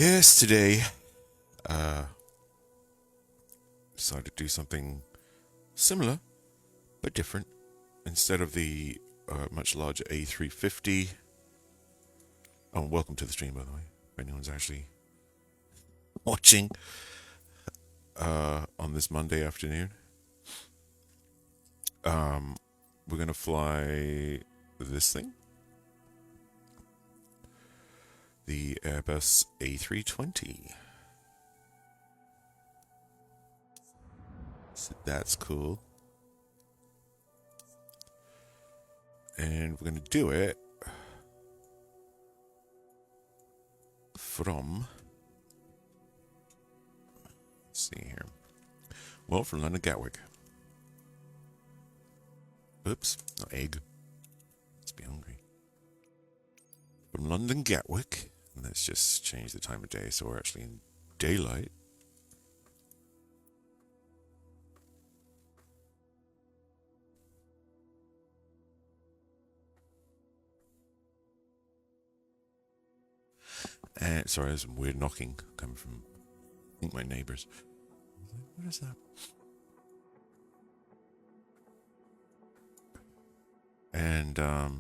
Today, uh, decided to do something similar but different. Instead of the much larger A350. Oh, welcome to the stream, by the way. If anyone's actually watching on this Monday afternoon, we're gonna fly this thing, the Airbus A320. So that's cool. And we're going to do it from, let's see here. Well, from London Gatwick. Oops, not egg. Let's be hungry. From London Gatwick. And let's just change the time of day so we're actually in daylight. And sorry, there's some weird knocking coming from, I think, my neighbors. What is that? And let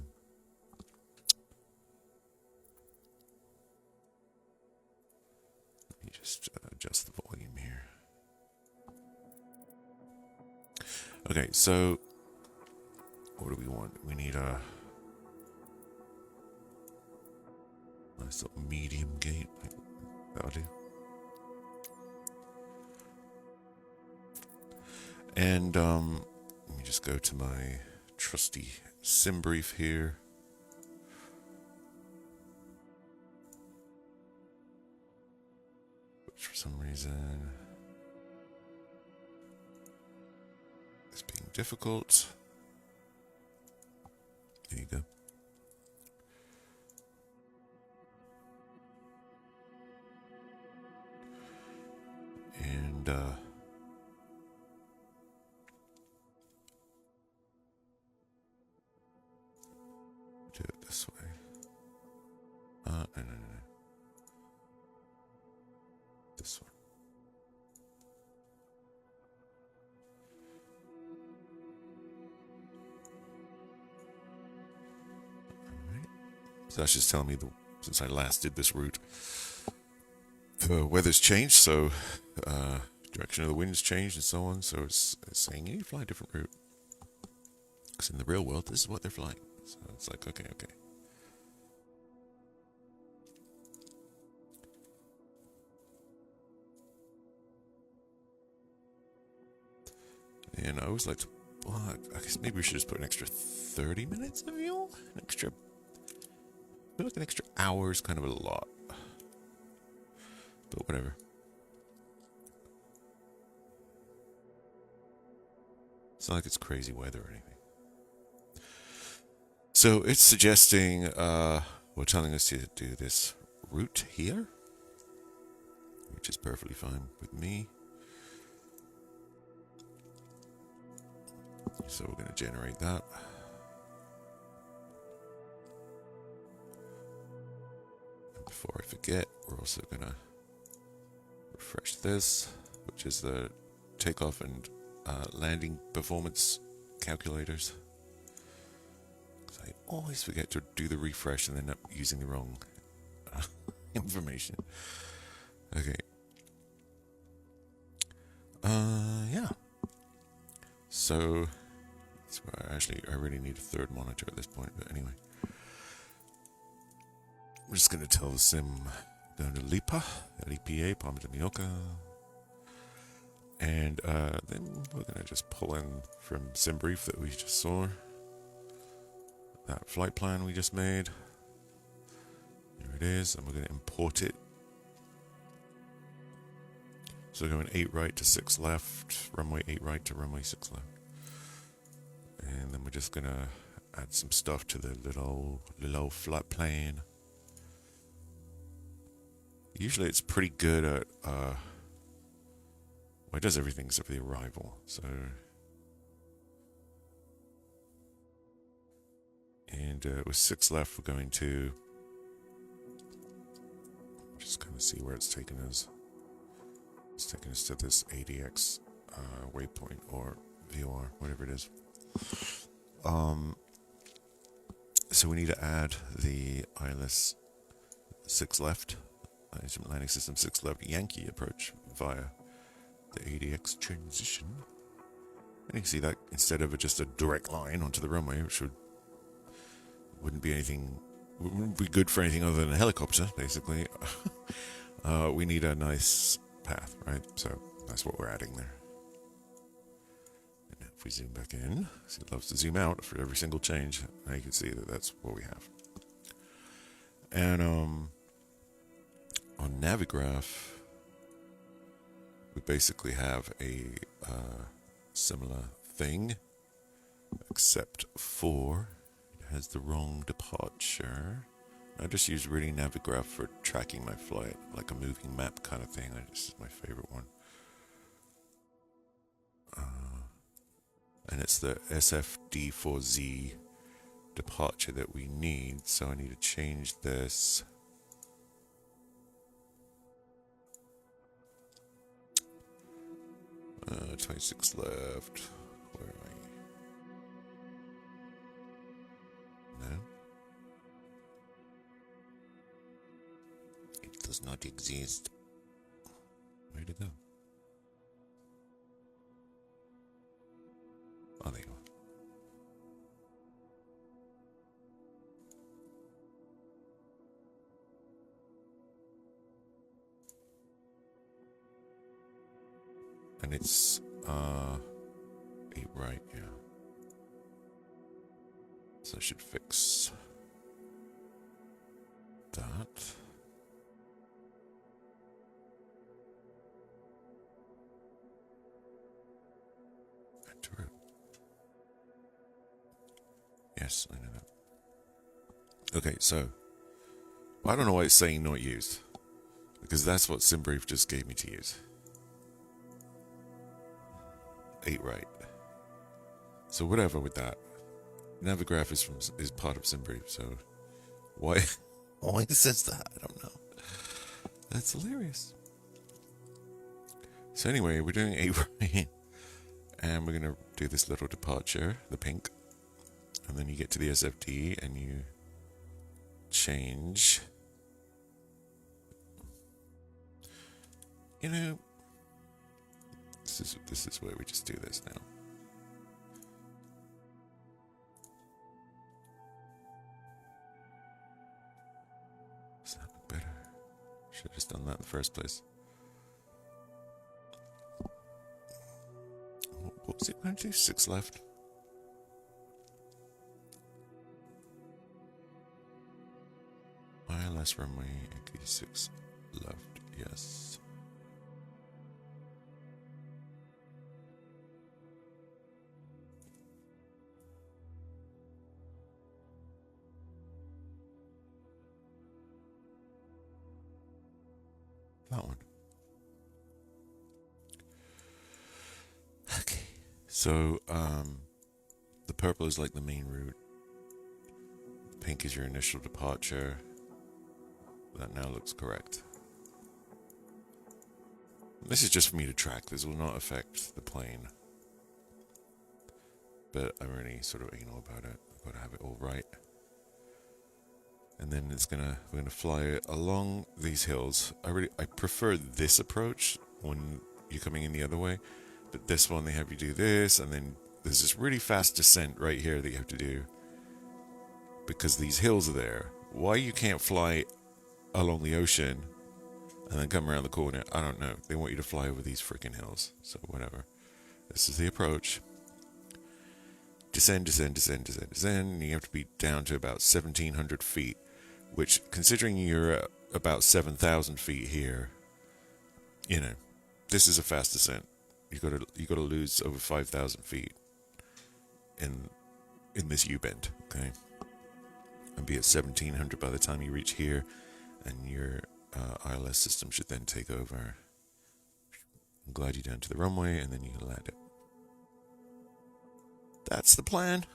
me just adjust the volume here. Okay, so what do we want? We need a nice little medium gate. That'll do. And let me just go to my trusty sim brief here. Which for some reason is being difficult. There you go. And do it this way. No. This one. Alright. So that's just telling me since I last did this route, the weather's changed, so direction of the wind's changed and so on, so it's saying you need to fly a different route. Because in the real world, this is what they're flying. So it's like, okay. And I always like to, well, I guess maybe we should just put an extra 30 minutes of fuel? I feel like an extra hour is kind of a lot. But whatever. It's not like it's crazy weather or anything. So it's suggesting, telling us to do this route here, which is perfectly fine with me. So we're going to generate that. And before I forget, we're also going to refresh this, which is the takeoff and landing performance calculators. I always forget to do the refresh and end up using the wrong information. Okay. Yeah. So, that's why I really need a third monitor at this point, but anyway. We're just going to tell the sim going to LEPA, LEPA, Palma de Mallorca. And then we're going to just pull in from sim brief that we just saw. That flight plan we just made. There it is, and we're going to import it. So going 8 right to 6 left, runway 8 right to runway 6 left. And then we're just going to add some stuff to the little flight plan. Usually it's pretty good at, well, it does everything except for the arrival, so. And with 6 left, we're going to just kind of Let's see where it's taken us. It's taking us to this ADX waypoint or VOR, whatever it is. So we need to add the ILS 6 left, landing system 6 left Yankee approach via the ADX transition. And you can see that instead of just a direct line onto the runway, which wouldn't be good for anything other than a helicopter, basically. We need a nice path, right? So that's what we're adding there. And if we zoom back in, so it loves to zoom out for every single change. Now you can see that that's what we have. And on Navigraph, we basically have a similar thing, except for it has the wrong departure. I just use really Navigraph for tracking my flight, like a moving map kind of thing. This is my favorite one. And it's the SFD4Z departure that we need, so I need to change this. Uh, 26 left. Where am I? No. It does not exist. Where'd it go? Oh, there you go. And it's 8 right, yeah. So I should fix that. Enter it. Yes, I know that. Okay, so I don't know why it's saying not used, because that's what SimBrief just gave me to use. 8 right. So whatever with that. Navigraph is part of SimBrief, so why it says that, I don't know. That's hilarious. So anyway, we're doing 8 right, and we're gonna do this little departure, the pink, and then you get to the SFD and you change. You know, this is where we just do this now. Does that look better? Should have just done that in the first place. What was it going to do? 6 left. ILS runway 86 left. Yes. That one. Okay. So, the purple is like the main route. The pink is your initial departure. That now looks correct. This is just for me to track. This will not affect the plane. But I'm really sort of anal about it. I've got to have it all right. And then we're gonna fly along these hills. I prefer this approach when you're coming in the other way, but this one they have you do this, and then there's this really fast descent right here that you have to do because these hills are there. Why you can't fly along the ocean and then come around the corner, I don't know. They want you to fly over these freaking hills, so whatever. This is the approach. Descend, descend, descend, descend, descend, and you have to be down to about 1,700 feet. Which, considering you're at about 7,000 feet here, you know, this is a fast descent. You gotta lose over 5,000 feet in this U-bend, okay, and be at 1,700 by the time you reach here, and your ILS system should then take over and glide you down to the runway, and then you can land it. That's the plan.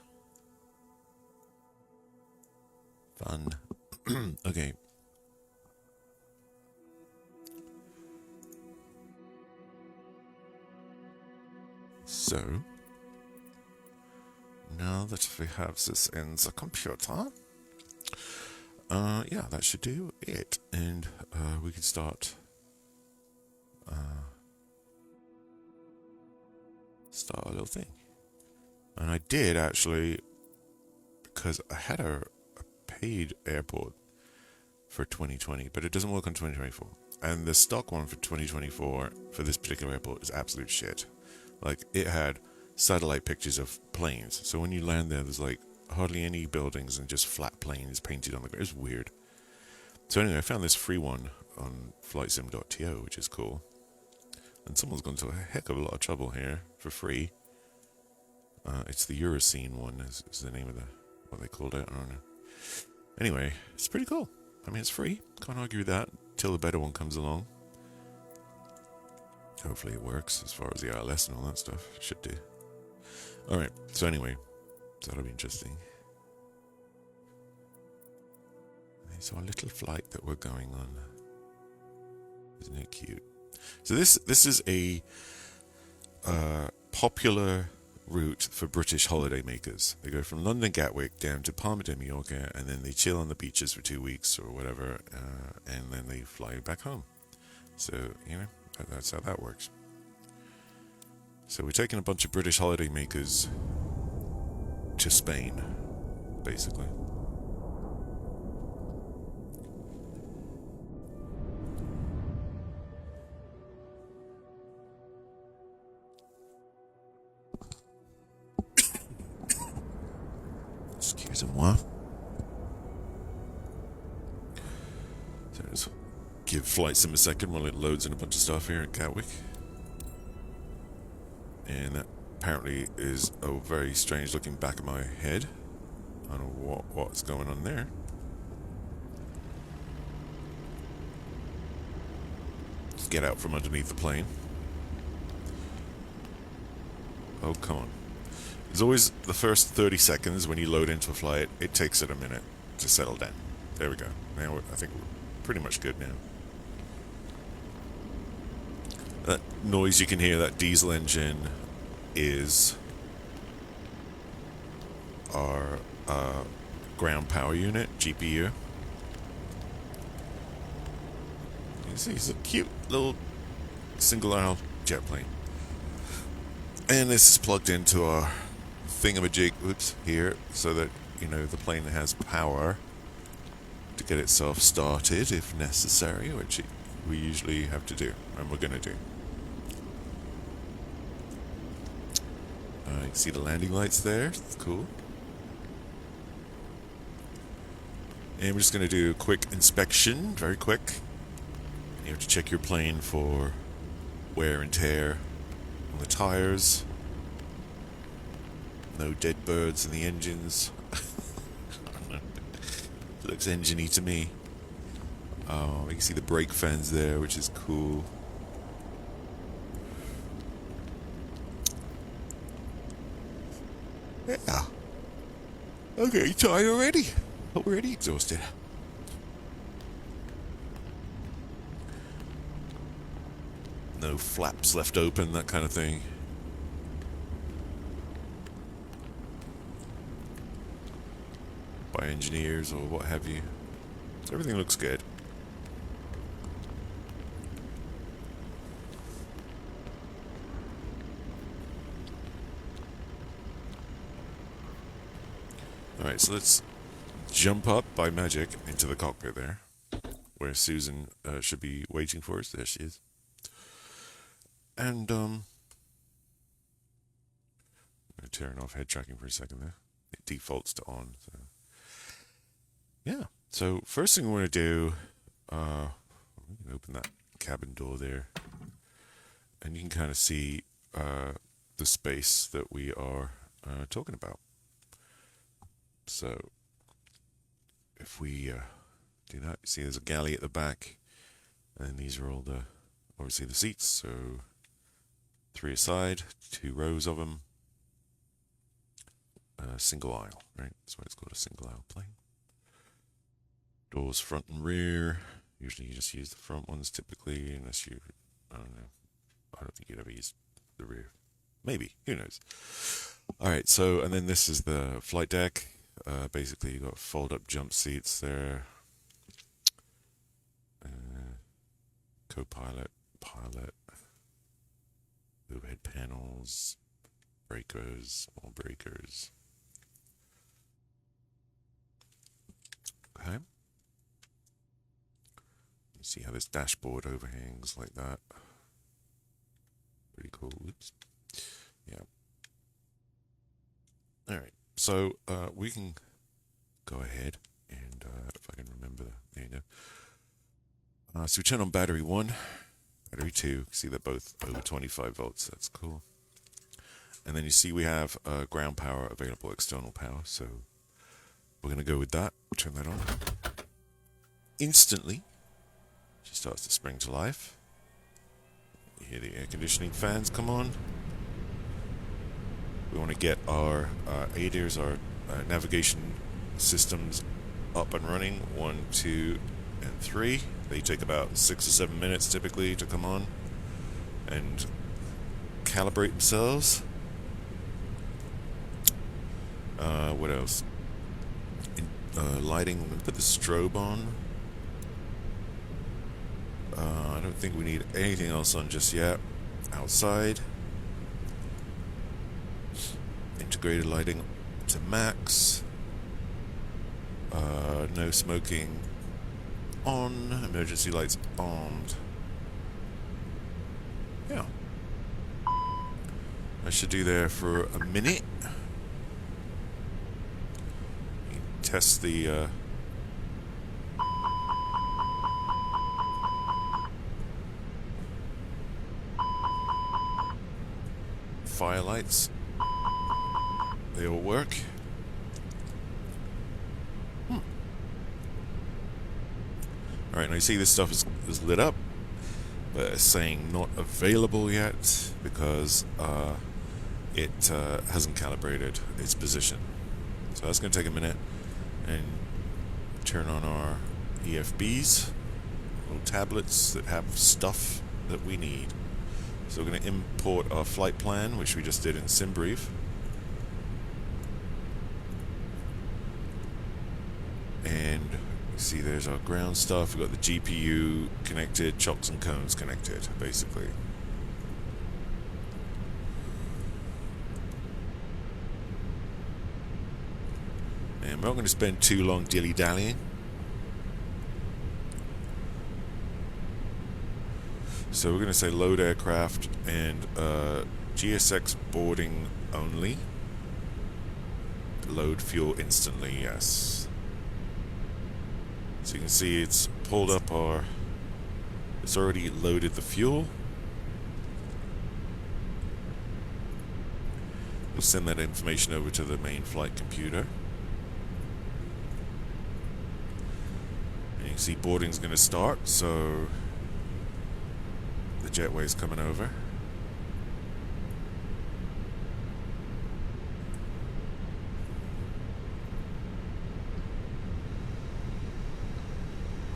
Fun. Okay. So, now that we have this in the computer, yeah, that should do it. And we can start a little thing. And I did actually, because I had a paid airport for 2020, but it doesn't work on 2024. And the stock one for 2024 for this particular airport is absolute shit. Like, it had satellite pictures of planes. So when you land there, there's like hardly any buildings and just flat planes painted on the ground. It's weird. So anyway, I found this free one on flightsim.to, which is cool. And someone's gone to a heck of a lot of trouble here for free. It's the Euroscene one is the name of what they called it. I don't know. Anyway, it's pretty cool. I mean, it's free. Can't argue with that till the better one comes along. Hopefully it works as far as the ILS and all that stuff. It should do. Alright, so anyway, that'll be interesting. It's our little flight that we're going on. Isn't it cute? So this is a popular route for British holidaymakers. They go from London Gatwick down to Palma de Mallorca, and then they chill on the beaches for 2 weeks or whatever, and then they fly back home. So, you know, that's how that works. So we're taking a bunch of British holidaymakers to Spain, basically. Excusez-moi. So just give FlightSim a second while it loads in a bunch of stuff here at Gatwick. And that apparently is a very strange looking back of my head. I don't know what's going on there. Let's get out from underneath the plane. Oh, come on. There's always the first 30 seconds when you load into a flight. It takes it a minute to settle down. There we go. Now I think we're pretty much good now. That noise you can hear, that diesel engine, is our ground power unit, GPU. You can see it's a cute little single-aisle jet plane. And this is plugged into our thingamajig, here, so that, you know, the plane has power to get itself started if necessary, which we usually have to do, and we're going to do. You can see the landing lights there. It's cool. And we're just going to do a quick inspection, very quick. You have to check your plane for wear and tear on the tires. No dead birds in the engines. Looks engine-y to me. You can see the brake fans there, which is cool. Yeah. Okay, tired already. Already exhausted. No flaps left open, that kind of thing. By engineers or what have you. Everything looks good. Alright, so let's jump up by magic into the cockpit there, where Susan should be waiting for us. There she is. And, I'm going to turn off head tracking for a second there. It defaults to on, so. Yeah, so first thing we're going to do, we can open that cabin door there, and you can kind of see the space that we are talking about. So, if we do that, see there's a galley at the back, and these are all obviously the seats, so 3 aside, 2 rows of them, single aisle, right? That's why it's called a single aisle plane. Doors front and rear. Usually you just use the front ones typically, unless you, I don't know. I don't think you'd ever use the rear. Maybe. Who knows? Alright, so, and then this is the flight deck. Basically, you got fold-up jump seats there. Co-pilot, pilot, overhead panels, breakers, small breakers. Okay. You see how this dashboard overhangs like that. Pretty cool. Oops. Yeah. Alright, so we can go ahead and, if I can remember, there you go. So we turn on battery 1, battery 2, see they're both over 25 volts, that's cool. And then you see we have ground power available, external power, so we're going to go with that, turn that on. Instantly, she starts to spring to life. You hear the air conditioning fans come on. We want to get our ADIRs, our navigation systems up and running. 1, 2, and 3. They take about 6 or 7 minutes typically to come on and calibrate themselves. What else? Lighting, I'm going to put the strobe on. I don't think we need anything else on just yet. Outside. Integrated lighting to max. No smoking on. Emergency lights armed. Yeah. I should do there for a minute. Test the fire lights. They all work. Alright, now you see this stuff is lit up, but it's saying not available yet because it hasn't calibrated its position. So that's going to take a minute. And turn on our EFBs, little tablets that have stuff that we need. So we're going to import our flight plan, which we just did in SimBrief. And you see there's our ground stuff. We've got the GPU connected, chocks and cones connected, basically. And we're not going to spend too long dilly-dallying. So we're going to say load aircraft and GSX boarding only. Load fuel instantly, yes. So you can see it's pulled up our... It's already loaded the fuel. We'll send that information over to the main flight computer. You can see boarding's going to start, so the jetway's coming over.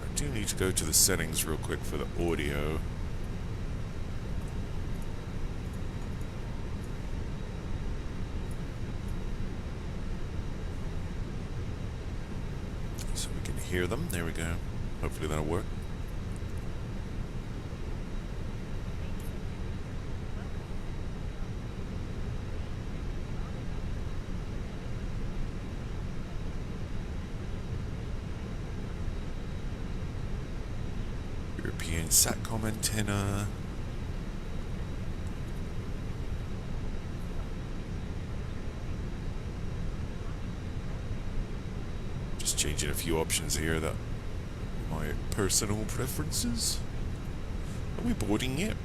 I do need to go to the settings real quick for the audio. So we can hear them. There we go. Hopefully that'll work. European SATCOM antenna. Just changing a few options here that my personal preferences. Are we boarding yet?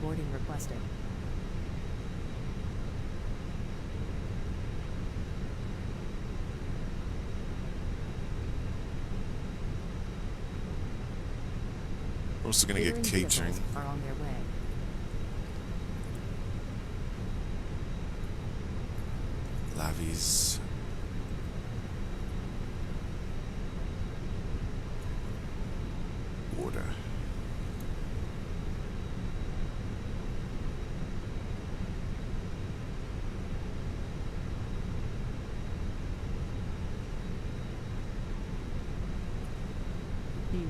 Boarding requested. We're also going to get catering. Are on their way. Lavies.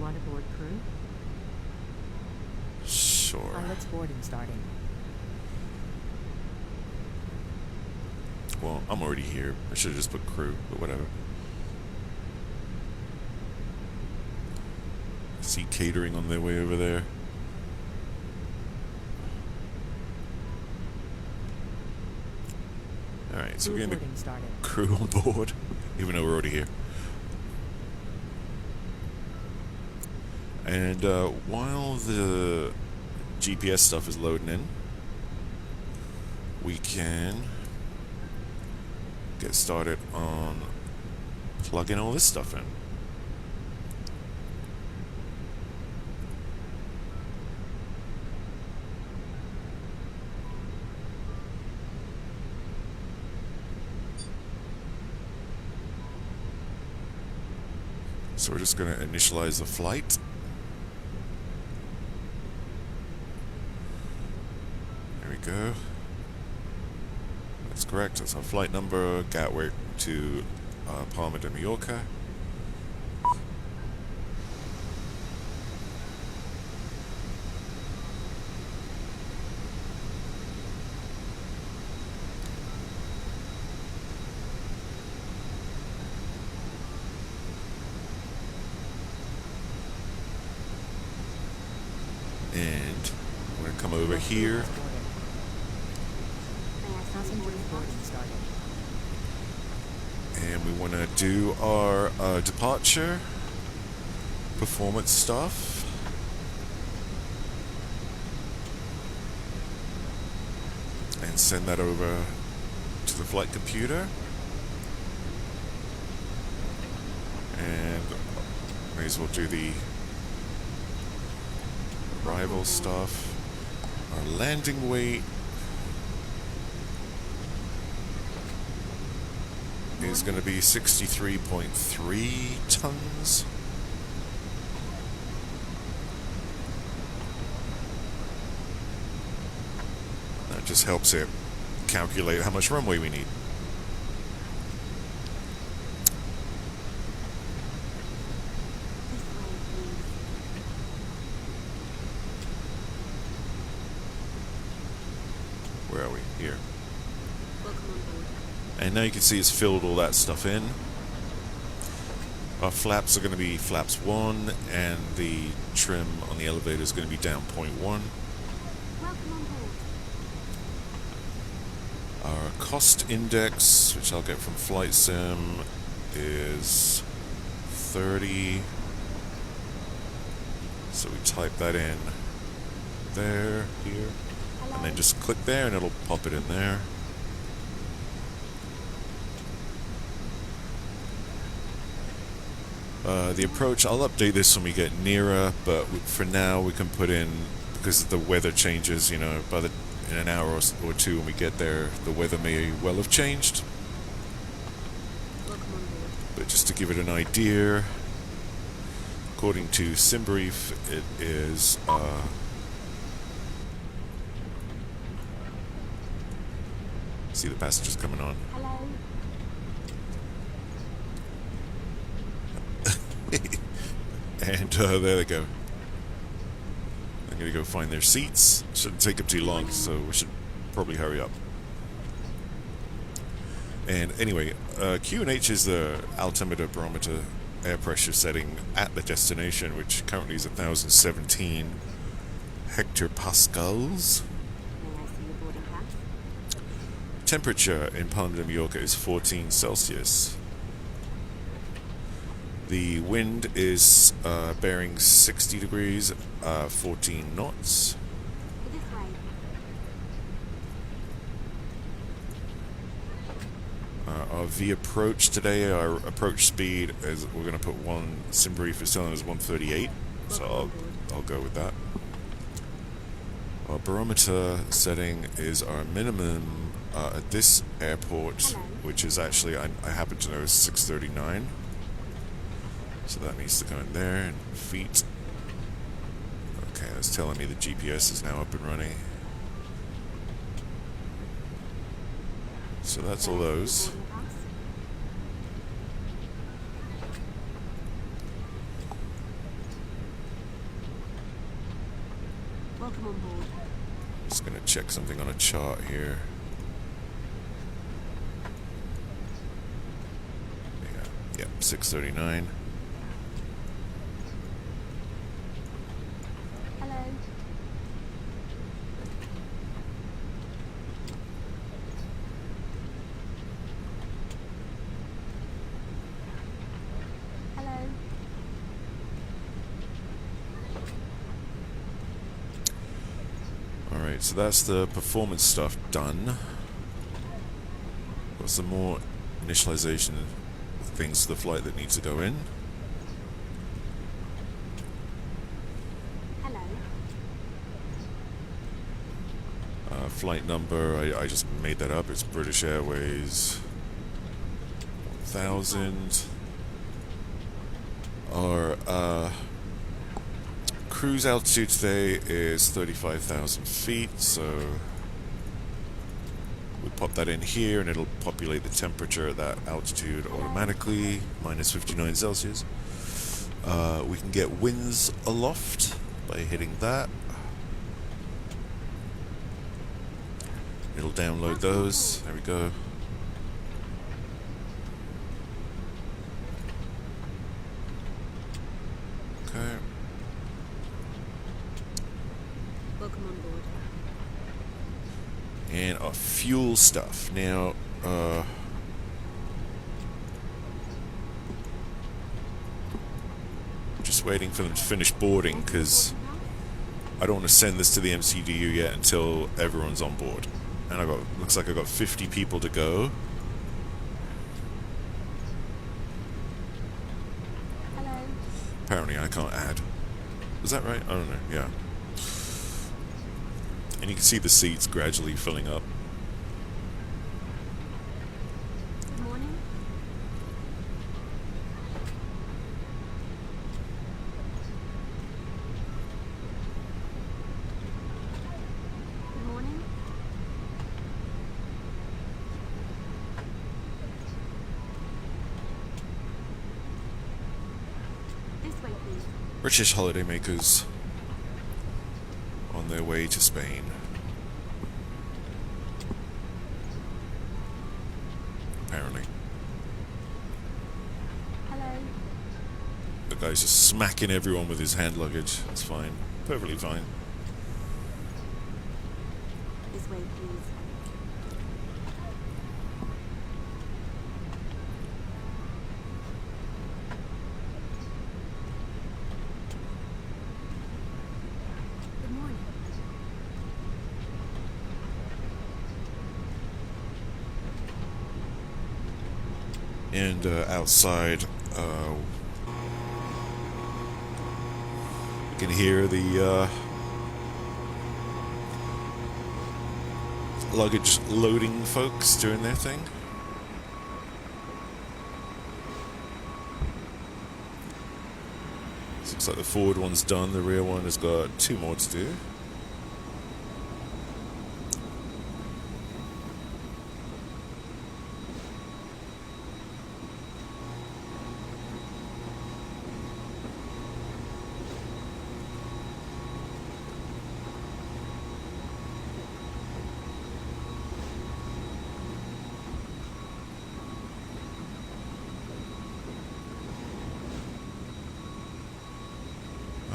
want to board crew? Sure. Pilot's boarding starting. Well, I'm already here. I should have just put crew, but whatever. See catering on their way over there. Alright, so we're getting the crew on board, even though we're already here. And while the GPS stuff is loading in, we can get started on plugging all this stuff in. So we're just going to initialize the flight. There we go. That's correct. That's our flight number. Gatwick to Palma de Mallorca. And I'm going to come over here. And we want to do our departure performance stuff. And send that over to the flight computer. And may as well do the arrival stuff. Our landing weight is going to be 63.3 tons. That just helps it calculate how much runway we need. Where are we? Here. And now you can see it's filled all that stuff in. Our flaps are going to be flaps 1, and the trim on the elevator is going to be down 0.1. Our cost index, which I'll get from Flight Sim, is 30. So we type that in there, here, and then just click there and it'll pop it in there. The approach, I'll update this when we get nearer, but for now we can put in, because the weather changes, you know, in an hour or two when we get there, the weather may well have changed. But just to give it an idea, according to SimBrief, it is see the passengers coming on. And there they go. I'm going to go find their seats. Shouldn't take them too long, so we should probably hurry up. And anyway, QNH is the altimeter barometer air pressure setting at the destination, which currently is 1,017 hectopascals. Temperature in Palma de Mallorca is 14 Celsius. The wind is bearing 60 degrees, 14 knots. Our V approach today, our approach speed is, we're going to put one, SimBrief is telling us 138, so I'll go with that. Our barometer setting is our minimum at this airport, which is actually, I happen to know, is 639. So that needs to go in there, and feet. Okay, that's telling me the GPS is now up and running. So that's all those. check something on a chart here. Yeah, 6:39. Hello. Hello. Alright, so that's the performance stuff done. Got some more initialization things to the flight that needs to go in. Hello. Flight number, I just made that up. It's British Airways 1000. Our cruise altitude today is 35,000 feet, so we pop that in here and it'll populate the temperature at that altitude automatically, minus 59 Celsius. We can get winds aloft by hitting that. It'll download those. There we go. Okay. Welcome on board. And our fuel stuff. Now, just waiting for them to finish boarding because I don't want to send this to the MCDU yet until everyone's on board. And looks like I got 50 people to go. Hello. Apparently I can't add. Was that right? I don't know. Yeah. And you can see the seats gradually filling up. Good morning. Good morning. This way, please. British holidaymakers on their way to Spain. Apparently. Hello. The guy's just smacking everyone with his hand luggage. It's fine. Perfectly fine. This way, please. Good morning. And outside, you can hear the luggage loading folks doing their thing. Looks like the forward one's done. The rear one has got 2 more to do.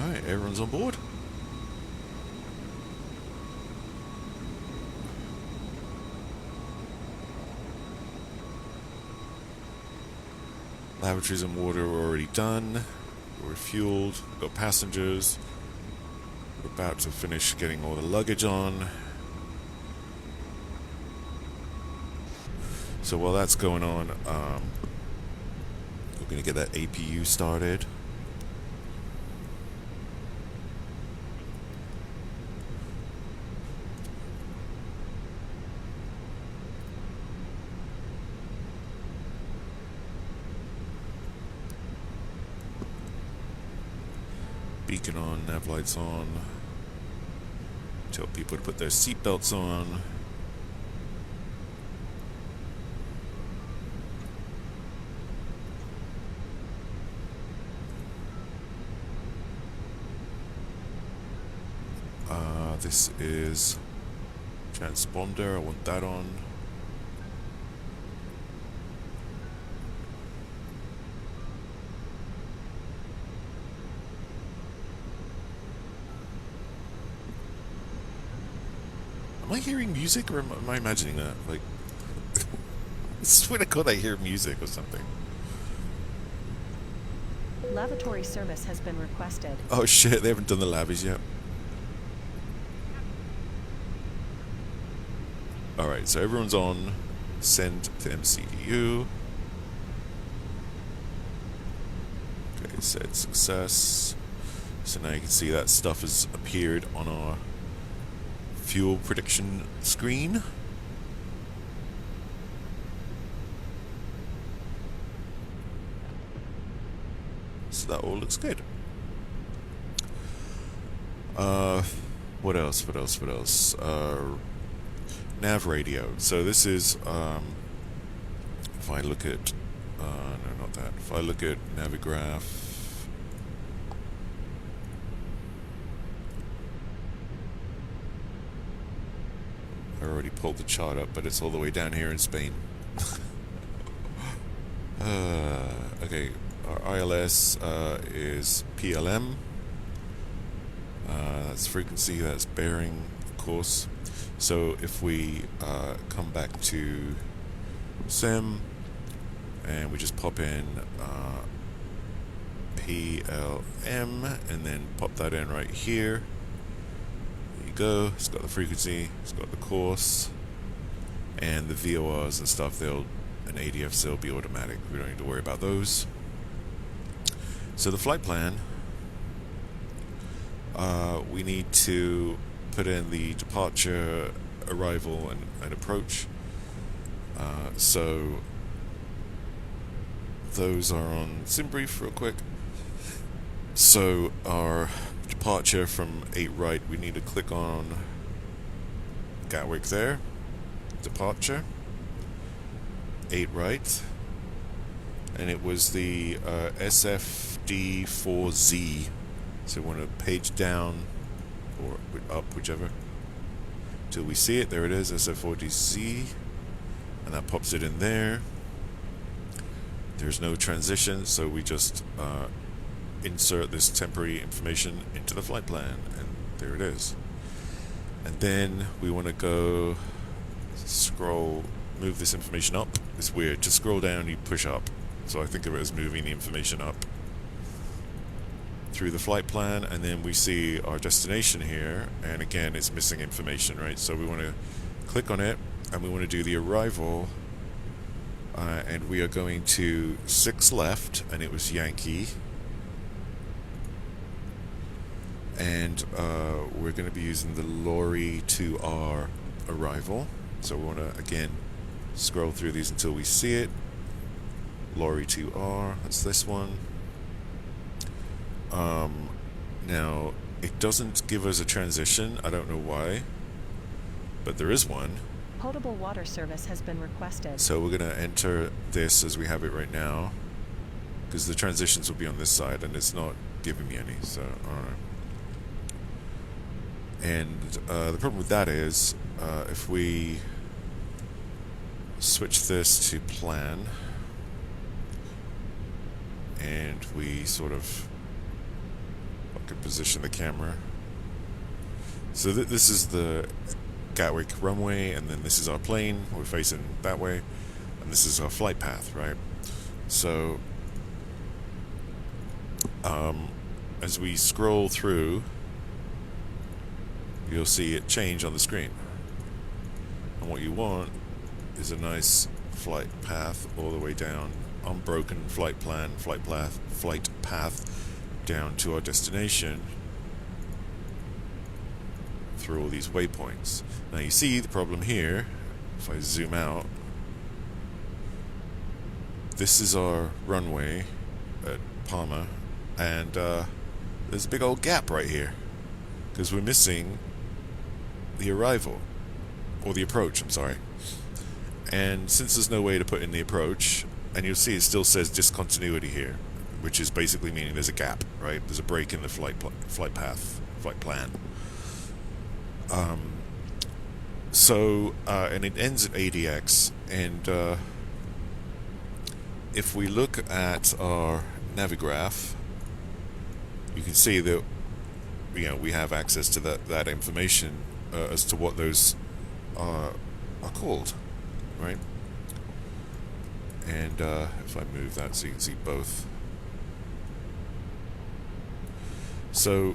Alright, everyone's on board. Lavatories and water were already done. We're refueled. We've got passengers. We're about to finish getting all the luggage on. So while that's going on, we're going to get that APU started. Beacon on, nav lights on. Tell people to put their seatbelts on. This is Transponder, I want that on. Am I hearing music, or am I imagining that? Like, I swear to God I hear music or something. Lavatory service has been requested. Oh shit, they haven't done the lavies yet. Alright, so everyone's on. Send to MCDU. Okay, said success. So now you can see that stuff has appeared on our fuel prediction screen. So that all looks good. What else? Nav radio. So this is, if I look at, no, not that. If I look at Navigraph, I already pulled the chart up, but it's all the way down here in Spain. Okay, our ILS is PLM. That's frequency, that's bearing, of course. So if we come back to SIM and we just pop in PLM and then pop that in right here. There you go. It's got the frequency, it's got the course, and the VORs and stuff. And ADFs, they'll be automatic. We don't need to worry about those. So the flight plan, we need to put in the departure, arrival, and approach. So those are on SimBrief real quick. So our departure from 8 right, we need to click on Gatwick there. Departure. 8 right. And it was the SFD4Z. So we want to page down or up, whichever, till we see it. There it is, SF4DZ, and that pops it in there. There's no transition, so we just insert this temporary information into the flight plan, and there it is. And then we want to go move this information up. It's weird, just scroll down, you push up. So I think of it as moving the information up through the flight plan, and then we see our destination here, and again it's missing information, right? So we want to click on it, and we want to do the arrival, and we are going to 6 left, and it was Yankee, and we're going to be using the Lorry 2R arrival. So we want to again scroll through these until we see it. Lorry 2R, that's this one. Now, it doesn't give us a transition. I don't know why, but there is one. Potable water service has been requested. So we're going to enter this as we have it right now, because the transitions will be on this side, and it's not giving me any, so I don't know. And the problem with that is, if we switch this to plan, and we sort of position the camera. So this is the Gatwick runway, and then this is our plane. We're facing that way, and this is our flight path, right? So as we scroll through, you'll see it change on the screen. And what you want is a nice flight path all the way down, unbroken flight path down to our destination through all these waypoints. Now you see the problem here. If I zoom out, this is our runway at Palma, and there's a big old gap right here because we're missing the arrival, or the approach, I'm sorry. And since there's no way to put in the approach, and you'll see it still says discontinuity here, which is basically meaning there's a gap, right? There's a break in the flight plan. So, and it ends at ADX, and if we look at our Navigraph, you can see that we have access to that information as to what those are called, right? And if I move that so you can see both. So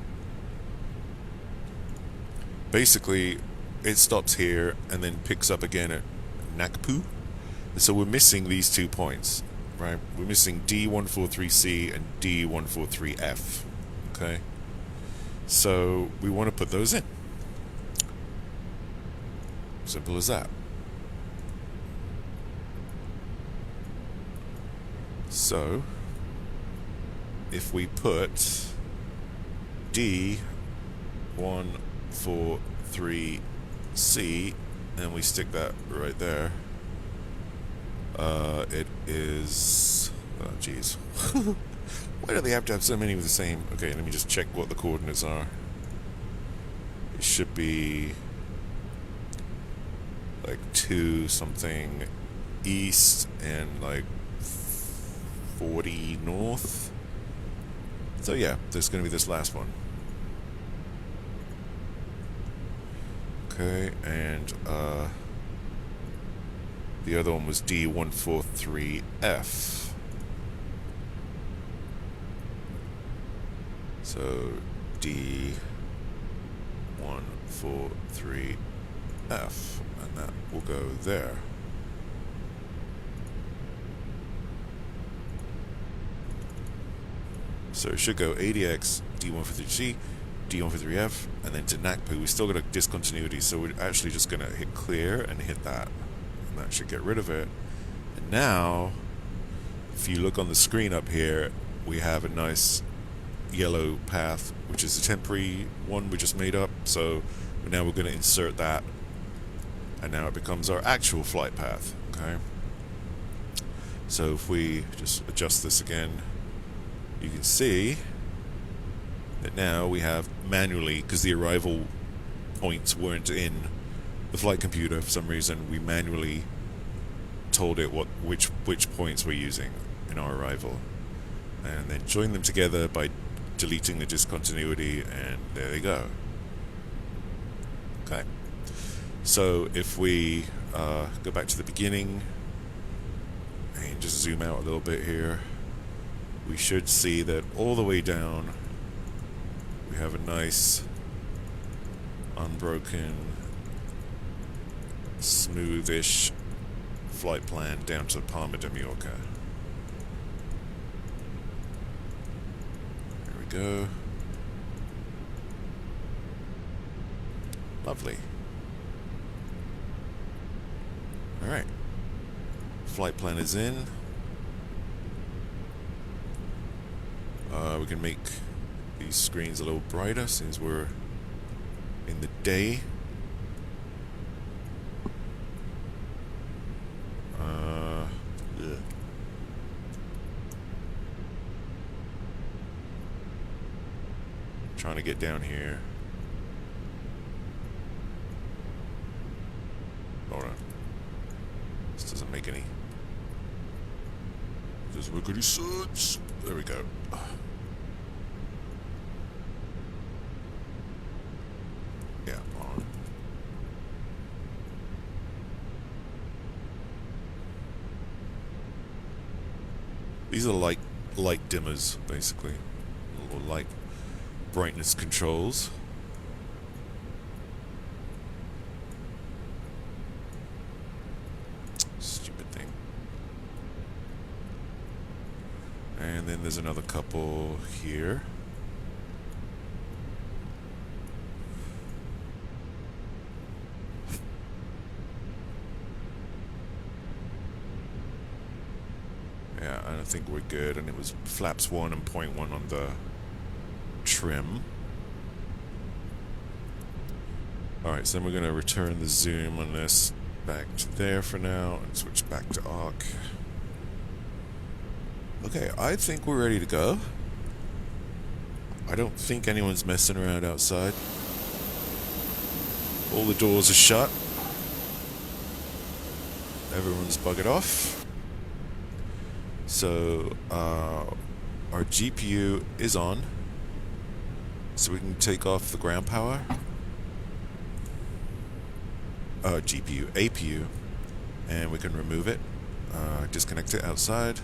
basically it stops here and then picks up again at Nakpu. So we're missing these 2 points, right? We're missing D143C and D143F, okay? So we want to put those in. Simple as that. So if we put D143C and we stick that right there, it is, oh geez, why do they have to have so many of the same? Okay, let me just check what the coordinates are. It should be like 2 something east and like 40 north. So yeah, there's going to be this last one. Okay, and the other one was D143F. So D143F, and that will go there. So it should go ADX, D143C, D143F, and then to NACPU. We still got a discontinuity, so we're actually just going to hit clear and hit that. And that should get rid of it. And now, if you look on the screen up here, we have a nice yellow path, which is a temporary one we just made up. So now we're going to insert that, and now it becomes our actual flight path. Okay. So if we just adjust this again, you can see that now we have manually, because the arrival points weren't in the flight computer for some reason, we manually told it which points we're using in our arrival, and then join them together by deleting the discontinuity, and there they go. Okay, so if we go back to the beginning and just zoom out a little bit here, we should see that all the way down we have a nice unbroken smoothish flight plan down to Palma de Mallorca. There we go. Lovely. Alright. Flight plan is in. We can make these screens a little brighter since we're in the day. Trying to get down here. Hold on. This doesn't make any sense. There we go. Yeah, on. These are light dimmers, basically. Little light brightness controls. Stupid thing. And then there's another couple here. Yeah, I don't think we're good. And it was flaps 1 and 0.1 on the trim. Alright, so then we're going to return the zoom on this back to there for now and switch back to arc. Okay, I think we're ready to go. I don't think anyone's messing around outside. All the doors are shut. everyone's buggered off. So our GPU is on, so we can take off the ground power. GPU, APU, and we can remove it, disconnect it outside,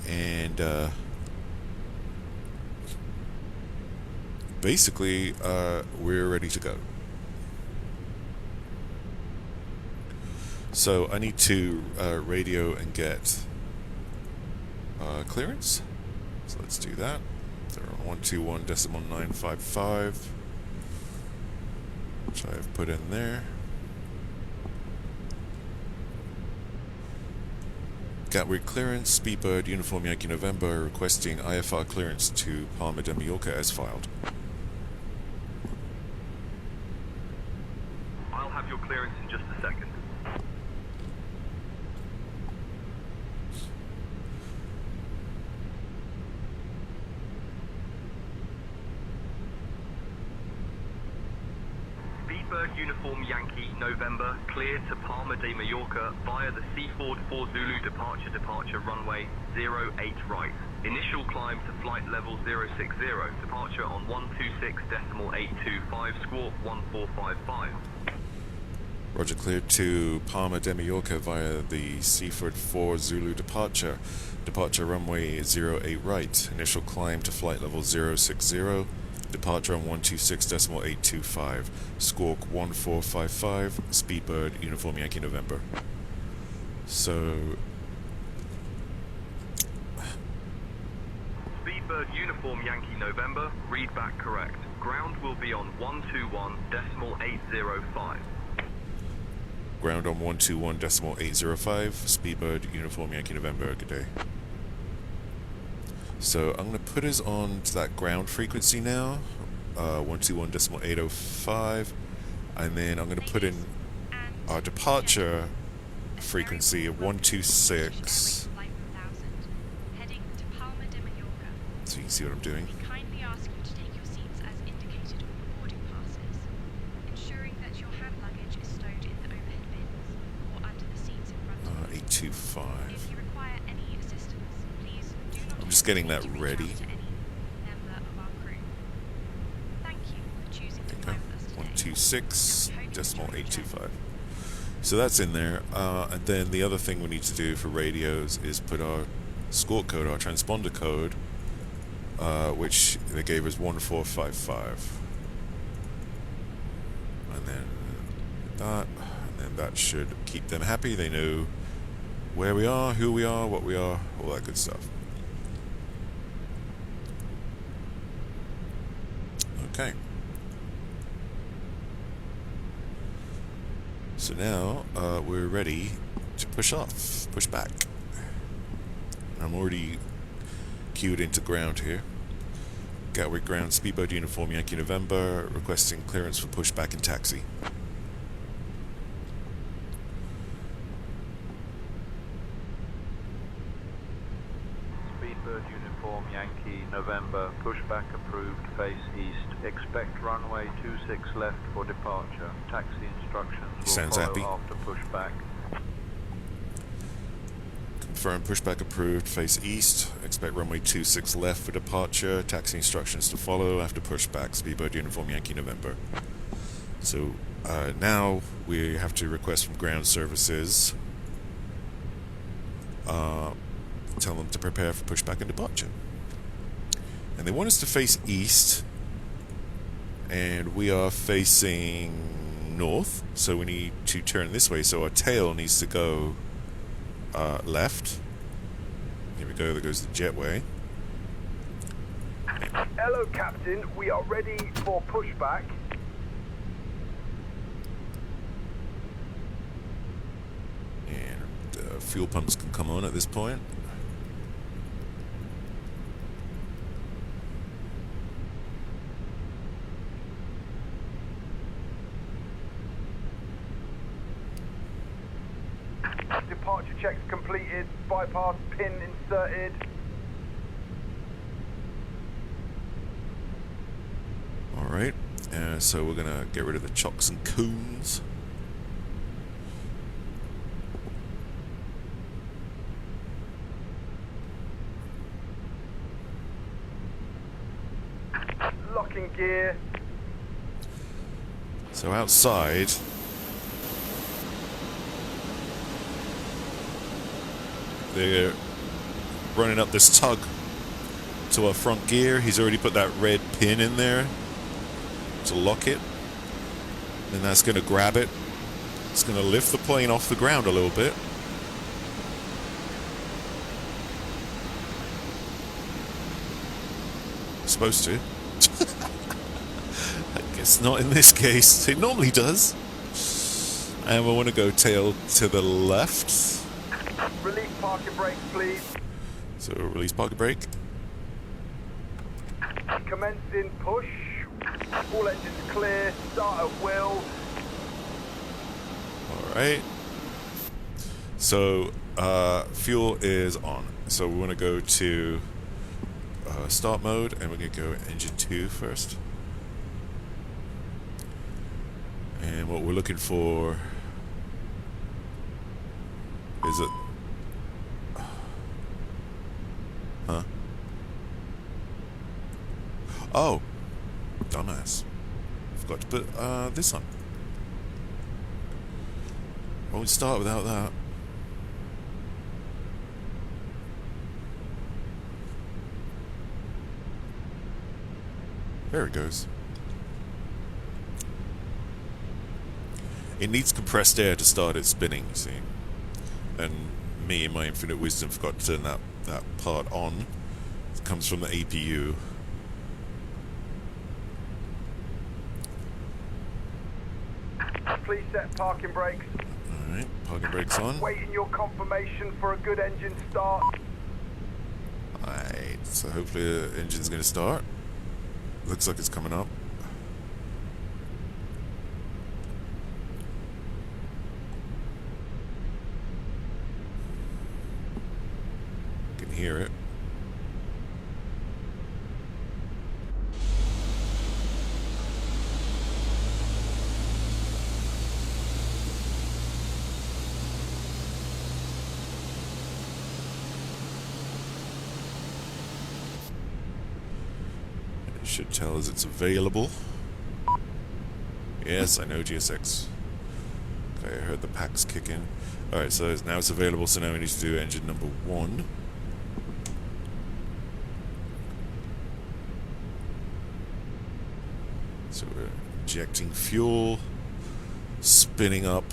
and basically we're ready to go. So I need to radio and get clearance. So let's do that. They're on 121.955, which I have put in there. Gatwick clearance, Speedbird, Uniform Yankee November, requesting IFR clearance to Palma de Mallorca as filed. I'll have your clearance in just a second. Speedbird Uniform Yankee November, cleared to Palma de Mallorca via the Seaford 4 Zulu departure runway 08 right. Initial climb to flight level 060, departure on 126.825, squawk 1455. Roger, cleared to Palma de Mallorca via the Seaford 4 Zulu departure runway 08 right. Initial climb to flight level 060. Departure on 126.825, squawk 1455, Speedbird, Uniform Yankee November. So, Speedbird Uniform Yankee November, read back correct. Ground will be on 121.805. ground on 121.805, Speedbird, Uniform Yankee November, good day. So I'm going to put us on to that ground frequency now, 121.805, and then I'm going to put in our departure frequency of 126. So you can see what I'm doing. 825. I'm just getting that ready. Okay, 126.825. So that's in there. And then the other thing we need to do for radios is put our squawk code, our transponder code, which they gave us 1455. And then that should keep them happy. They know where we are, who we are, what we are, all that good stuff. Okay. So now we're ready to push back. I'm already queued into ground here. Gatwick ground, Speedbird Uniform Yankee November, requesting clearance for pushback and taxi. Speedbird Uniform Yankee November, pushback approved, face east. Expect runway 26 left for departure. Taxi instructions will Sounds follow happy. after pushback. Confirm pushback approved, face east. Expect runway 26 left for departure. Taxi instructions to follow after pushback. Speedbird Uniform Yankee November. So now we have to request from ground services. Tell them to prepare for pushback and departure. And they want us to face east, and we are facing north, so we need to turn this way. So our tail needs to go left. Here we go, there goes the jetway. Hello, Captain. We are ready for pushback. And fuel pumps can come on at this point. Departure checks completed. Bypass pin inserted. Alright, so we're gonna get rid of the chocks and coons. gear. So outside, they're running up this tug to our front gear. He's already put that red pin in there to lock it. And that's going to grab it. It's going to lift the plane off the ground a little bit. Supposed to. I guess not in this case. It normally does. And we want to go tail to the left. Release parking brakes, please. So release parking brake. Commencing push. All engines clear. Start at will. Alright. So fuel is on. So we want to go to start mode, and we're going to go engine 2 first. And what we're looking for is it... Huh? Oh! Dumbass. Forgot to put this on. Won't start without that. There it goes. It needs compressed air to start it spinning, you see. And me, in my infinite wisdom, forgot to turn that part on. It comes from the APU. Please set parking brakes. Alright, parking brakes on. Waiting your confirmation for a good engine start. Alright, so hopefully the engine's going to start. Looks like it's coming up. Can hear it. Should tell us it's available. Yes, I know GSX. Okay, I heard the packs kick in. Alright, so now it's available, so now we need to do engine number 1. So we're injecting fuel, spinning up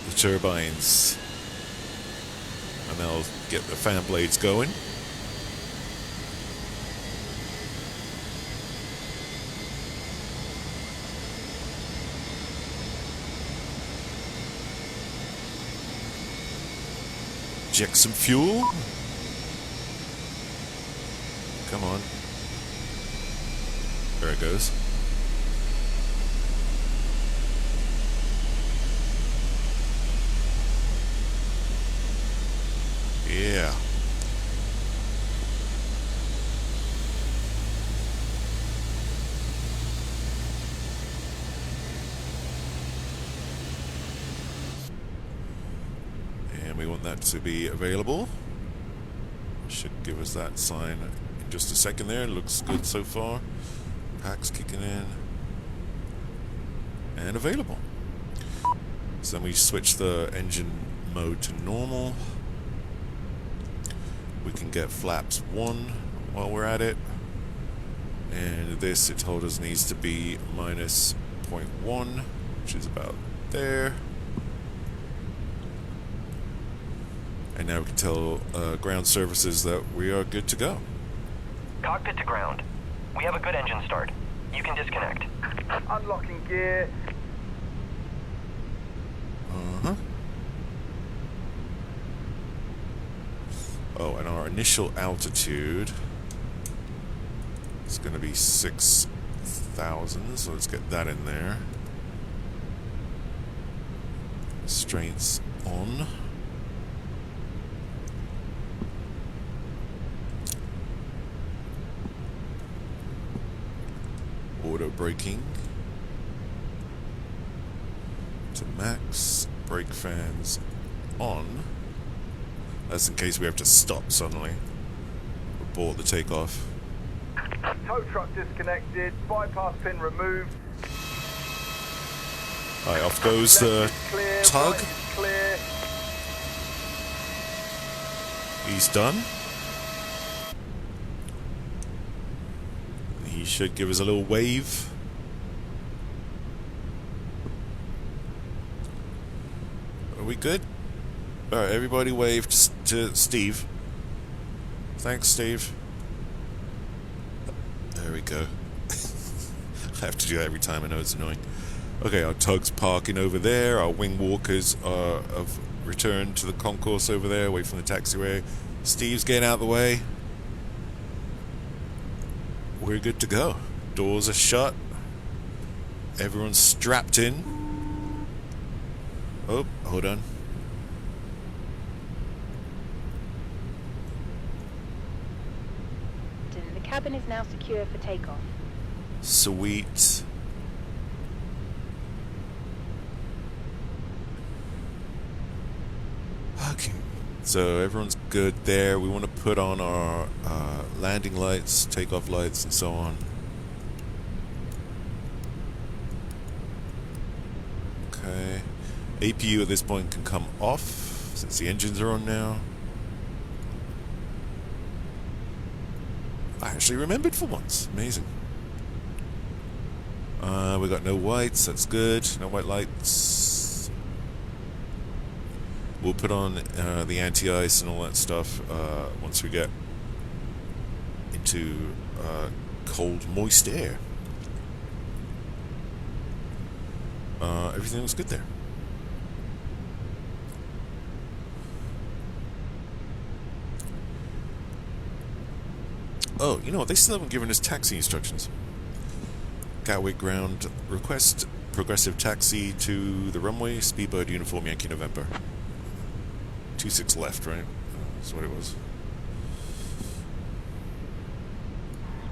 the turbines, and they'll get the fan blades going. Inject some fuel. Come on. There it goes. Yeah. We want that to be available. Should give us that sign in just a second there. Looks good so far. Packs kicking in. And available. So then we switch the engine mode to normal. We can get flaps 1 while we're at it. And this, it told us, needs to be minus 0.1, which is about there. And now we can tell ground services that we are good to go. Cockpit to ground. We have a good engine start. You can disconnect. Unlocking gear. Uh-huh. Oh, and our initial altitude is going to be 6,000, so let's get that in there. Restraints on. Auto braking to max. Brake fans on. That's in case we have to stop suddenly. Abort the takeoff. Tow truck disconnected, bypass pin removed. Alright, off goes the Left is clear, tug. right is clear. He's done. He should give us a little wave. Are we good? Alright, everybody wave to Steve. Thanks, Steve. There we go. I have to do that every time, I know it's annoying. Okay, our tug's parking over there. Our wing walkers have returned to the concourse over there, away from the taxiway. Steve's getting out of the way. We're good to go. Doors are shut. Everyone's strapped in. Oh, hold on. The cabin is now secure for takeoff. Sweet. Okay, so everyone's good there. We want to put on our landing lights, takeoff lights, and so on. Okay. APU at this point can come off, since the engines are on now. I actually remembered for once. Amazing. We got no whites, that's good. No white lights. We'll put on the anti-ice and all that stuff once we get into cold, moist air. Everything looks good there. Oh, you know what? They still haven't given us taxi instructions. Gatwick ground, request progressive taxi to the runway, Speedbird Uniform Yankee November. 26 left, right? That's what it was.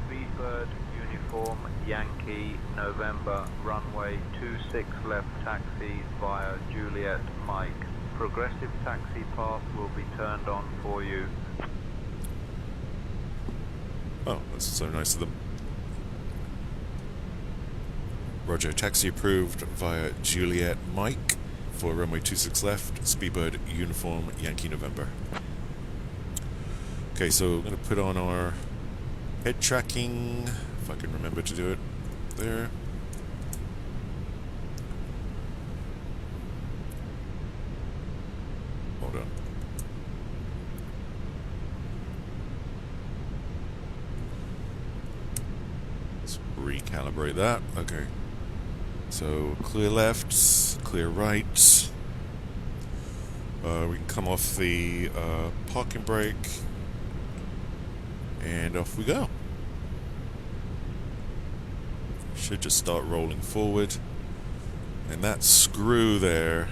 Speedbird Uniform Yankee November, runway 26 left taxi via Juliet Mike. Progressive taxi path will be turned on for you. Oh, that's so nice of them. Roger, taxi approved via Juliet Mike for runway 26 left, Speedbird Uniform Yankee November. Okay, so we're going to put on our head tracking, if I can remember to do it there. Hold on. Let's recalibrate that. Okay. So clear left, clear right. We can come off the parking brake, and off we go. Should just start rolling forward, and that screw there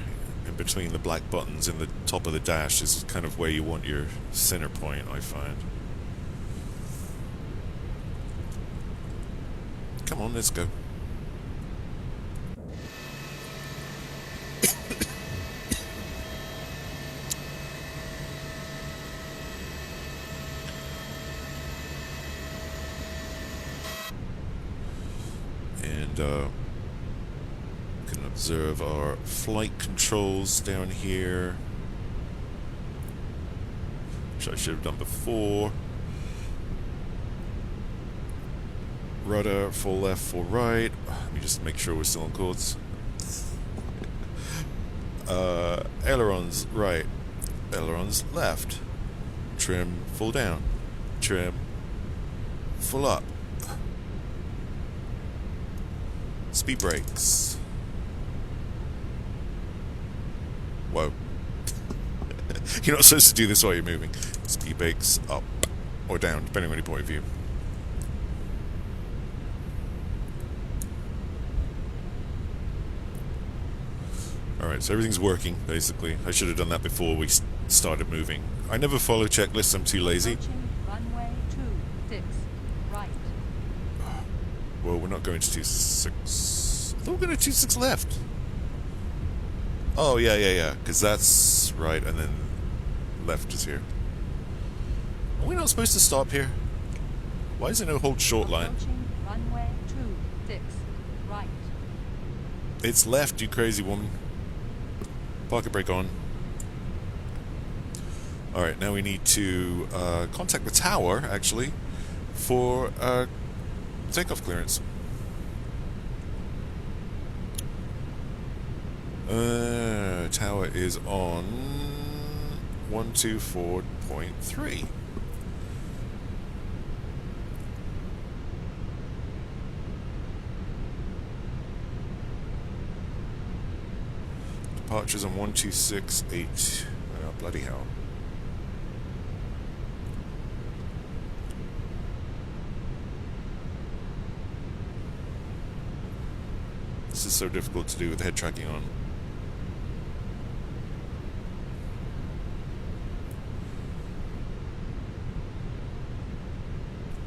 in between the black buttons in the top of the dash is kind of where you want your center point, I find. Come on, let's go. Can observe our flight controls down here, which I should have done before. Rudder, full left, full right. Let me just make sure we're still on course. Ailerons right, ailerons left. Trim, full down. Trim, full up. Speed brakes. Whoa. You're not supposed to do this while you're moving. Speed brakes up or down, depending on your point of view. Alright, so everything's working, basically. I should have done that before we started moving. I never follow checklists, I'm too lazy. Runway 26, right. Well, we're not going to 26. I thought we were going to 26 left. Oh, yeah. Because that's right, and then left is here. Are we not supposed to stop here? Why is there no hold short line? Approaching runway 26, right. It's left, you crazy woman. Pocket brake on. Alright, now we need to contact the tower, actually, for takeoff clearance. Tower is on 124.3. Departures on 126.8. Oh, bloody hell. This is so difficult to do with head tracking on.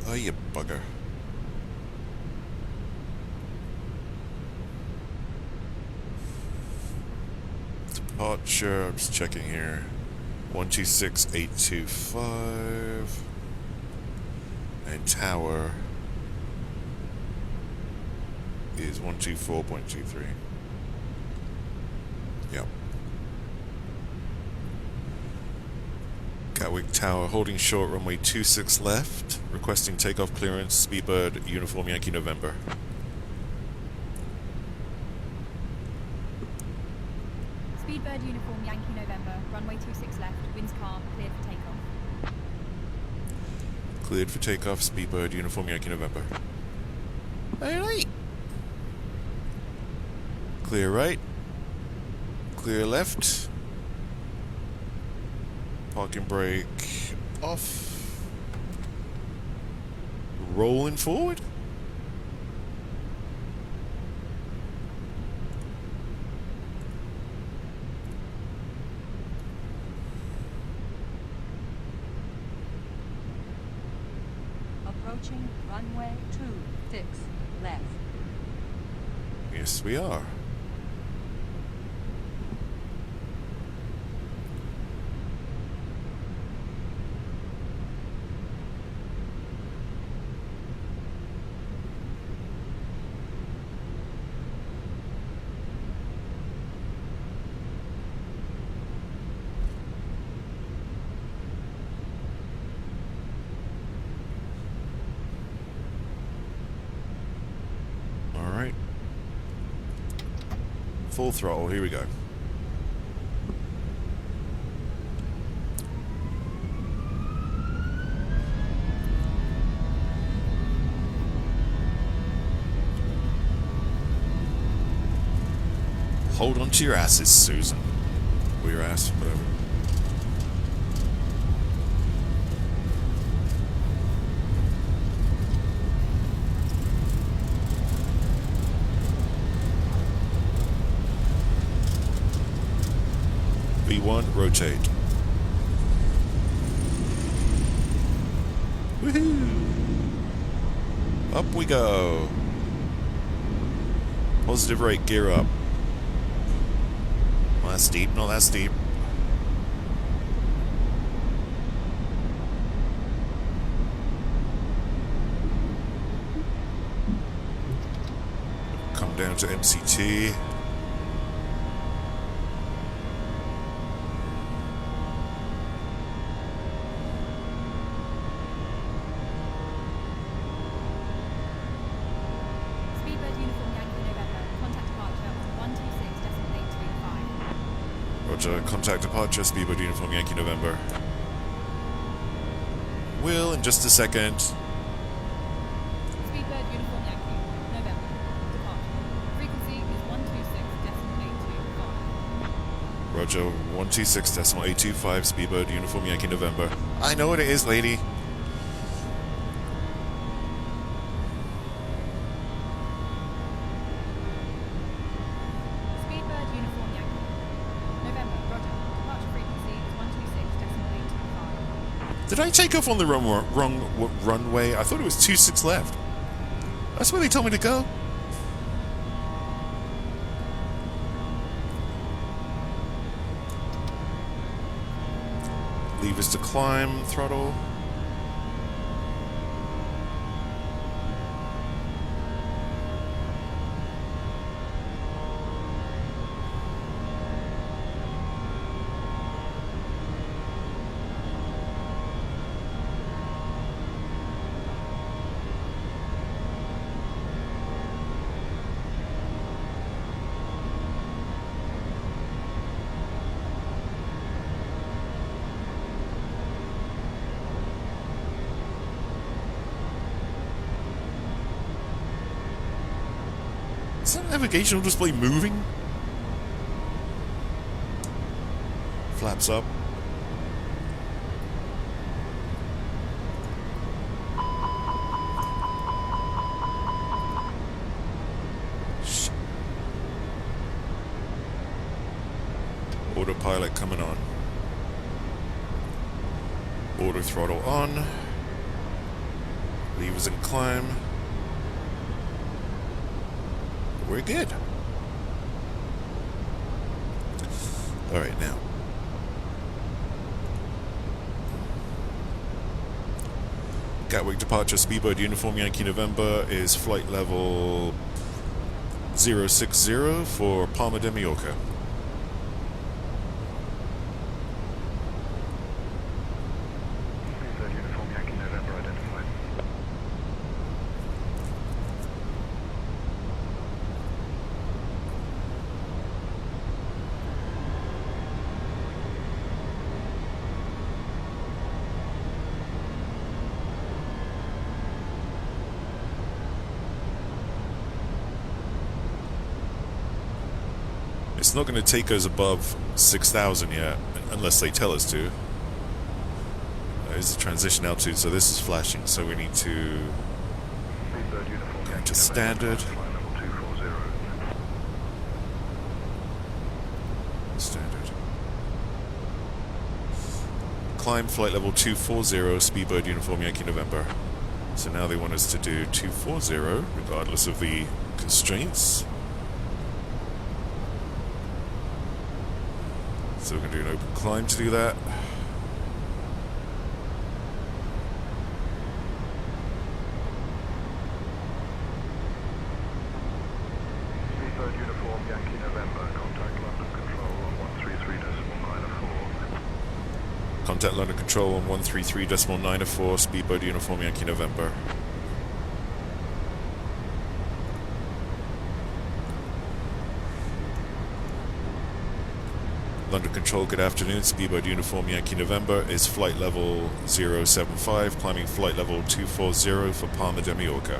Oh, you bugger. Departure, I'm just checking here. 126.825. And tower is 124.23. Yep. Gatwick Tower holding short, runway 26 left, requesting takeoff clearance, Speedbird, Uniform Yankee November. Speedbird Uniform Yankee November, runway 26 left, winds calm, cleared for takeoff. Cleared for takeoff, Speedbird, Uniform Yankee November. Alright. Clear right. Clear left. Parking brake off. Rolling forward. Approaching runway 26, left. Yes, we are. Alright. Full throttle, here we go. Hold on to your asses, Susan. Or your ass, whatever. V1, rotate. Woohoo! Up we go. Positive rate, gear up. Not that steep, not that steep. Come down to MCT. Speedbird Uniform Yankee November, contact departure on 126.825. Roger, contact departure, Speedbird Uniform Yankee November. Will in just a second. Speedbird Uniform Yankee November, departure. Frequency is 126.825. Roger, 126.825, Speedbird Uniform Yankee November. I know what it is, lady. Speedbird Uniform Yankee November, roger. Departure frequency is 126.825. Did I take off on the wrong runway? I thought it was 26 left. That's where they told me to go. Levers to climb, throttle. Is that navigational display moving? Flaps up. Autopilot coming on. Auto throttle on. Levers and climb. We're good. Alright, now. Gatwick departure, Speedbird Uniform Yankee November is flight level 060 for Palma de Mallorca. It's not going to take us above 6,000 yet, unless they tell us to. There's a transition altitude, so this is flashing, so we need to go to standard. Standard. Climb flight level 240, Speedbird Uniform Yankee November. So now they want us to do 240, regardless of the constraints. So we're going to do an open climb to do that. Speedbird Uniform Yankee November, contact London Control on 133.904. Contact London Control on 133.904, Speedbird Uniform Yankee November. London Control, good afternoon. Speedbird Uniform Yankee November is flight level 075, climbing flight level 240 for Palma de Mallorca.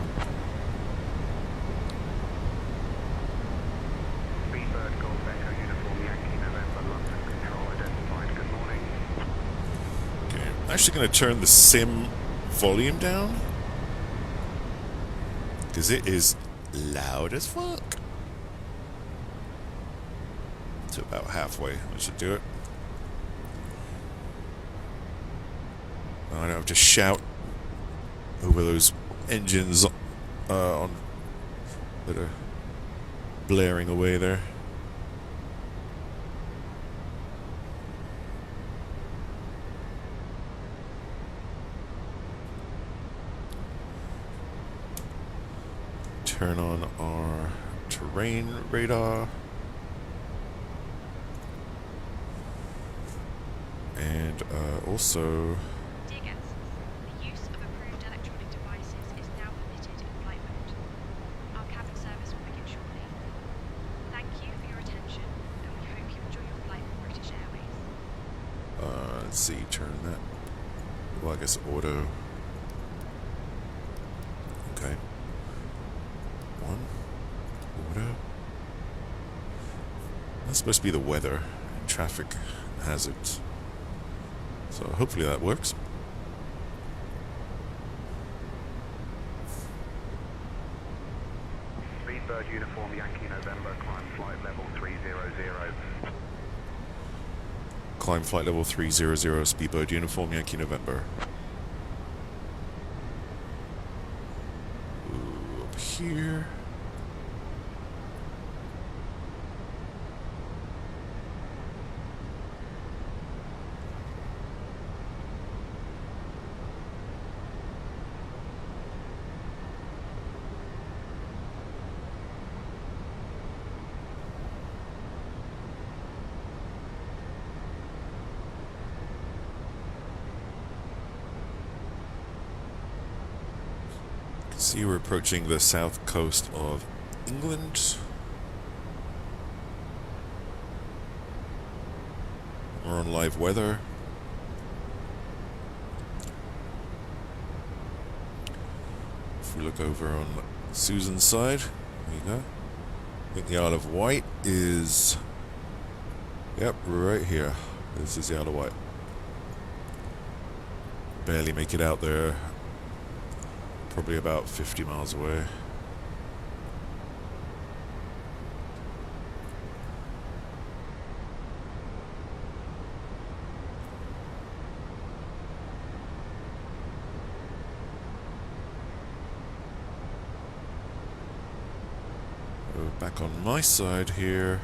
Speedbird Golf Echo Uniform Yankee November, London Control identified. Good morning. Okay, I'm actually going to turn the sim volume down, because it is loud as fuck. To about halfway, I should do it. I don't have to shout over those engines on that are blaring away there. Turn on our terrain radar. And also... Dear guests, the use of approved electronic devices is now permitted in flight mode. Our cabin service will begin shortly. Thank you for your attention, and we hope you enjoy your flight with British Airways. let's see, turn that... Well, I guess auto... Okay. One. Auto. That's supposed to be the weather and traffic hazards. So hopefully that works. Speedbird Uniform Yankee November, climb flight level 300. Climb flight level 300, Speedbird Uniform Yankee November. Ooh, up here. See, we're approaching the south coast of England. We're on live weather. If we look over on Susan's side, there you go. I think the Isle of Wight is... Yep, right here. This is the Isle of Wight. Barely make it out there. Probably about 50 miles away. Back on my side here.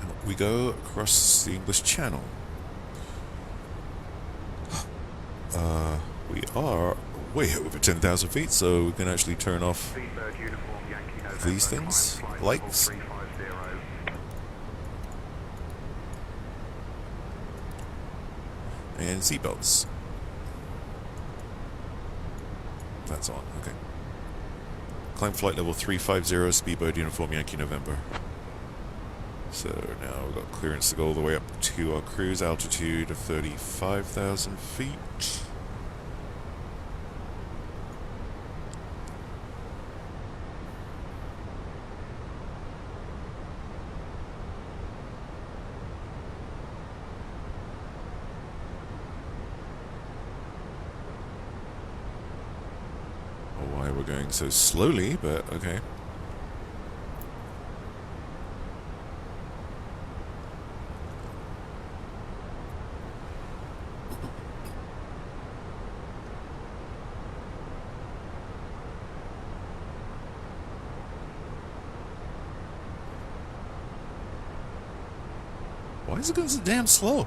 Out we go across the English Channel. We are way over 10,000 feet, so we can actually turn off these things, lights. And seatbelts. That's on, okay. Climb flight level 350, speedbird uniform Yankee November. So now we've got clearance to go all the way up to our cruise altitude of 35,000 feet. Why we're going so slowly, but okay. Why is it going so damn slow?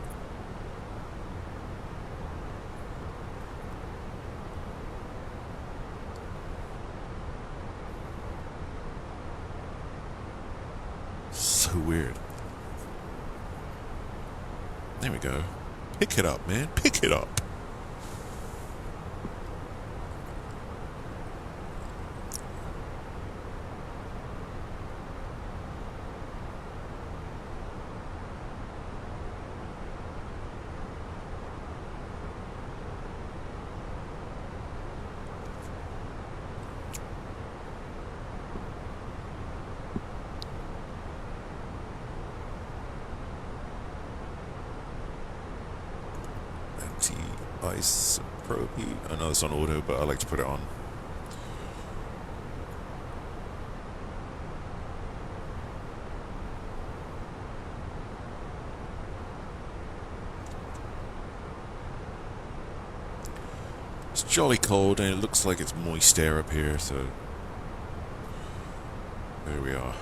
So weird. There we go. Pick it up, man. Pick it up. Ice probe heat. I know it's on auto, but I like to put it on. It's jolly cold and it looks like it's moist air up here, so there we are.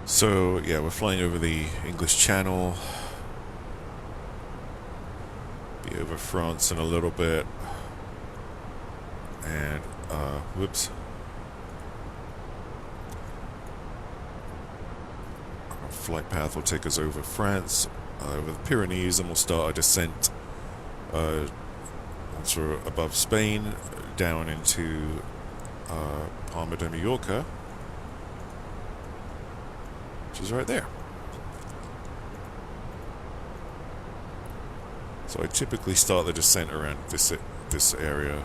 So, yeah, we're flying over the English Channel. Be over France in a little bit. And, whoops. Our flight path will take us over France, over the Pyrenees, and we'll start our descent once we're above Spain, down into Palma de Mallorca. Which is right there. So I typically start the descent around this area.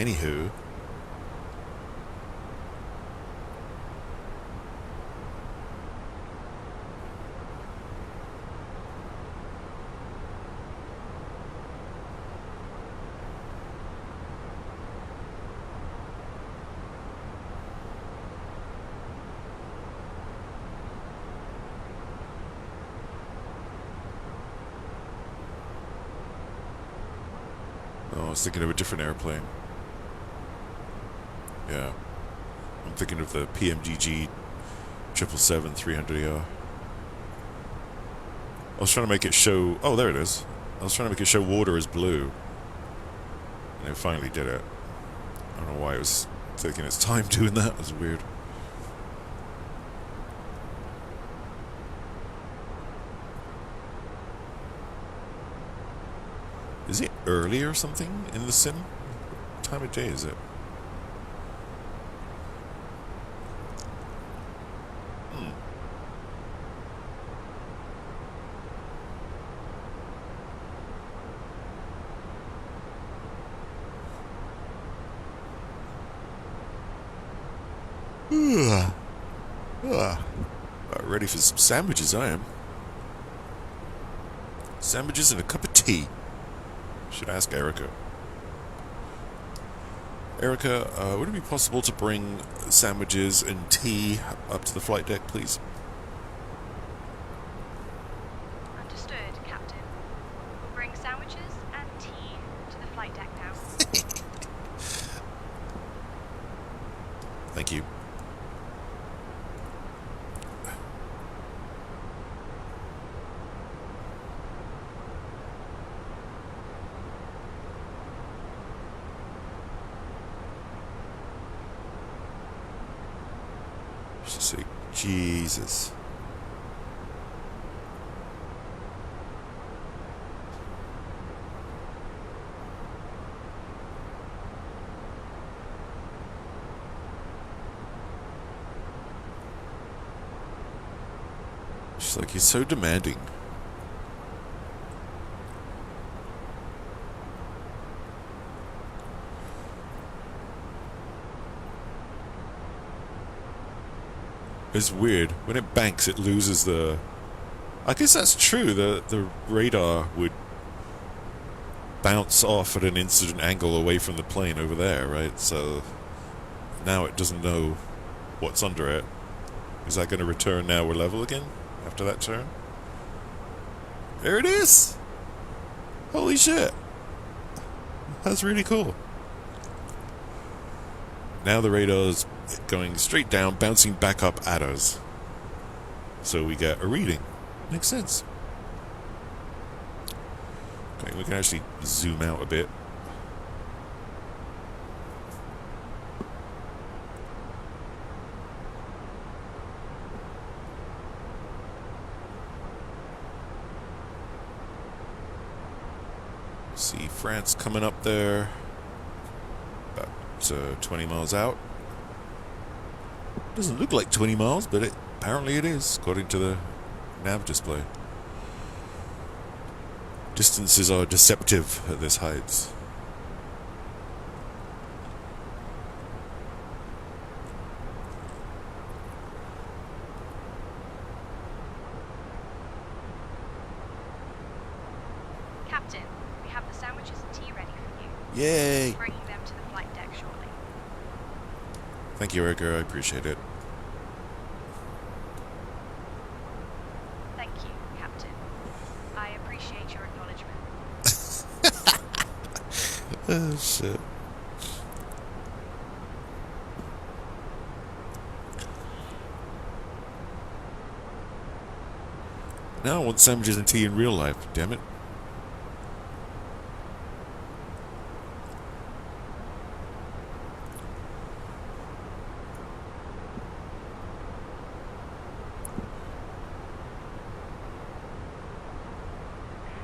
Anywho. Oh, I was thinking of a different airplane. Yeah. I'm thinking of the PMGG 777-300ER. I was trying to make it show... Oh, there it is. I was trying to make it show water as blue. And it finally did it. I don't know why it was taking its time doing that. It was weird. Is it early or something in the sim? What time of day is it? Ready for some sandwiches, I am. Sandwiches and a cup of tea. Should ask Erica. Erica, would it be possible to bring sandwiches and tea up to the flight deck, please? Understood, Captain. We'll bring sandwiches and tea to the flight deck now. Thank you. Say, Jesus. She's like, he's so demanding. It's weird. When it banks, it loses the... I guess that's true. The radar would bounce off at an incident angle away from the plane over there, right? So now it doesn't know what's under it. Is that going to return now we're level again after that turn? There it is! Holy shit! That's really cool. Now the radar's going straight down, bouncing back up at us. So we get a reading. Makes sense. Okay, we can actually zoom out a bit. See France coming up there. About 20 miles out. Doesn't look like 20 miles, but apparently it is, according to the nav display. Distances are deceptive at this height. Captain, we have the sandwiches and tea ready for you. Yay! Bringing them to the flight deck shortly. Thank you, Erica. I appreciate it. Thank you, Captain. I appreciate your acknowledgement. Oh, shit. Now I want sandwiches and tea in real life, damn it.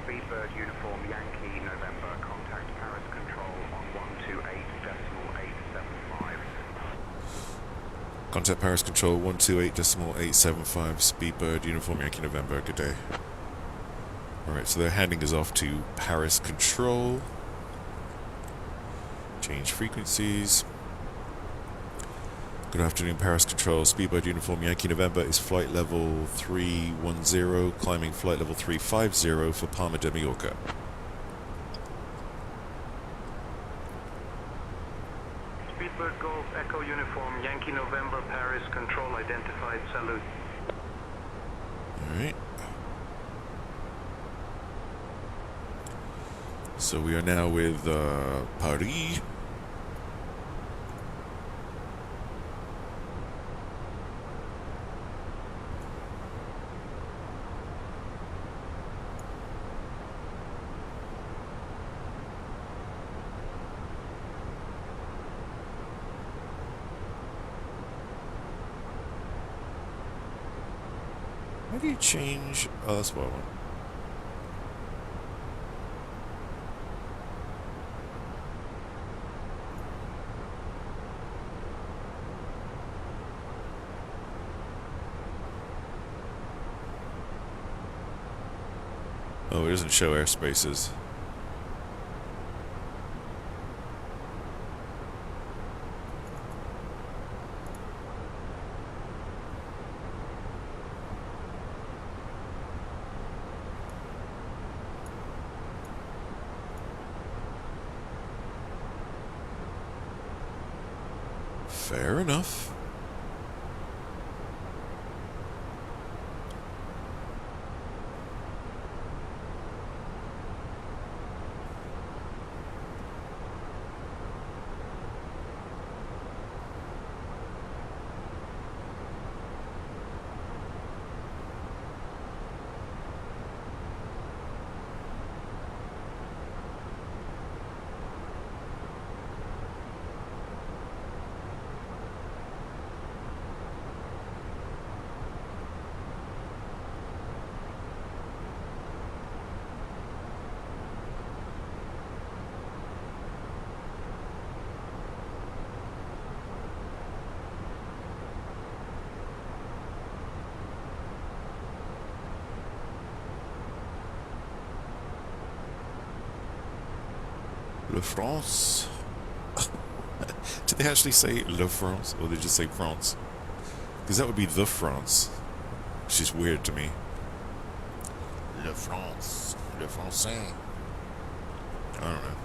Speedbird Uniform Yankee November, contact Paris Control on 128.875. Contact Paris Control 128.875. Speedbird Uniform Yankee November. Good day. Alright, so they're handing us off to Paris Control. Change frequencies. Good afternoon, Paris Control. Speedbird Uniform Yankee November is flight level 310, climbing flight level 350 for Palma de Mallorca. Speedbird Golf Echo Uniform Yankee November Paris Control identified. Salute. Alright. So we are now with Paris. How do you change? Oh, that's what I want. Oh, it doesn't show airspaces. Fair enough. Le France. Did they actually say Le France, or did they just say France? Because that would be the France, which is weird to me. Le France, le Français. I don't know.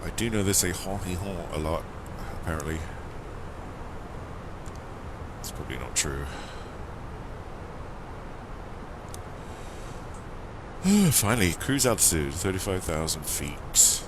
I do know they say hon a lot, apparently. It's probably not true. Finally, cruise altitude, 35,000 feet.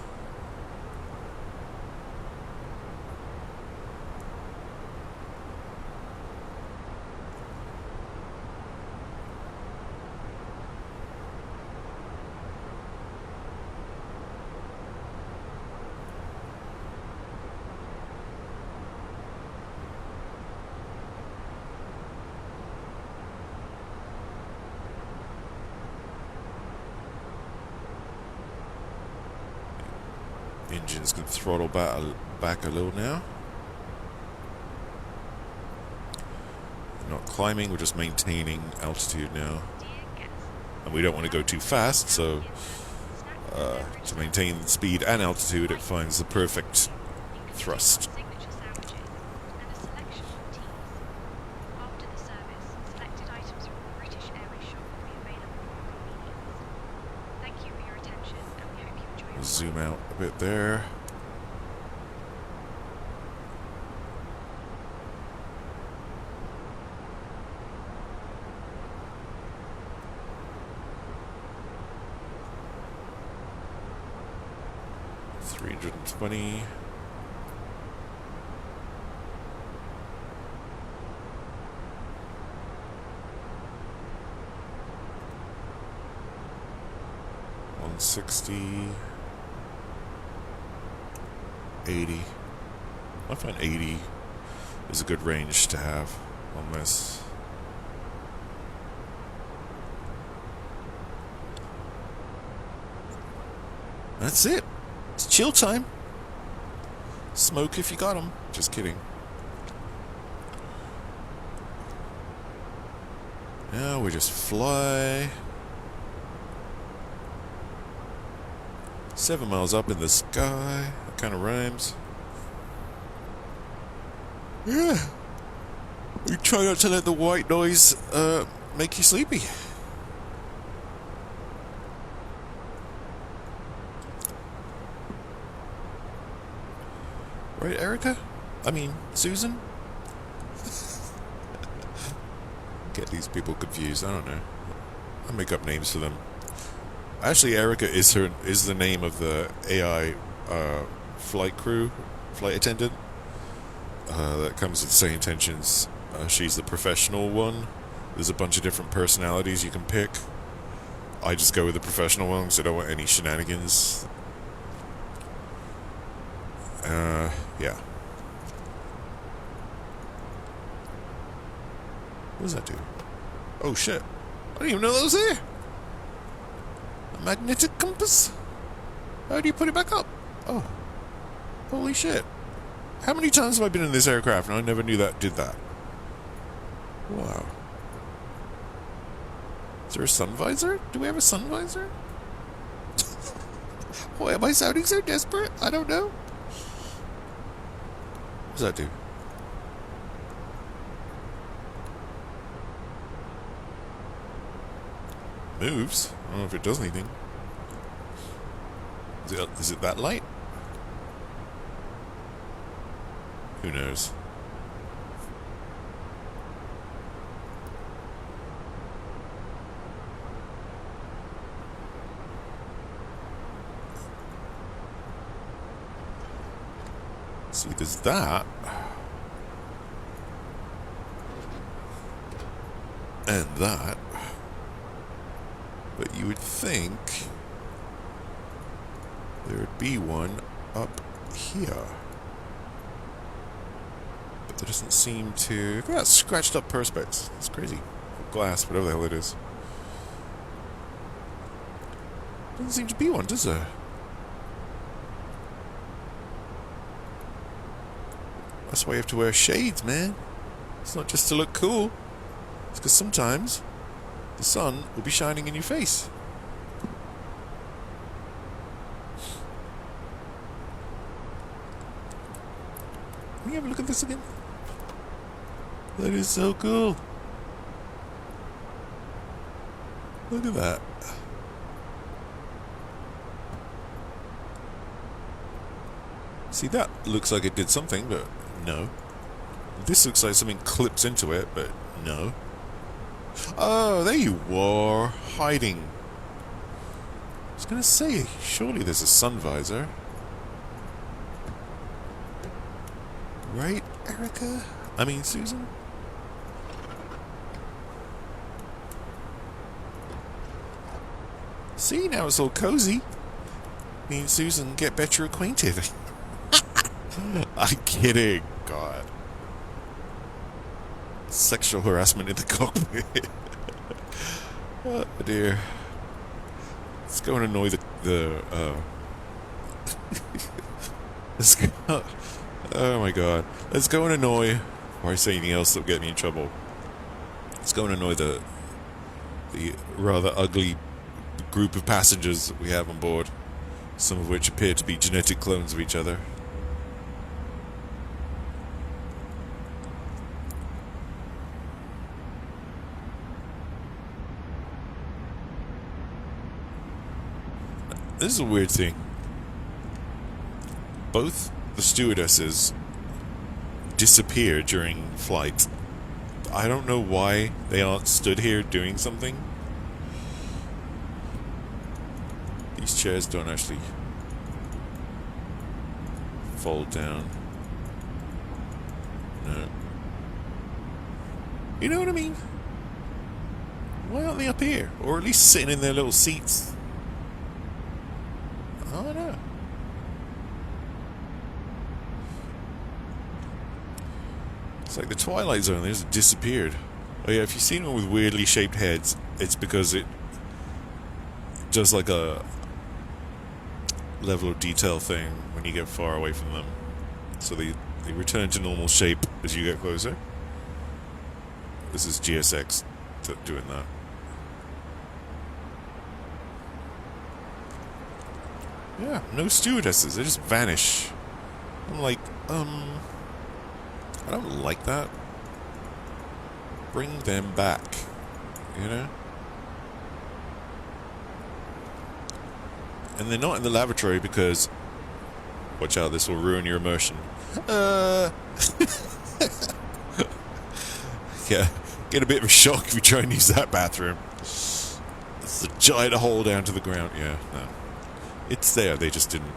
Engines can throttle back a little now. We're not climbing, we're just maintaining altitude now. And we don't want to go too fast, so to maintain speed and altitude, it finds the perfect thrust. Zoom out a bit there. $320. $160. 80. I find 80 is a good range to have on this. That's it. It's chill time. Smoke if you got 'em. Just kidding. Now we just fly. 7 miles up in the sky. That kind of rhymes. Yeah. You try not to let the white noise make you sleepy. Right, Erica? I mean, Susan? Get these people confused. I don't know. I make up names for them. Actually, Erica is the name of the AI flight attendant. That comes with the same intentions. She's the professional one. There's a bunch of different personalities you can pick. I just go with the professional one because I don't want any shenanigans. Yeah. What does that do? Oh shit. I didn't even know that was there! A magnetic compass? How do you put it back up? Oh. Holy shit. How many times have I been in this aircraft and I never knew that did that? Wow. Is there a sun visor? Do we have a sun visor? Why am I sounding so desperate? I don't know. What does that do? Moves? I don't know if it does anything. Is it that light? Who knows? See, there's that. And that. But you would think there would be one up here. But there doesn't seem to... Look at that scratched up perspex. It's crazy. Glass, whatever the hell it is. Doesn't seem to be one, does there? That's why you have to wear shades, man. It's not just to look cool. It's because sometimes the sun will be shining in your face. Can you have a look at this again? That is so cool. Look at that. See, that looks like it did something, but no. This looks like something clips into it, but no. Oh, there you are, hiding. I was gonna say, surely there's a sun visor. Right, Erica? I mean, Susan? See, now it's all cozy. Me and Susan get better acquainted. I'm kidding. God. Sexual harassment in the cockpit. Oh dear. Let's go and annoy let's go, oh my god. Let's go and annoy, or I say anything else that'll get me in trouble. Let's go and annoy the rather ugly group of passengers that we have on board. Some of which appear to be genetic clones of each other. This is a weird thing. Both the stewardesses disappear during flight. I don't know why they aren't stood here doing something. These chairs don't actually fold down. No. You know what I mean? Why aren't they up here? Or at least sitting in their little seats? I don't know. It's like the Twilight Zone, they just disappeared. Oh yeah, if you've seen one with weirdly shaped heads, it's because it does like a level of detail thing when you get far away from them. So they return to normal shape as you get closer. This is GSX doing that. Yeah, no stewardesses. They just vanish. I'm like, I don't like that. Bring them back. You know? And they're not in the lavatory because... Watch out, this will ruin your immersion. Yeah, get a bit of a shock if you try and use that bathroom. It's a giant hole down to the ground. Yeah, no. It's there, they just didn't,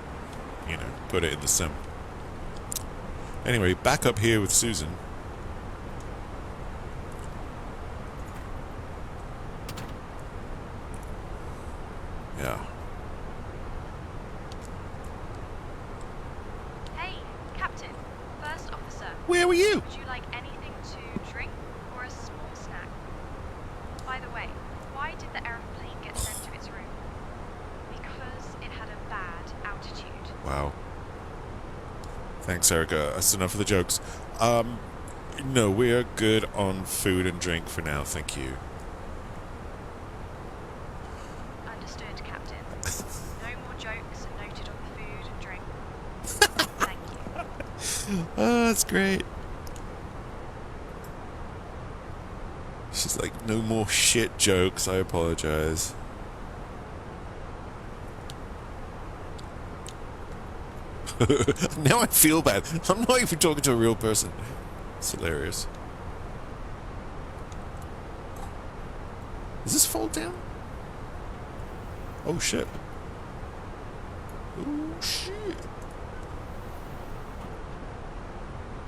you know, put it in the sim. Anyway, back up here with Susan. Yeah. Hey, Captain. First officer. Where were you? Would you like anything to drink or a small snack? By the way, why did the aeroplane get sent to its room? Because it had a bad altitude. Wow. Thanks, Erica. That's enough of the jokes. No, we're good on food and drink for now, thank you. Understood, Captain. No more jokes noted on the food and drink. Thank you. Oh, that's great. She's like, no more shit jokes, I apologize. Now I feel bad. I'm not even talking to a real person. It's hilarious. Does this fall down? Oh shit. Oh shit.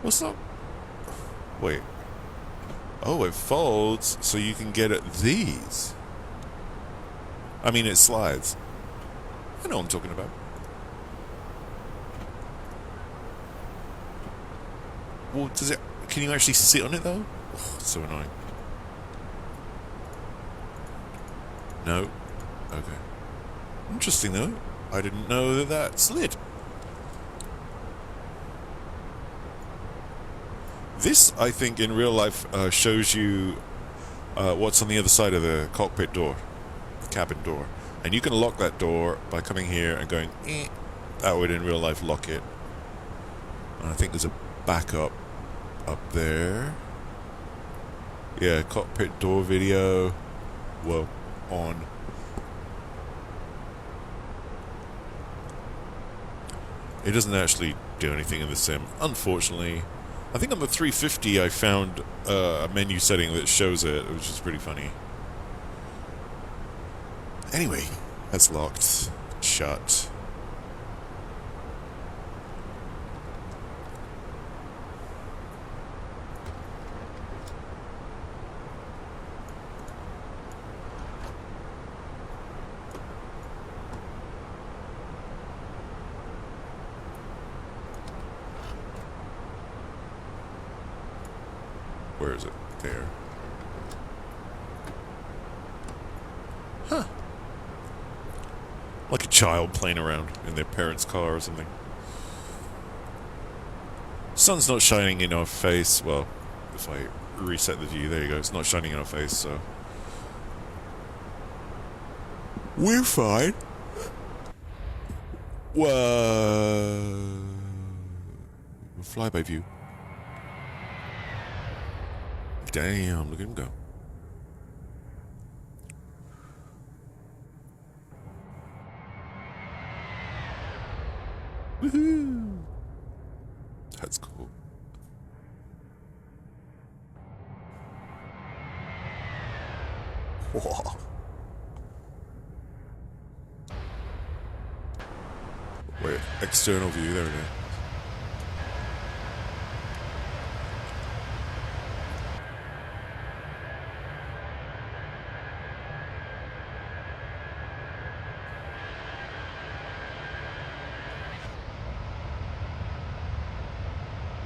What's up? Wait. Oh, it folds so you can get at these. I mean, it slides. I know what I'm talking about. Well, does it... Can you actually sit on it, though? Oh, it's so annoying. No. Okay. Interesting, though. I didn't know that that slid. This, I think, in real life, shows you what's on the other side of the cockpit door. The cabin door. And you can lock that door by coming here and going, eh. That would, in real life, lock it. And I think there's a backup up there. Yeah, cockpit door video. Well, on. It doesn't actually do anything in the sim, unfortunately. I think on the 350 I found a menu setting that shows it, which is pretty funny. Anyway, that's locked. Shut. Where is it? There. Huh. Like a child playing around in their parents' car or something. Sun's not shining in our face. Well, if I reset the view, there you go. It's not shining in our face, so... We're fine. Whoa. Flyby view. Damn, look at him go. Woohoo! That's cool. Whoa. Wait, external view, there we go.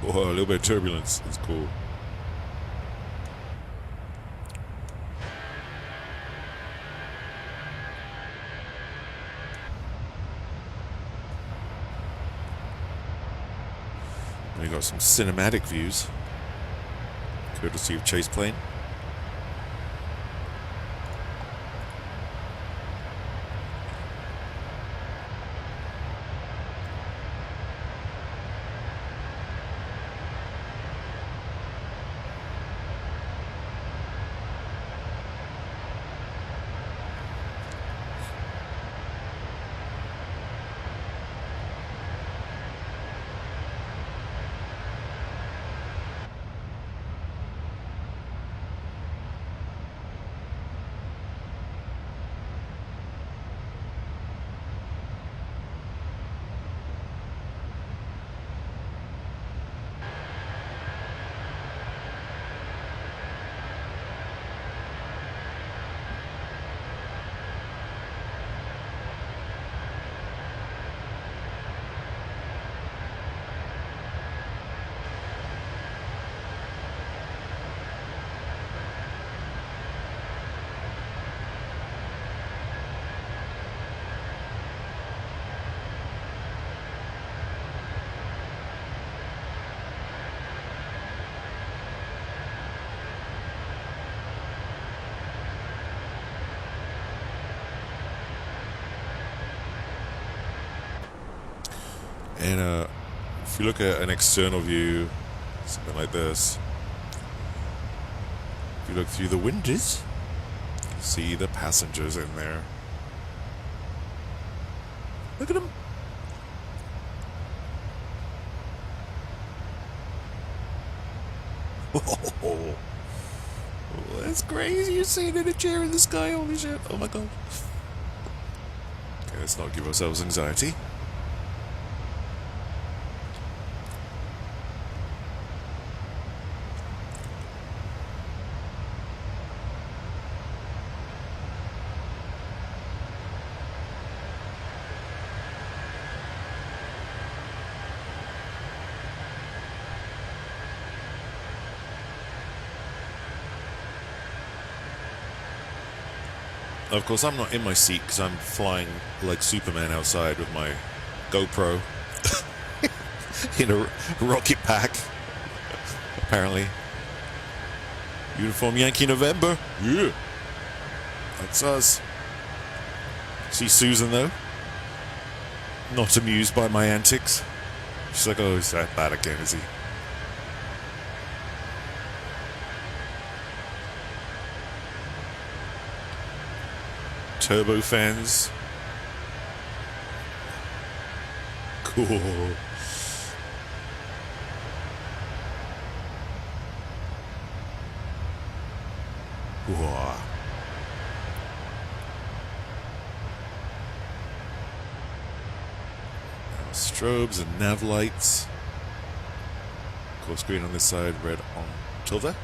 Whoa, a little bit of turbulence. It's cool. We got some cinematic views, courtesy of Chase Plane. And if you look at an external view, something like this, if you look through the windows, you can see the passengers in there. Look at them. Oh, that's crazy. You're sitting in a chair in the sky. Holy shit. Oh my god. Okay, let's not give ourselves anxiety. Of course, I'm not in my seat because I'm flying like Superman outside with my GoPro in a rocket pack, apparently. Uniform Yankee November. Yeah. That's us. See Susan, though? Not amused by my antics. She's like, oh, is that bad again, is he? Turbo fans. Cool. Whoa. Strobes and nav lights. Of course, green on this side, red on Tilda.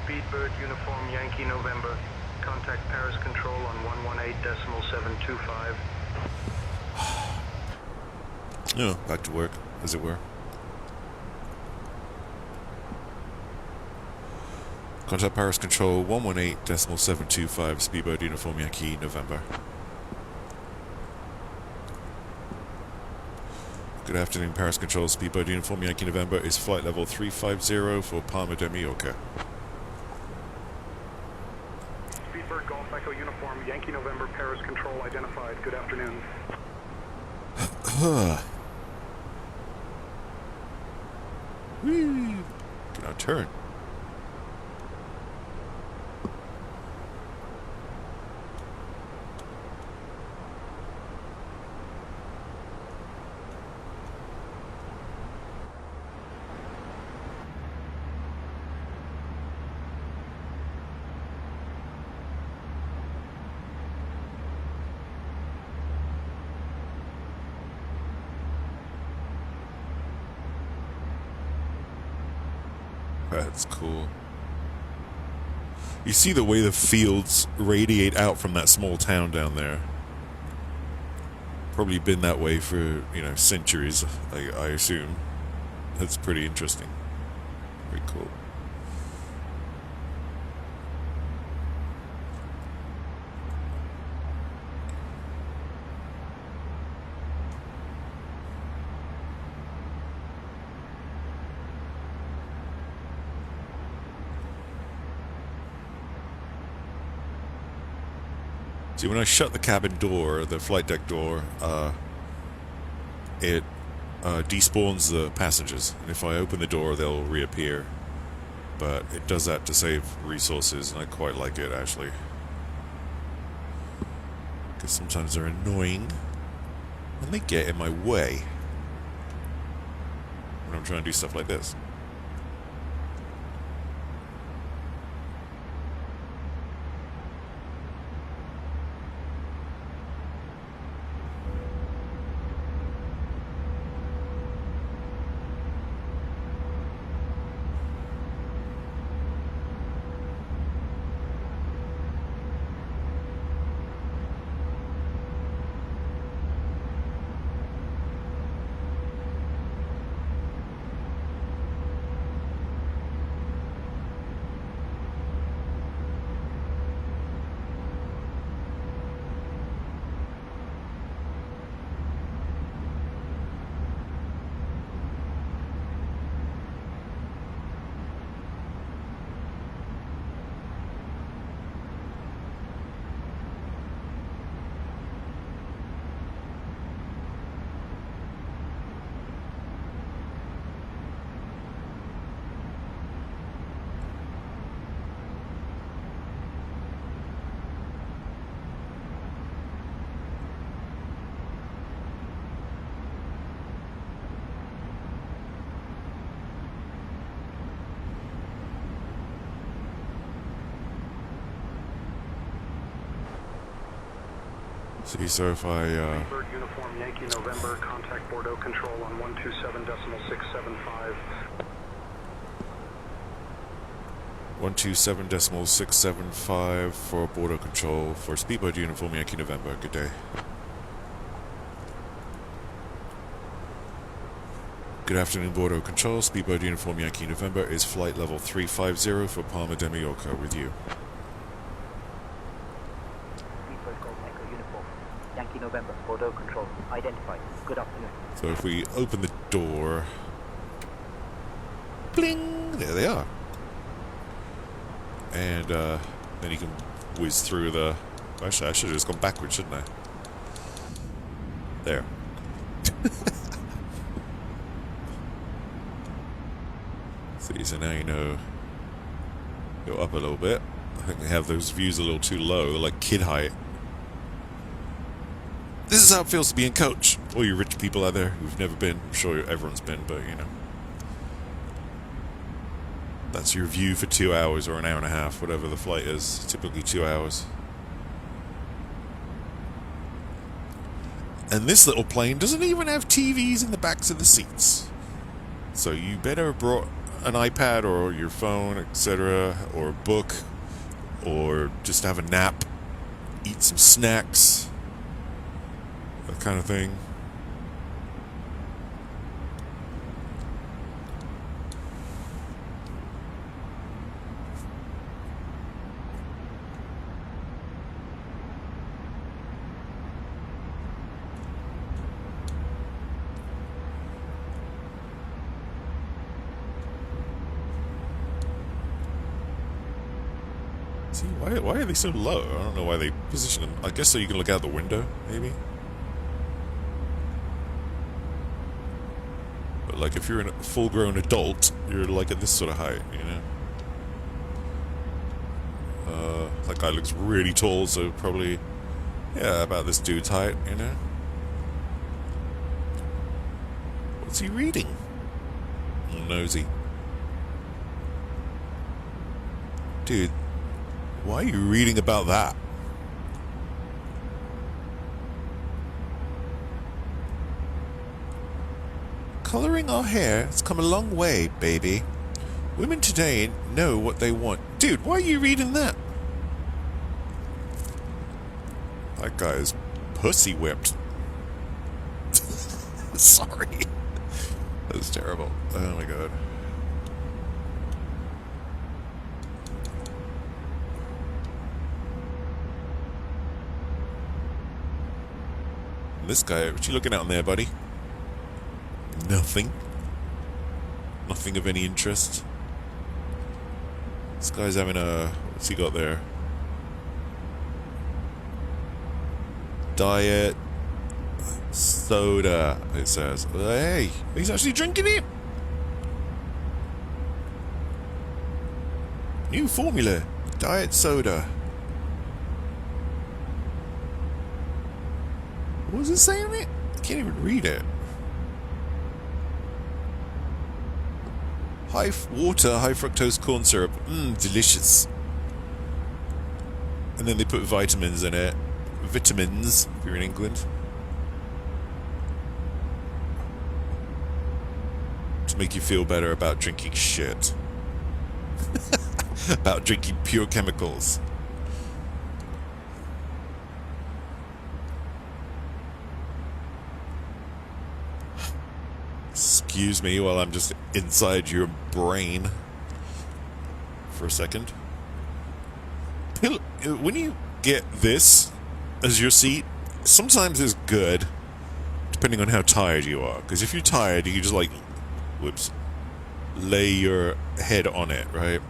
Speedbird Uniform Yankee November. Contact Paris Control on 118.725. Back to work, as it were. Contact Paris Control 118.725. Speedbird Uniform Yankee November. Good afternoon, Paris Control. Speedbird Uniform Yankee November is flight level 350 for Palma de Mallorca. Speedbird Golf Echo Uniform Yankee November Paris Control identified. Good afternoon. Whee! Can I turn? That's cool. You see the way the fields radiate out from that small town down there. Probably been that way for, centuries, I assume. That's pretty interesting. Very cool. See, when I shut the cabin door, the flight deck door, it despawns the passengers. And if I open the door, they'll reappear. but it does that to save resources, and I quite like it, actually. Because sometimes they're annoying, and they get in my way when I'm trying to do stuff like this. See, so if I, Bird Uniform Yankee November, contact Bordeaux Control on 127.675. 127.675 for Bordeaux Control for Speedbird Uniform Yankee November. Good day. Good afternoon, Bordeaux Control. Speedbird Uniform Yankee November is flight level 350 for Palma de Mallorca with you. Yankee November, Bordeaux Control, identified. Good afternoon. So if we open the door, bling, there they are. And then you can whiz through the... Actually, I should have just gone backwards, shouldn't I? There. See, so now you know, go up a little bit. I think they have those views a little too low. They're like kid height. This is how it feels to be in coach. All you rich people out there who've never been. I'm sure everyone's been, but you know. That's your view for 2 hours or an hour and a half, whatever the flight is. Typically 2 hours. And this little plane doesn't even have TVs in the backs of the seats. So you better have brought an iPad or your phone, etc., or a book, or just have a nap, eat some snacks. That kind of thing. See, why are they so low? I don't know why they position them. I guess so you can look out the window, maybe? Like, if you're a full-grown adult, you're, like, at this sort of height, you know? That guy looks really tall, so probably, yeah, about this dude's height, you know? What's he reading? Nosy. Dude, why are you reading about that? Coloring our hair has come a long way, baby. Women today know what they want. Dude, why are you reading that? That guy is pussy whipped. Sorry. That was terrible. Oh my god. This guy, what you looking at in there, buddy? Nothing. Nothing of any interest. This guy's having a... What's he got there? Diet soda, it says. Hey, he's actually drinking it. New formula. Diet soda. What was it saying it? I can't even read it. High water, high fructose corn syrup. Delicious. And then they put vitamins in it. Vitamins, if you're in England. To make you feel better about drinking shit. About drinking pure chemicals. Excuse me while I'm just inside your brain for a second. When you get this as your seat, sometimes it's good, depending on how tired you are. Because if you're tired, you can just like, whoops, lay your head on it, right?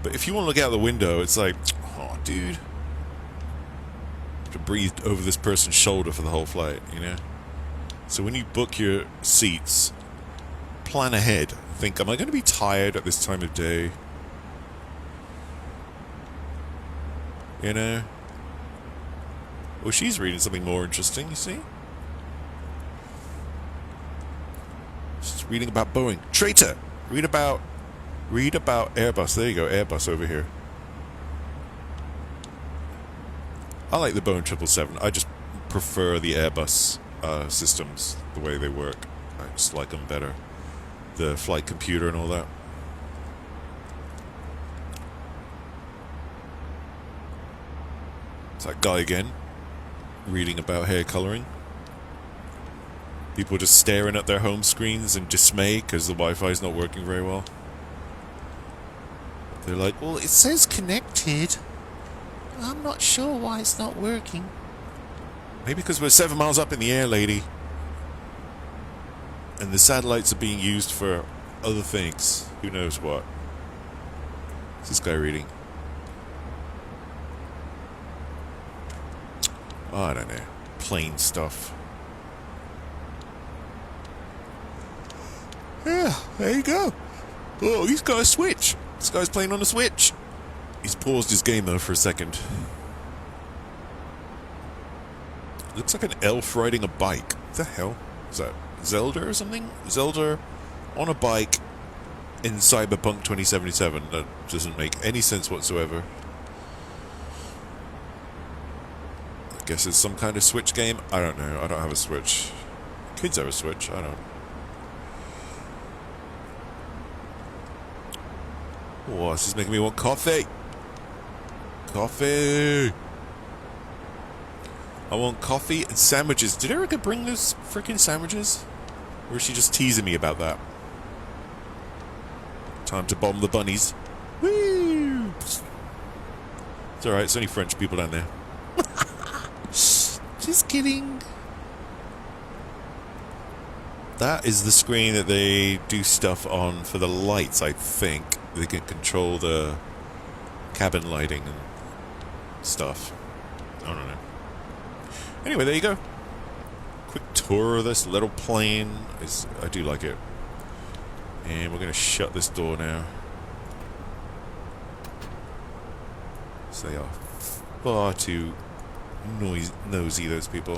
But if you want to look out the window, it's like, oh, dude, I have to breathe over this person's shoulder for the whole flight, you know? So when you book your seats, plan ahead. Think, am I going to be tired at this time of day? You know? Well, she's reading something more interesting, you see? She's reading about Boeing. Traitor! Read about Airbus. There you go, Airbus over here. I like the Boeing 777. I just prefer the Airbus systems, the way they work. I just like them better. The flight computer and all that. It's that guy again, reading about hair coloring. People just staring at their home screens in dismay because the Wi-Fi's not working very well. They're like, well, it says connected. I'm not sure why it's not working. Maybe because we're 7 miles up in the air, lady. And the satellites are being used for other things. Who knows what? What's this guy reading? Oh, I don't know. Plain stuff. Yeah, there you go. Oh, he's got a Switch. This guy's playing on a Switch. He's paused his game, though, for a second. Looks like an elf riding a bike. What the hell? Is that Zelda or something? Zelda on a bike in Cyberpunk 2077. That doesn't make any sense whatsoever. I guess it's some kind of Switch game. I don't know. I don't have a Switch. Kids have a Switch. I don't. Oh, this is making me want coffee. Coffee. I want coffee and sandwiches. Did Erica bring those freaking sandwiches? Or is she just teasing me about that? Time to bomb the bunnies. Woo! It's alright, it's only French people down there. Just kidding. That is the screen that they do stuff on for the lights, I think. They can control the cabin lighting and stuff. I don't know. Anyway, there you go. Quick tour of this little plane. I do like it. And we're going to shut this door now. So they are far too nosy, those people.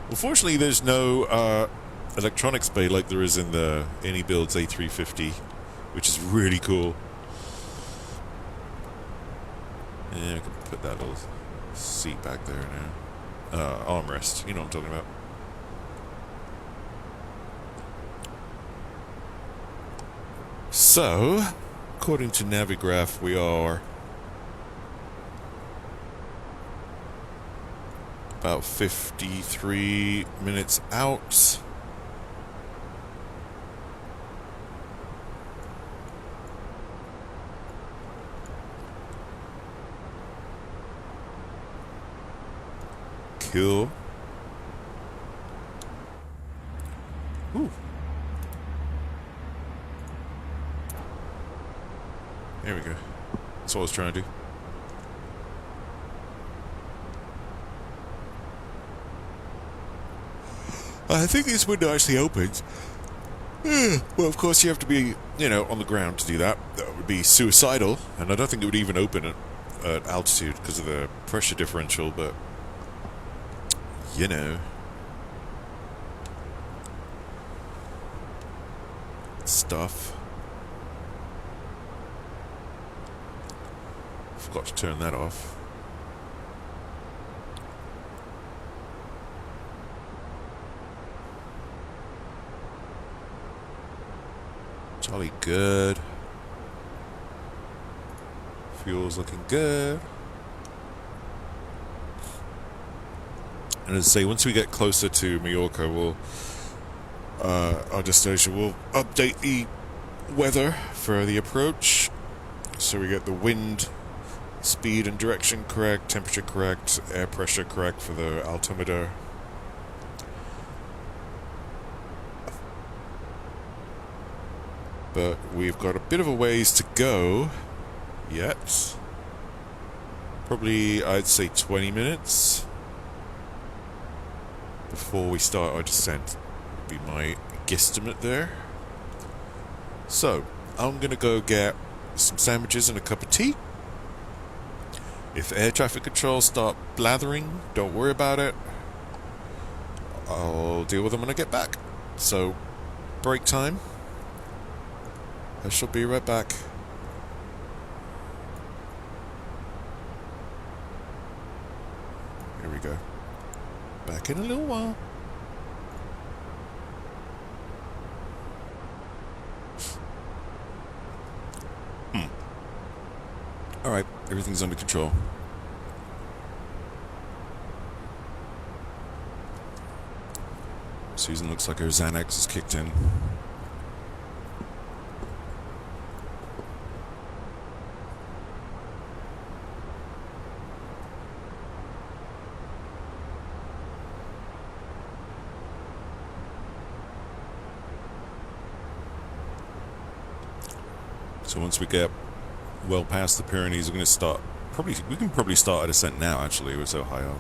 Well, fortunately, there's no electronics bay like there is in the AnyBuild's A350, which is really cool. Yeah, I can put that little seat back there now. Armrest, you know what I'm talking about. So, according to Navigraph, we are about 53 minutes out. Cool. Ooh. There we go. That's what I was trying to do. I think this window actually opens. Well, of course, you have to be, you know, on the ground to do that. That would be suicidal, and I don't think it would even open at altitude because of the pressure differential, but, you know. Stuff. Forgot to turn that off. Jolly good. Fuel's looking good. And as I say, once we get closer to Mallorca, we'll our destination will update the weather for the approach, so we get the wind, speed and direction correct, temperature correct, air pressure correct for the altimeter. But we've got a bit of a ways to go yet. Probably, I'd say 20 minutes before we start our descent. Would be my guesstimate there. So, I'm gonna go get some sandwiches and a cup of tea. If air traffic control start blathering, don't worry about it. I'll deal with them when I get back. So, break time. I shall be right back. Here we go. Back in a little while. Alright, everything's under control. Susan looks like her Xanax is kicked in. So once we get well past the Pyrenees, we're going to start. We can probably start a descent now. Actually, we're so high up.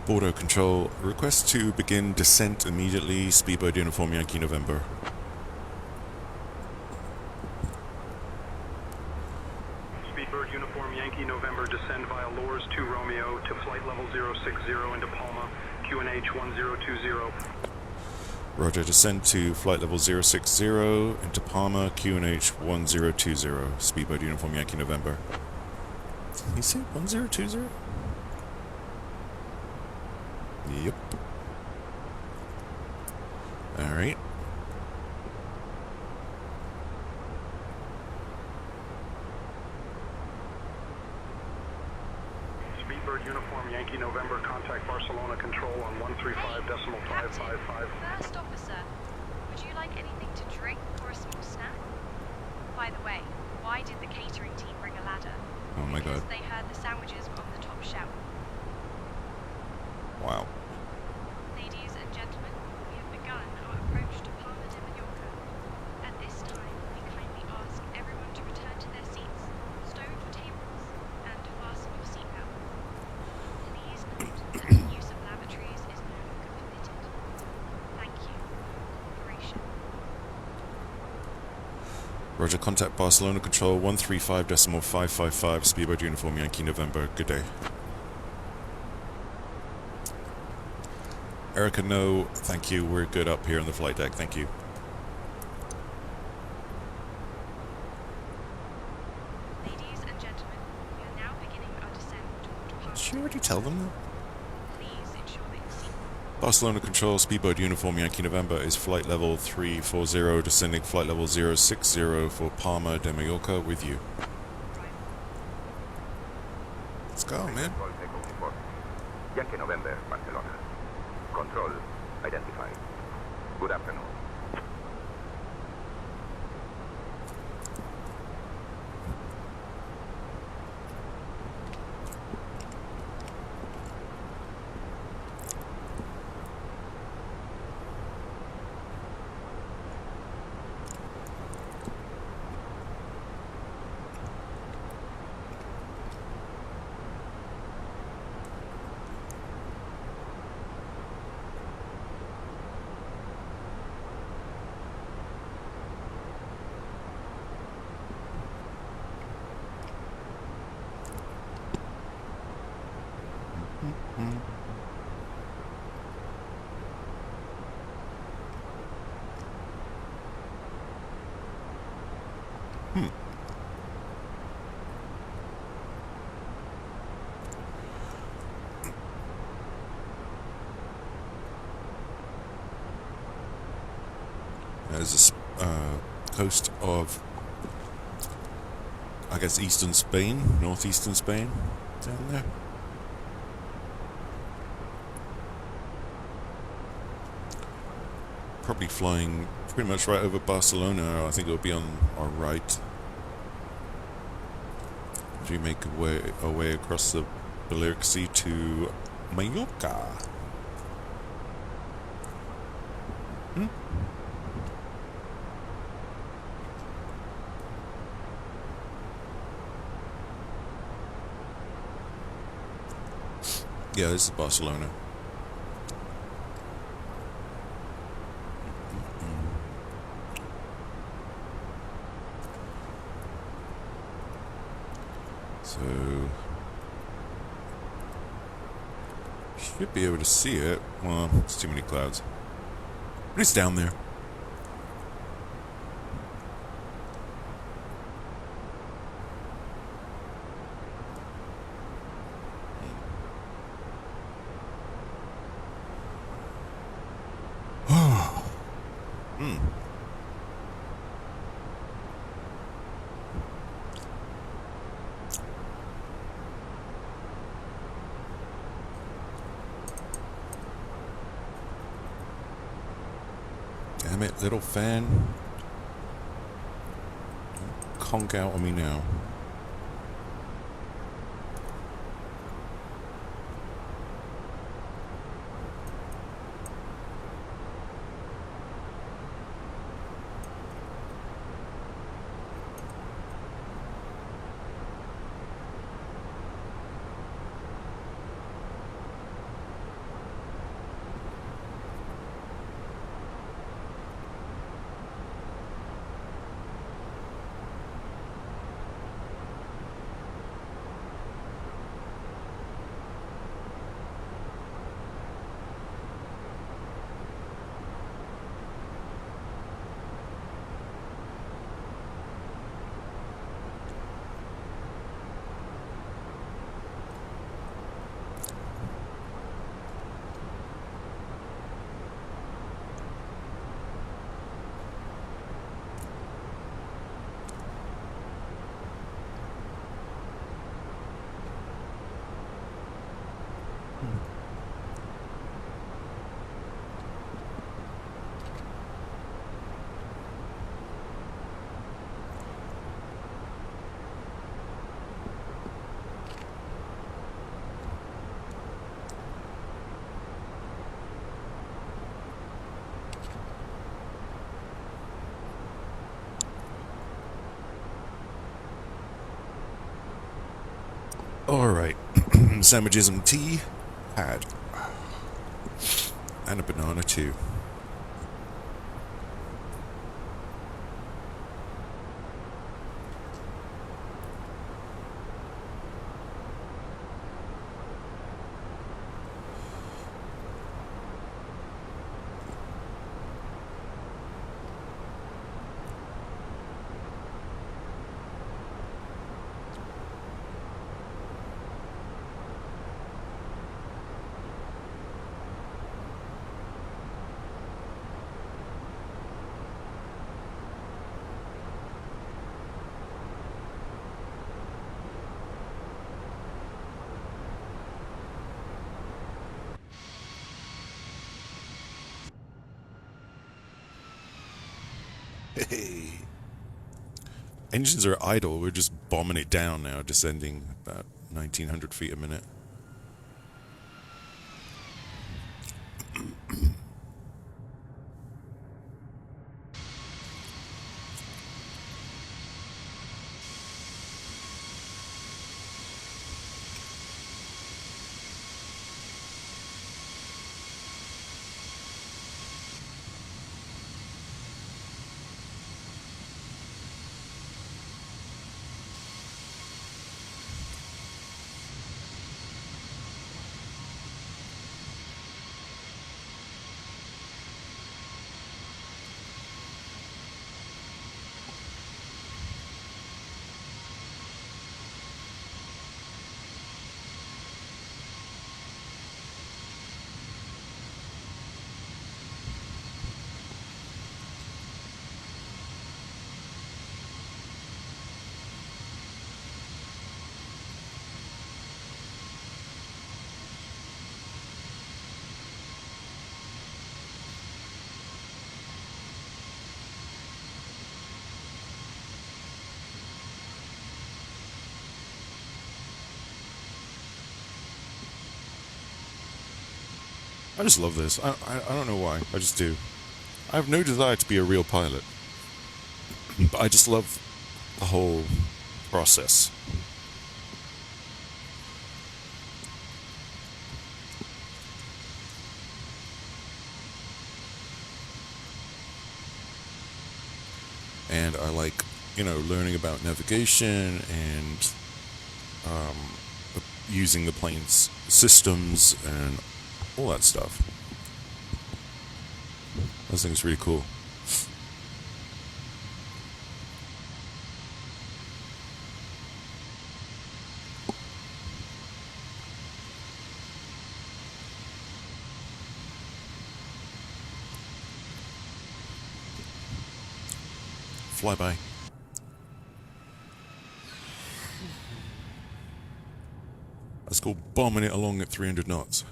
Bordeaux control. Request to begin descent immediately. Speedbird Uniform Yankee November. Speedbird Uniform Yankee November, descend via Lours 2 Romeo to flight level 060 into Palma, QNH 1020. Roger, descend to flight level 060 into Palma, QNH 1020. Speedbird Uniform Yankee November. Did he say 1020? Yep. Alright. Speedbird Uniform Yankee November, contact Barcelona control on 135.555. First officer, would you like anything to drink or a small snack? By the way, why did the catering team bring a ladder? Oh my god. Because they heard the sandwiches were on the top shelf. Wow. Ladies and gentlemen, we have begun our approach to Palma de Mallorca. At this time, we kindly ask everyone to return to their seats, stow your tables, and fasten your seatbelt. Please note that the use of lavatories is no longer permitted. Thank you for cooperation. Roger, contact Barcelona control 135.555. Speedbird Uniform Yankee November. Good day. Erica, no, thank you. We're good up here on the flight deck. Thank you. Ladies and gentlemen, we are now beginning our descent toward Palma. Did she already tell them that? Please ensure that your seat. Barcelona control, Speedbird Uniform Yankee November is flight level 340, descending flight level 060 for Palma de Mallorca with you. Let's go, man. Yankee November, Barcelona. Control identified. Good afternoon. There's a coast of, I guess, eastern Spain, northeastern Spain, down there. Probably flying pretty much right over Barcelona. I think it'll be on our right. As we make our way across the Balearic Sea to Mallorca. Yeah, this is Barcelona. So should be able to see it. Well, it's too many clouds. But it's down there. Damn it, little fan. Don't conk out on me now. Alright. Sandwiches and tea. Had. And a banana too. Hey. Engines are idle. We're just bombing it down now, descending about 1900 feet a minute. I just love this. I don't know why. I just do. I have no desire to be a real pilot. But I just love the whole process. And I like, you know, learning about navigation and using the plane's systems and all that stuff. I think it's really cool. Flyby. Let's go bombing it along at 300 knots.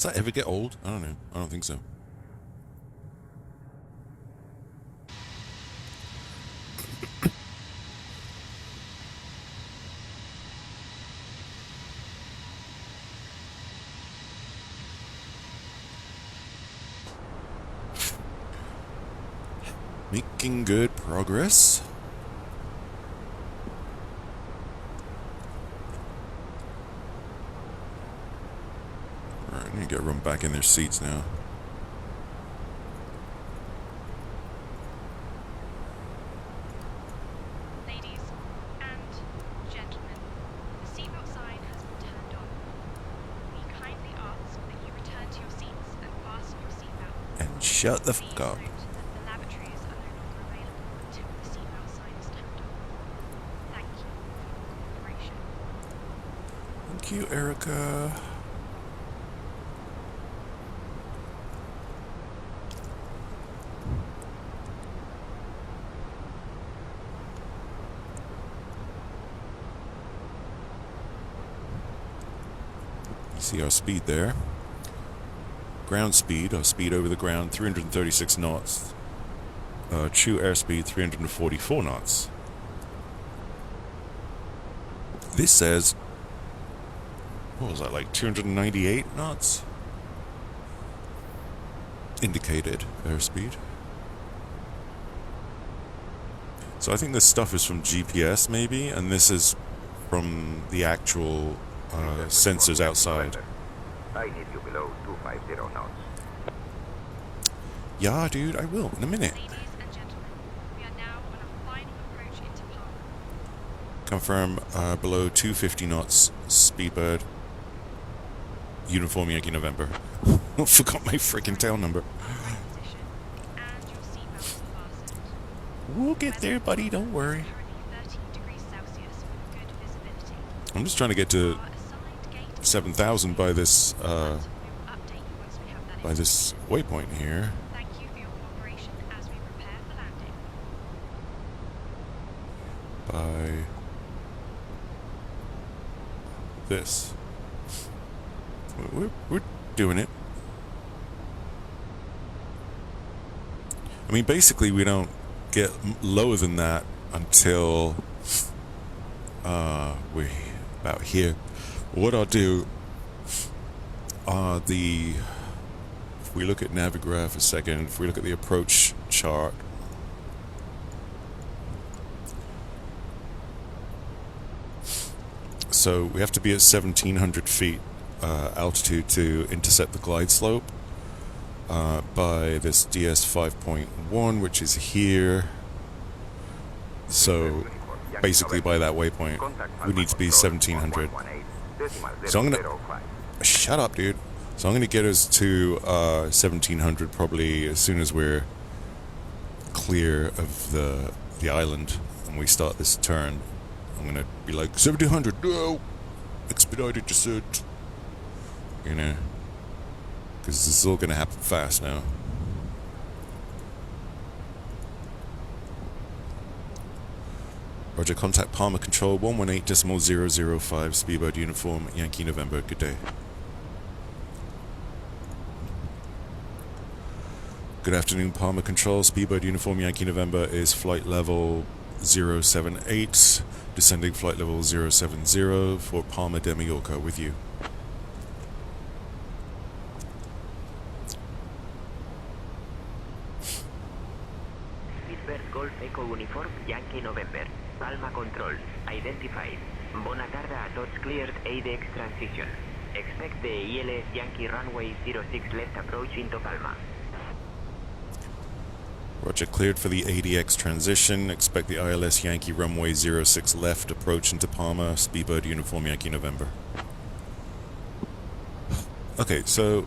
Does that ever get old? I don't know. I don't think so. Making good progress. Alright, I need to get everyone back in their seats now. Ladies and gentlemen, the seatbelt sign has been turned on. We kindly ask that you return to your seats and fasten your seatbelt. And shut the fuck up. The lavatories are no longer available until the seatbelt sign is turned on. Thank you for your cooperation. Thank you, Erica. See our speed there. Ground speed, our speed over the ground, 336 knots. True airspeed, 344 knots. This says, what was that, like 298 knots? Indicated airspeed. So I think this stuff is from GPS maybe, and this is from the actual sensors outside. I need you below 250 knots. Yeah, dude, I will in a minute. Ladies and gentlemen, we are now on our final approach into Palma. Confirm below 250 knots, Speedbird. Uniform Yankee November. I forgot my freaking tail number. We'll get there, buddy, don't worry. I'm just trying to get to 7,000 by this waypoint here. Thank you for your cooperation as we prepare for landing. By this. We're doing it. I mean, basically, we don't get lower than that until we about here. What I'll do, if we look at Navigraph a second, if we look at the approach chart, so we have to be at 1,700 feet altitude to intercept the glide slope by this DS 5.1, which is here. So basically by that waypoint, we need to be 1,700. So I'm gonna shut up, dude. So I'm gonna get us to 1,700 probably as soon as we're clear of the island and we start this turn. I'm gonna be like 1,700. No, expedited descent. You know, because this is all gonna happen fast now. Roger, contact Palmer Control 118.005, Speedbird Uniform, Yankee November. Good day. Good afternoon, Palmer Control. Speedbird Uniform, Yankee November is flight level 078, descending flight level 070 for Palma de Mallorca with you. Speedbird Golf Echo Uniform, Yankee November. Palma Control, identified. Bona tarda a tots cleared ADX transition. Expect the ILS Yankee runway 06 left approach into Palma. Roger, cleared for the ADX transition. Expect the ILS Yankee runway 06 left approach into Palma. Speedbird Uniform, Yankee November. Okay, so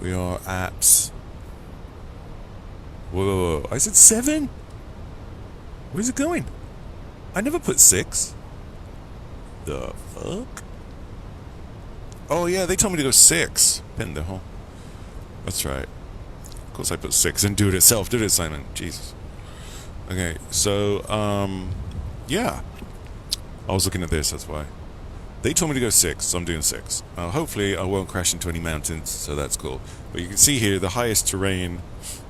we are at... Whoa, I said 7? Where's it going? I never put 6. The fuck? Oh yeah, they told me to go 6. Pendejo. That's right. Of course I put 6. Didn't do it itself, did it, Simon? Jesus. Okay, so, yeah. I was looking at this, that's why. They told me to go 6, so I'm doing 6. Hopefully I won't crash into any mountains, so that's cool. But you can see here, the highest terrain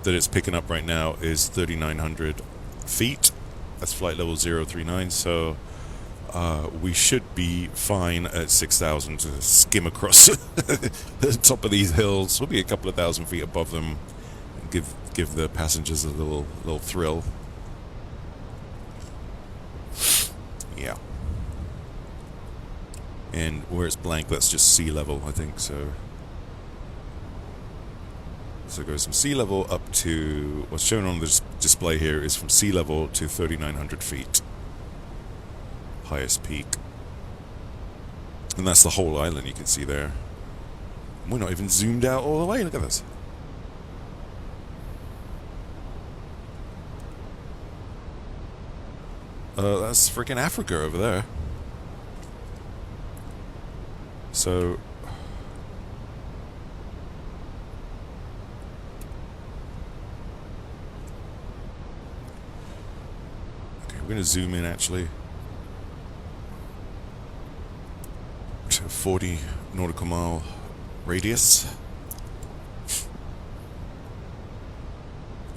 that it's picking up right now is 3,900 feet. That's flight level 039, so we should be fine at 6,000 to skim across the top of these hills. We'll be a couple of thousand feet above them and give the passengers a little thrill. Yeah. And where it's blank, that's just sea level, I think, so it goes from sea level up to, what's shown on the display here is from sea level to 3,900 feet. Highest peak. And that's the whole island you can see there. We're not even zoomed out all the way, look at this. That's freaking Africa over there. So okay, we're gonna zoom in actually to 40 nautical mile radius.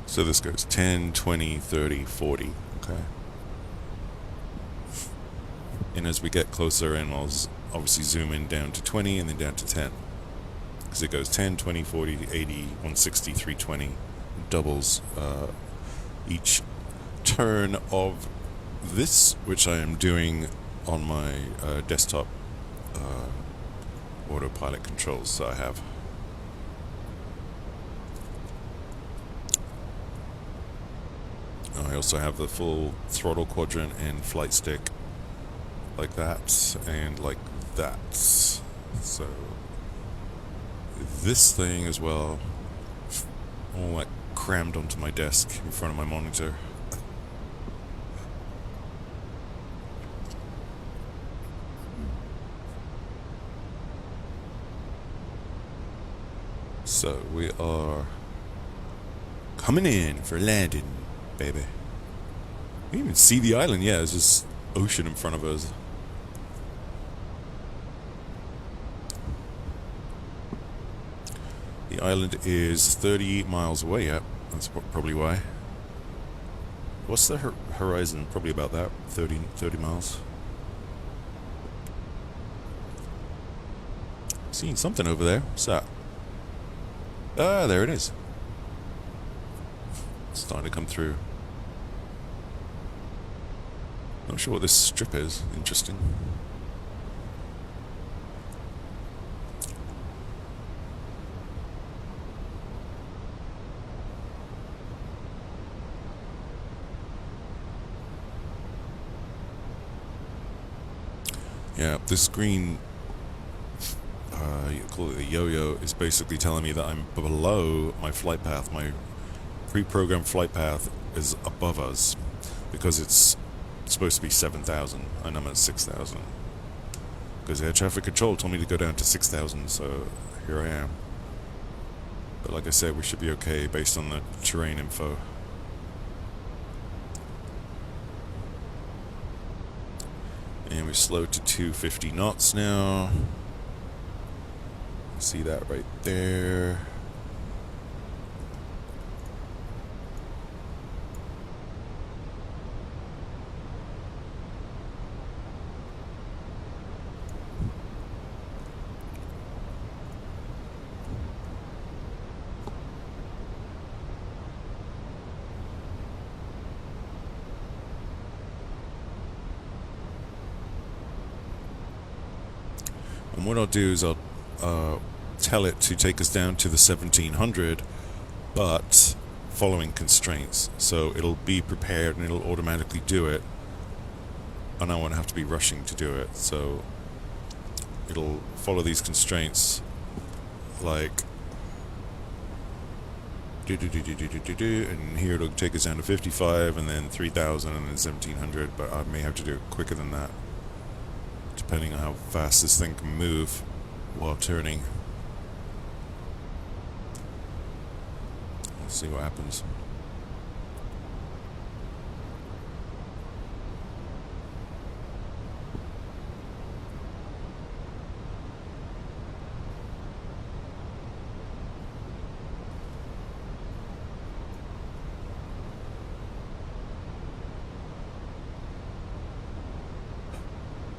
So this goes 10, 20, 30, 40, okay. And as we get closer in, I'll obviously zoom in down to 20 and then down to 10. Because it goes 10, 20, 40, 80, 160, 320. Doubles each turn of this, which I am doing on my desktop autopilot controls that I have. I also have the full throttle quadrant and flight stick like that and like that. So this thing as well, all that crammed onto my desk in front of my monitor. So we are coming in for landing, baby. You can even see the island, yeah, there's just ocean in front of us. The island is 30 miles away, yeah, that's probably why. What's the horizon? Probably about that, 30 miles. Seeing something over there. What's that? Ah, there it is. It's starting to come through. Not sure what this strip is. Interesting. Yeah, this green, you call it the yo-yo, is basically telling me that I'm below my flight path. My pre-programmed flight path is above us because it's supposed to be 7,000 and I'm at 6,000. Because air traffic control told me to go down to 6,000, so here I am. But like I said, we should be okay based on the terrain info. And we slowed to 250 knots now. See that right there. And what I'll do is I'll tell it to take us down to the 1700, but following constraints. So it'll be prepared and it'll automatically do it, and I won't have to be rushing to do it. So it'll follow these constraints, like and here it'll take us down to 55, and then 3,000, and then 1700. But I may have to do it quicker than that, depending on how fast this thing can move while turning. Let's see what happens.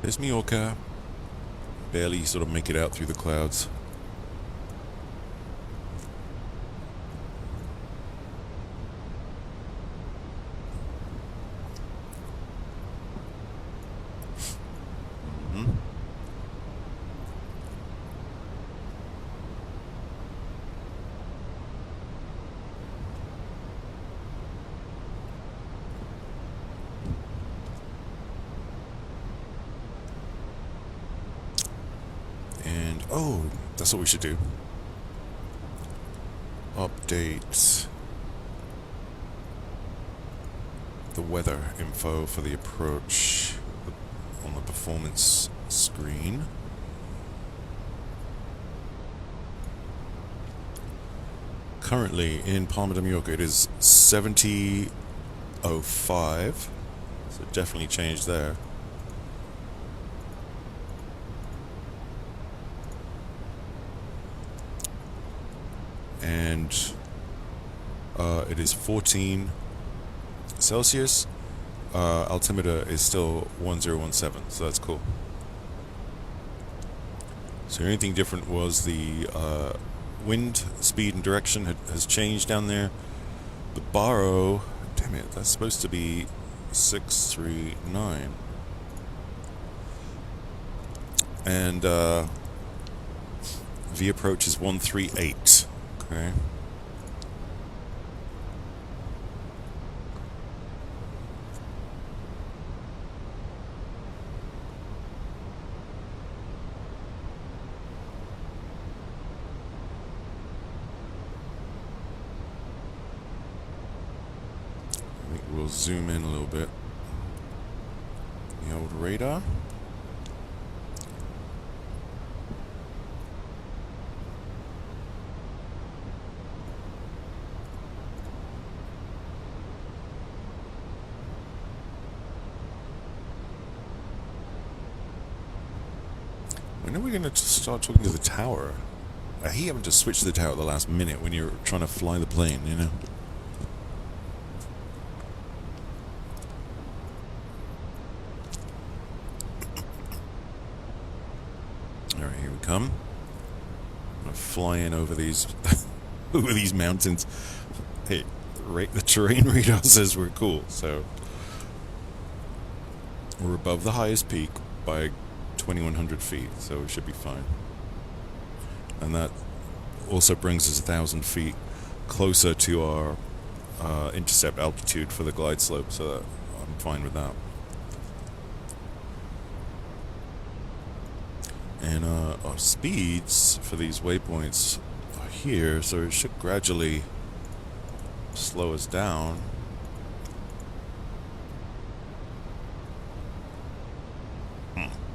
There's Mallorca. Barely sort of make it out through the clouds. Oh, that's what we should do. Update the weather info for the approach on the performance screen. Currently in Palma de Mallorca it is 70.05, so definitely changed there. And it is 14 Celsius. Altimeter is still 1017, so that's cool. So the only thing different was the wind speed and direction has changed down there. The baro, damn it, that's supposed to be 639. And V approach is 138. Okay. I think we'll zoom in a little bit. The old radar. When are we going to start talking to the tower? I hate having to switch to the tower at the last minute when you're trying to fly the plane, you know? come. I'm gonna fly in over these over these mountains. Hey, the terrain radar says we're cool, so we're above the highest peak by 2,100 feet, so we should be fine. And that also brings us 1,000 feet closer to our intercept altitude for the glide slope, so that I'm fine with that. And our speeds for these waypoints are here, so it should gradually slow us down.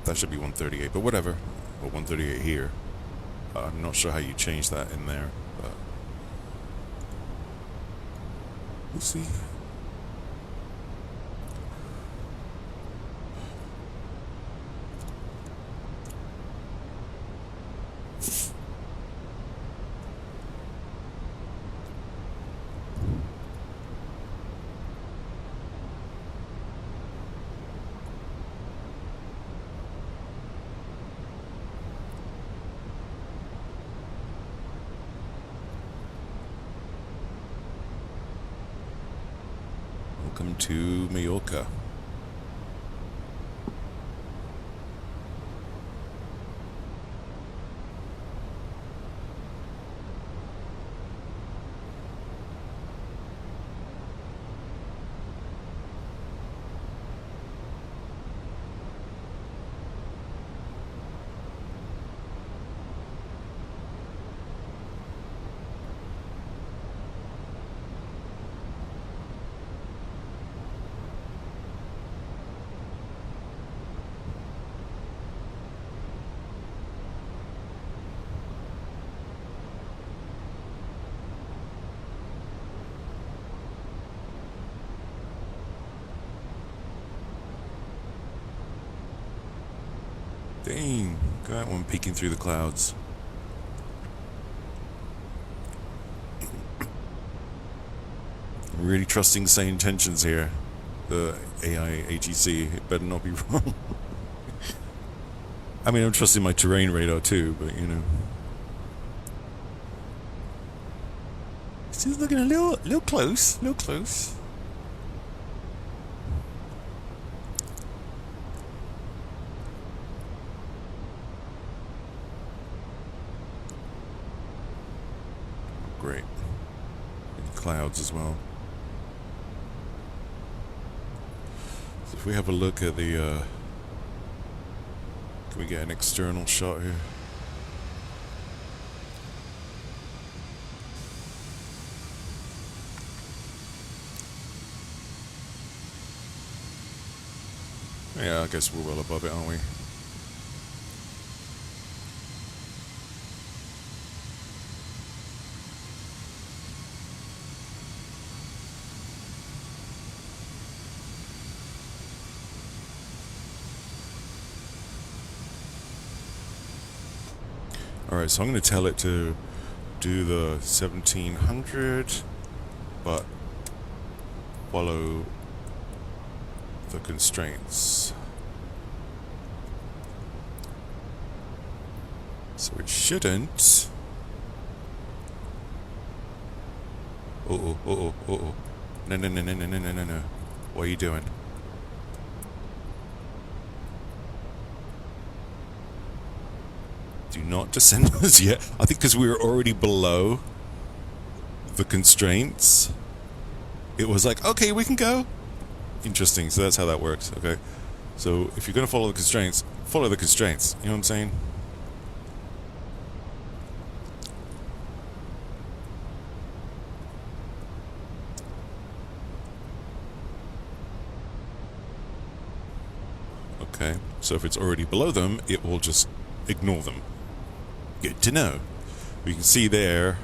That should be 138, but whatever. Or 138 here. I'm not sure how you change that in there, but we'll see. Welcome to Mallorca. Dang, look at that one peeking through the clouds. I'm really trusting sane intentions here. The AI AGC, it better not be wrong. I mean, I'm trusting my terrain radar too, but you know. Still looking a little close, Great. And clouds as well. So if we have a look at the, can we get an external shot here? Yeah, I guess we're well above it, aren't we? Alright, so I'm going to tell it to do the 1700, but follow the constraints. So it shouldn't. No. What are you doing? Do not descend us yet. I think because we were already below the constraints, it was like, okay, we can go. Interesting, so that's how that works, okay? So if you're going to follow the constraints, follow the constraints. You know what I'm saying? Okay, so if it's already below them, it will just ignore them. Good to know. We can see there,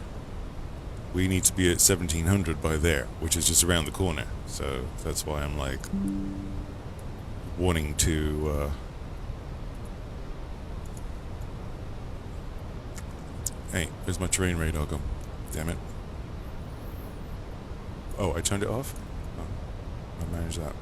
we need to be at 1700 by there, which is just around the corner. So that's why I'm like wanting to hey, where's my terrain radar gone? Damn it. Oh, I turned it off? Oh, I managed that.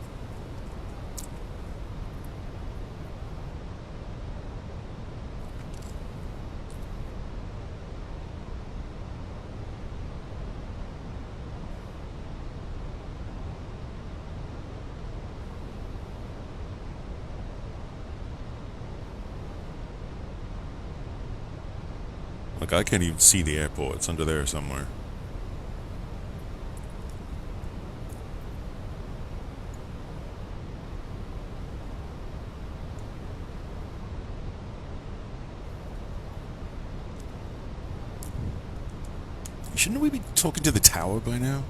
Like, I can't even see the airport. It's under there somewhere. Shouldn't we be talking to the tower by now?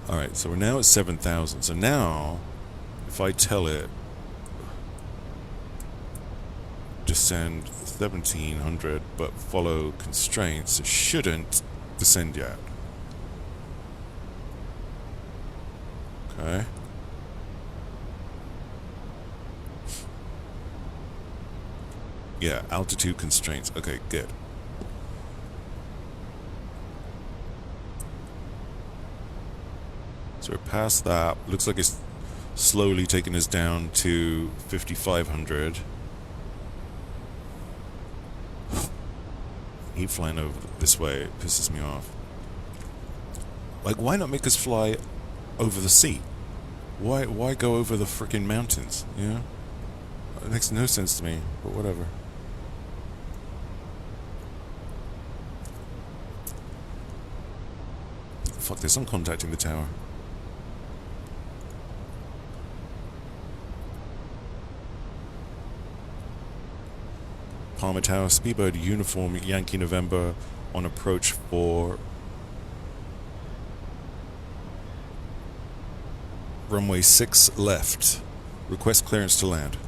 Alright, so we're now at 7,000. So now, if I tell it descend 1,700 but follow constraints, it shouldn't descend yet. Okay. Yeah, altitude constraints. Okay, good. So we're past that. Looks like it's slowly taking us down to 5,500. Heat flying over this way, it pisses me off. Like, why not make us fly over the sea? Why go over the frickin' mountains, you know? It makes no sense to me, but whatever. Fuck this, I'm contacting the tower. Palmer Tower, Speedbird Uniform Yankee November on approach for runway 6 left. Request clearance to land.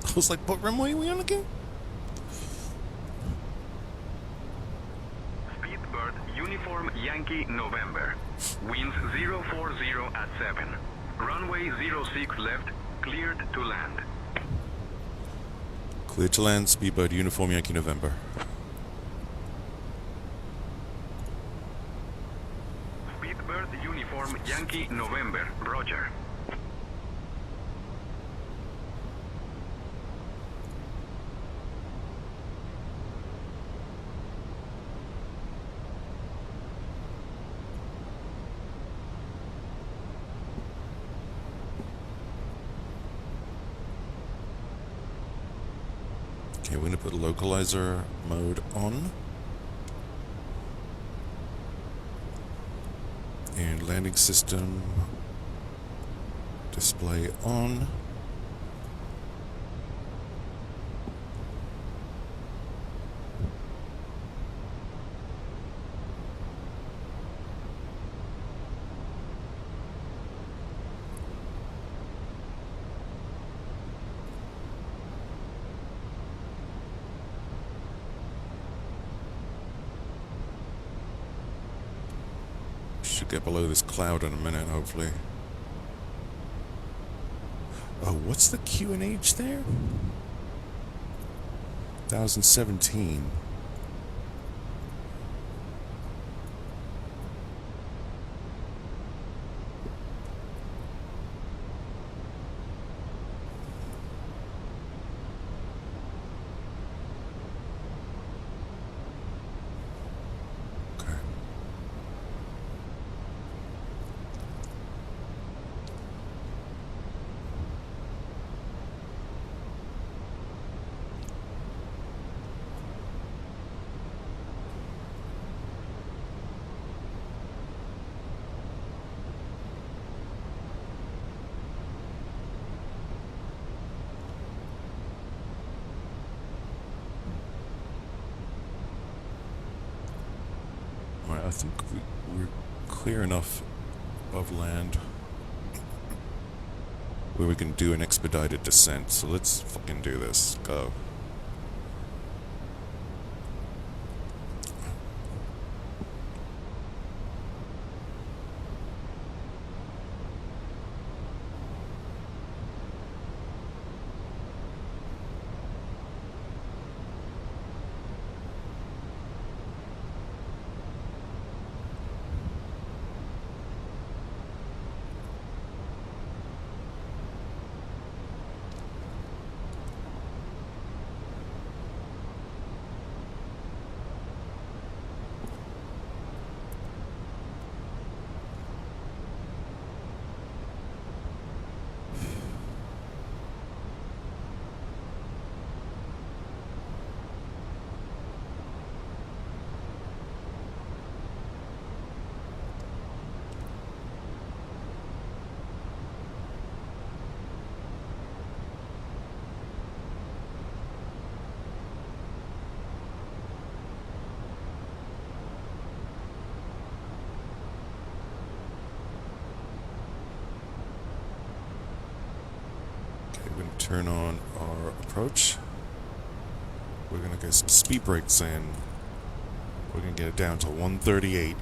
I was like, what runway are we on again? Speedbird Uniform Yankee November. Winds 040 at 7. Runway 06 left, cleared to land. Clear to land, Speedbird Uniform Yankee November. Speedbird Uniform Yankee November, roger. Okay, we're going to put localizer mode on. And landing system display on. Should get below this cloud in a minute, hopefully. Oh, what's the QNH there? 1017. I think we're clear enough above land where we can do an expedited descent. So let's fucking do this. Go. we're going to turn on our approach. We're going to get some speed brakes in. We're going to get it down to 138.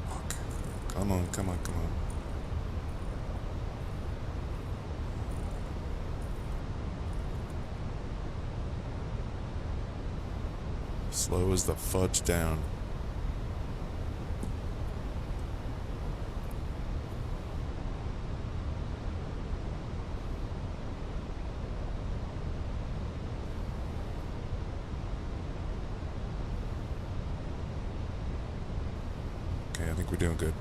Fuck. Come on, come on, come on. Slow as the fudge down. Okay, I think we're doing good.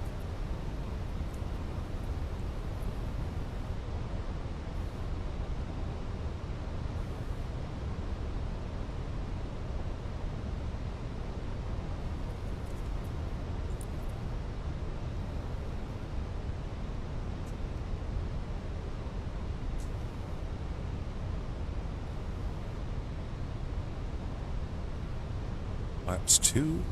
Laps 2.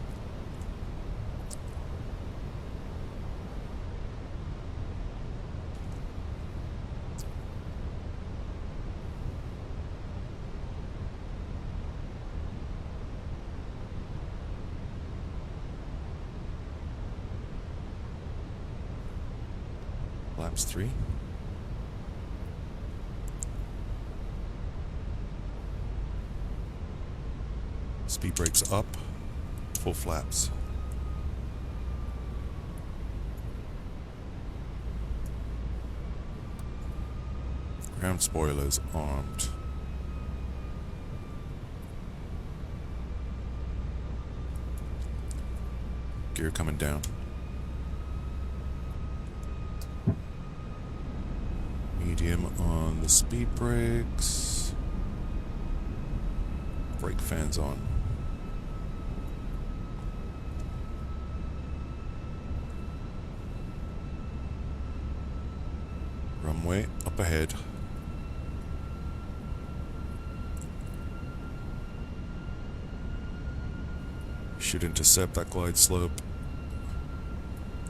Laps 3. Speed brakes up. Full flaps. Ground spoilers armed. Gear coming down. Medium on the speed brakes. Brake fans on. Runway up ahead. Should intercept that glide slope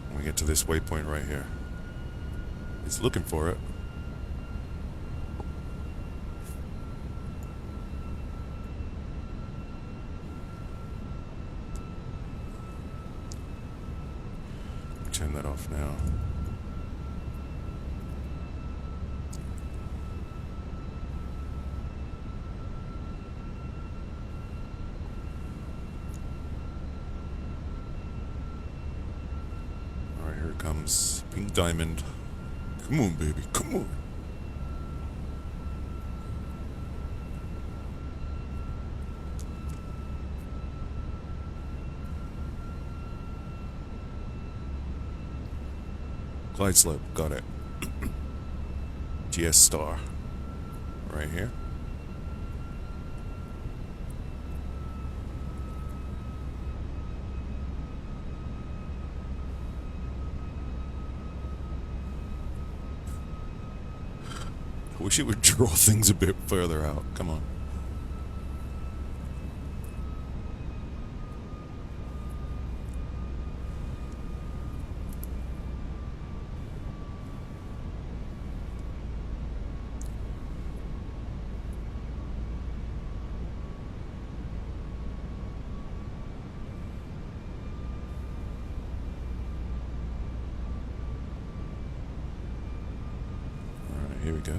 when we get to this waypoint right here. It's looking for it. Turn that off now. Alright, here it comes. Pink Diamond. Come on, baby, come on. Glide slope, got it. GS star. Right here. I wish it would draw things a bit further out. Come on. Here we go.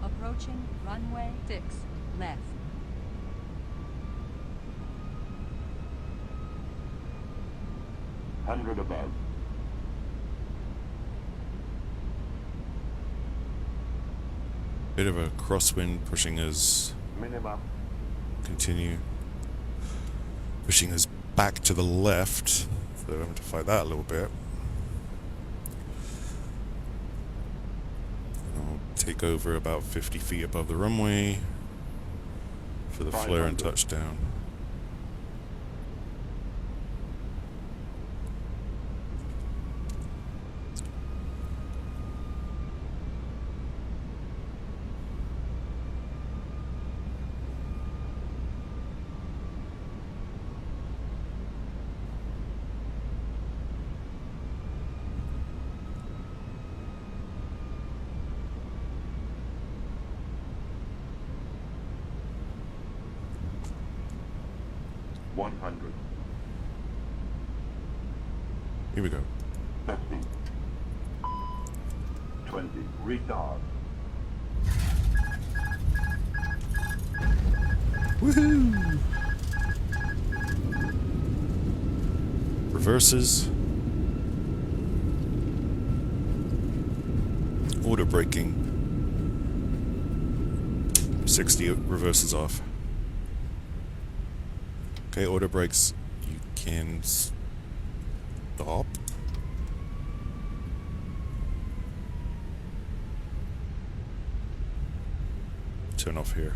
Approaching runway 6 left. Hundred above. Bit of a crosswind pushing us. Minimum. Continue. Pushing us back to the left. So I'm having to fight that a little bit. I'll take over about 50 feet above the runway for the flare and touchdown. Here we go. 50. 20. Retard. Woohoo! Reverses. Auto braking. 60 reverses off. Okay, auto brakes. You can stop. Turn off here.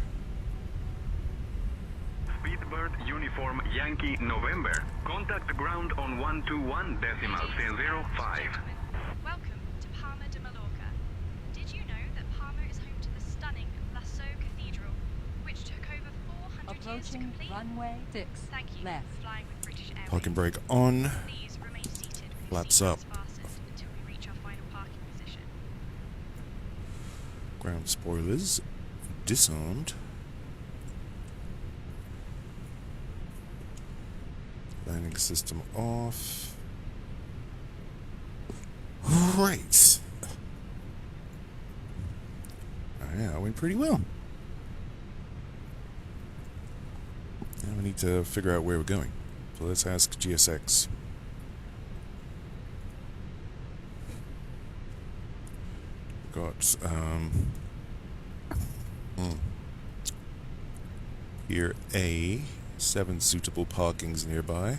Speedbird Uniform Yankee November. Contact ground on 121.005. Welcome to Palma de Mallorca. Did you know that Palma is home to the stunning Lascaux Cathedral, which took over 400 years to Approaching complete? runway 6 Thank you left. for flying with British Airways. Parking brake on. Please remain seated with your Flaps up. seatbelts fastened until we reach our final parking position. Ground spoilers disarmed. Landing system off. Right. Yeah, went pretty well. Now we need to figure out where we're going. So let's ask GSX. Got here A, 7 suitable parkings nearby.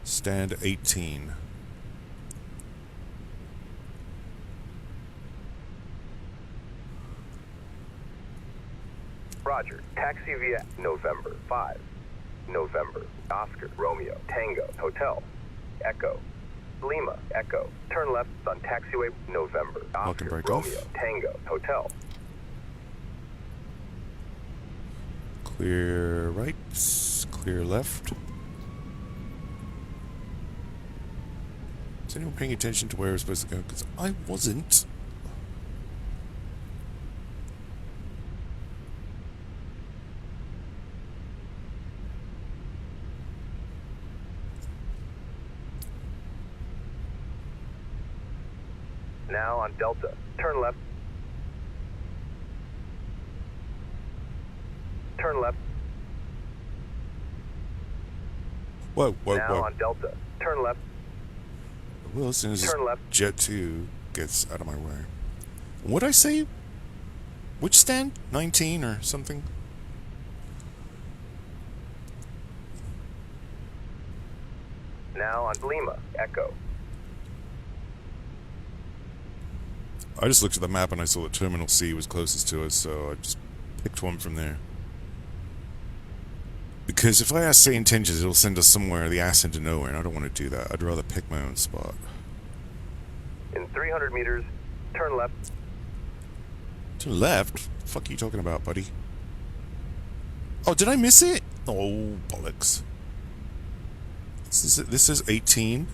Stand 18. Roger. Taxi via November 5. November. Oscar. Romeo. Tango. Hotel. Echo. Lima. Echo. Turn left on taxiway November. Oscar. brake Romeo. off. Tango. Hotel. Clear right, clear left. Is anyone paying attention to where we're supposed to go? Because I wasn't. Now on Delta. Turn left. Turn left. Whoa, whoa, Now whoa. on Delta. Turn left. Well, as soon as Turn left. Jet 2 gets out of my way. What'd I say? Which stand? 19 or something? Now on Lima. Echo. I just looked at the map and I saw that Terminal C was closest to us, so I just picked one from there. Because if I ask say intentions, it'll send us somewhere, the ass into nowhere, and I don't want to do that. I'd rather pick my own spot. In 300 meters, turn left. To the left? What the fuck are you talking about, buddy? Oh, did I miss it? Oh, bollocks. This is 18.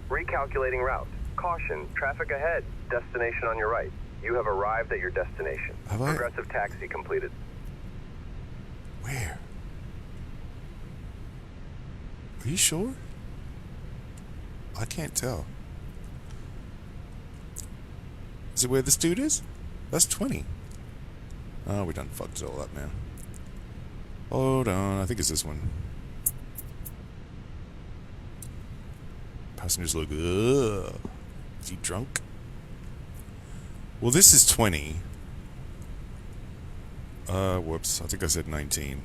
Recalculating route. Caution, traffic ahead. Destination on your right. You have arrived at your destination. Have I? Progressive taxi completed. Where? Are you sure? I can't tell. Is it where this dude is? That's 20. Oh, we done fucked it all up now. Hold on, I think it's this one. Passengers look, ugh. Is he drunk? Well, this is 20. Whoops. I think I said 19.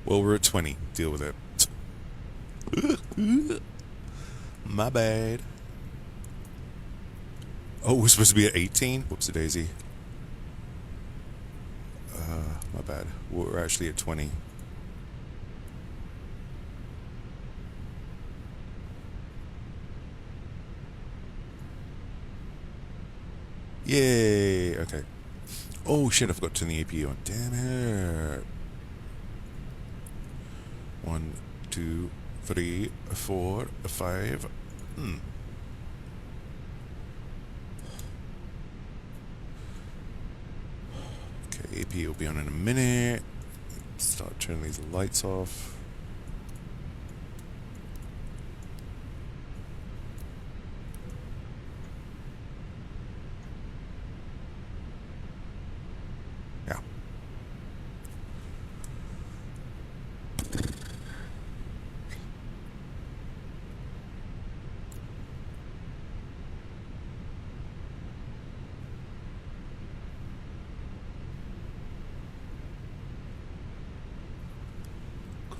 Well, we're at 20. Deal with it. My bad. Oh, we're supposed to be at 18? Whoopsie daisy. My bad. We're actually at 20. Yay! Okay. Oh shit, I forgot to turn the APU on. Damn it. 1, 2, 3, 4, 5. Okay, AP will be on in a minute. Start turning these lights off. Yeah.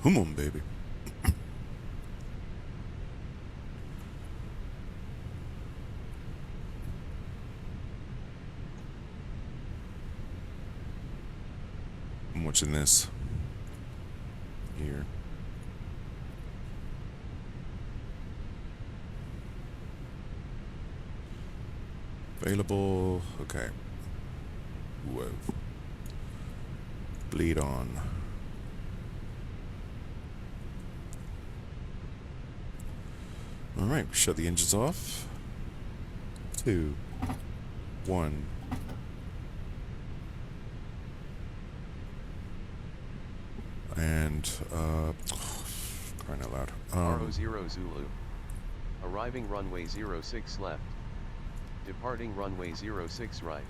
Come on, baby. I'm watching this here. Available. Okay. Whoa. Bleed on. Alright, shut the engines off. 2, 1. And, crying out loud. RO0 Zulu. Arriving runway 06 left. Departing runway 06 right.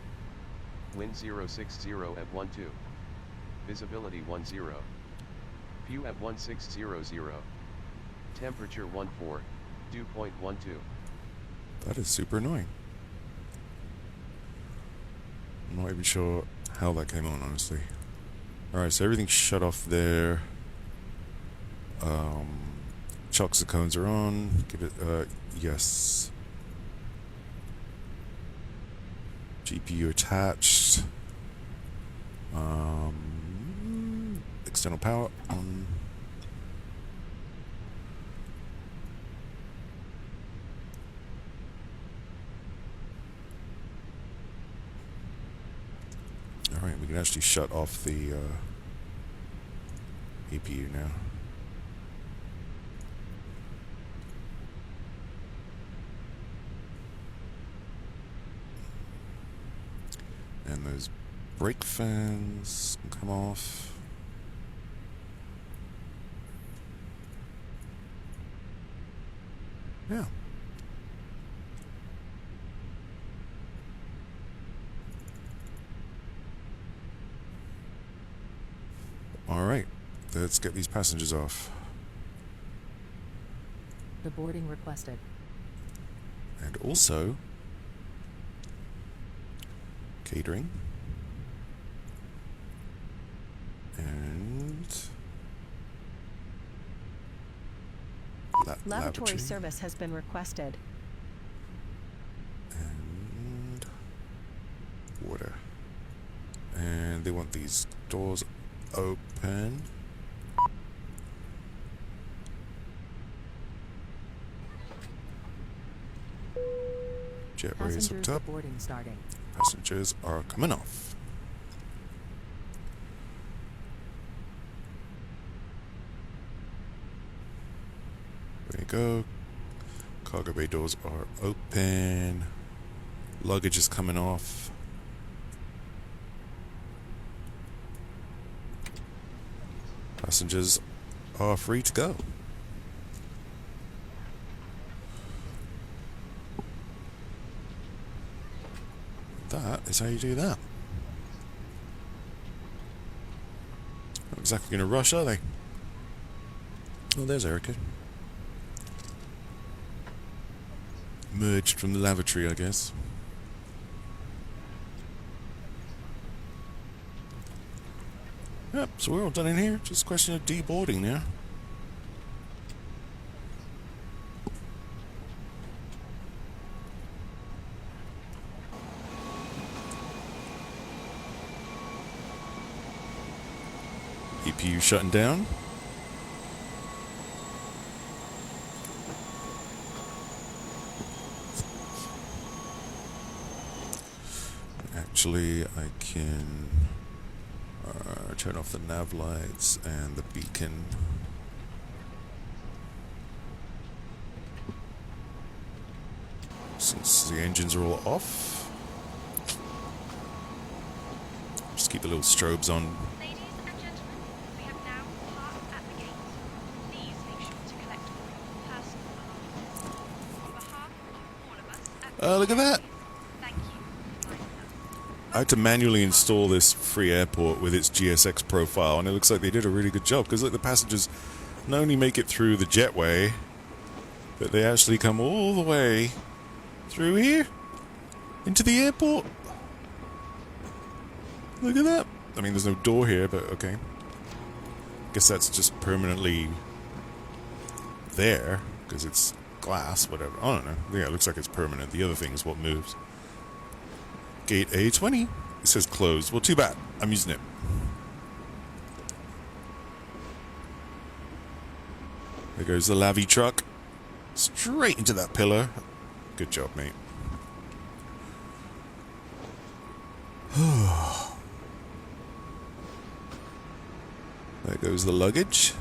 Wind 060 at 12. Visibility 10. View at 1600. Temperature 14. Dew point 12. That is super annoying. I'm not even sure how that came on, honestly. Alright, so everything's shut off there. Chocks and cones are on. Give it, yes. GPU attached. External power on. Alright, we can actually shut off the APU now. And those brake fans can come off. Yeah. Alright, let's get these passengers off. The boarding requested. And also, catering. And lavatory service has been requested. And water. And they want these doors open. Jetway is hooked up. Boarding starting. Passengers are coming off. There you go. Cargo bay doors are open. Luggage is coming off. Passengers are free to go. That is how you do that. Not exactly going to rush, are they? Oh, there's Erica. Emerged from the lavatory, I guess. Yep, so we're all done in here. Just a question of deboarding now. EPU shutting down. Actually, I can turn off the nav lights and the beacon. Since the engines are all off. Just keep the little strobes on. Ladies and gentlemen, we have now parked at the gate. Please make sure to collect all your personal belongings. On behalf of all of us at the Look at that! thank you. I had to manually install this free airport with its GSX profile, and it looks like they did a really good job, because like the passengers not only make it through the jetway, but they actually come all the way through here into the airport. Look at that. I mean, there's no door here, but okay. Guess that's just permanently there, because it's glass, whatever. I don't know. Yeah, it looks like it's permanent. The other thing is what moves. Gate A20. It says closed. Well, too bad. I'm using it. There goes the Lavi truck. Straight into that pillar. Good job, mate. There goes the luggage.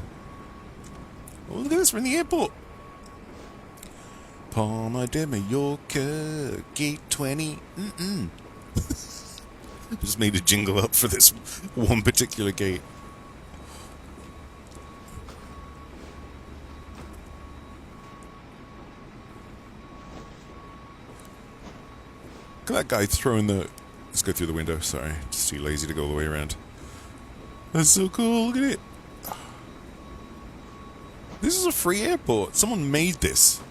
Oh, look at this. We're in the airport. Palma de Mallorca, Gate 20. Just made a jingle up for this one particular gate. Look at that guy throwing the... Let's go through the window. Sorry, just too lazy to go all the way around. That's so cool. Look at it. This is a free airport. Someone made this.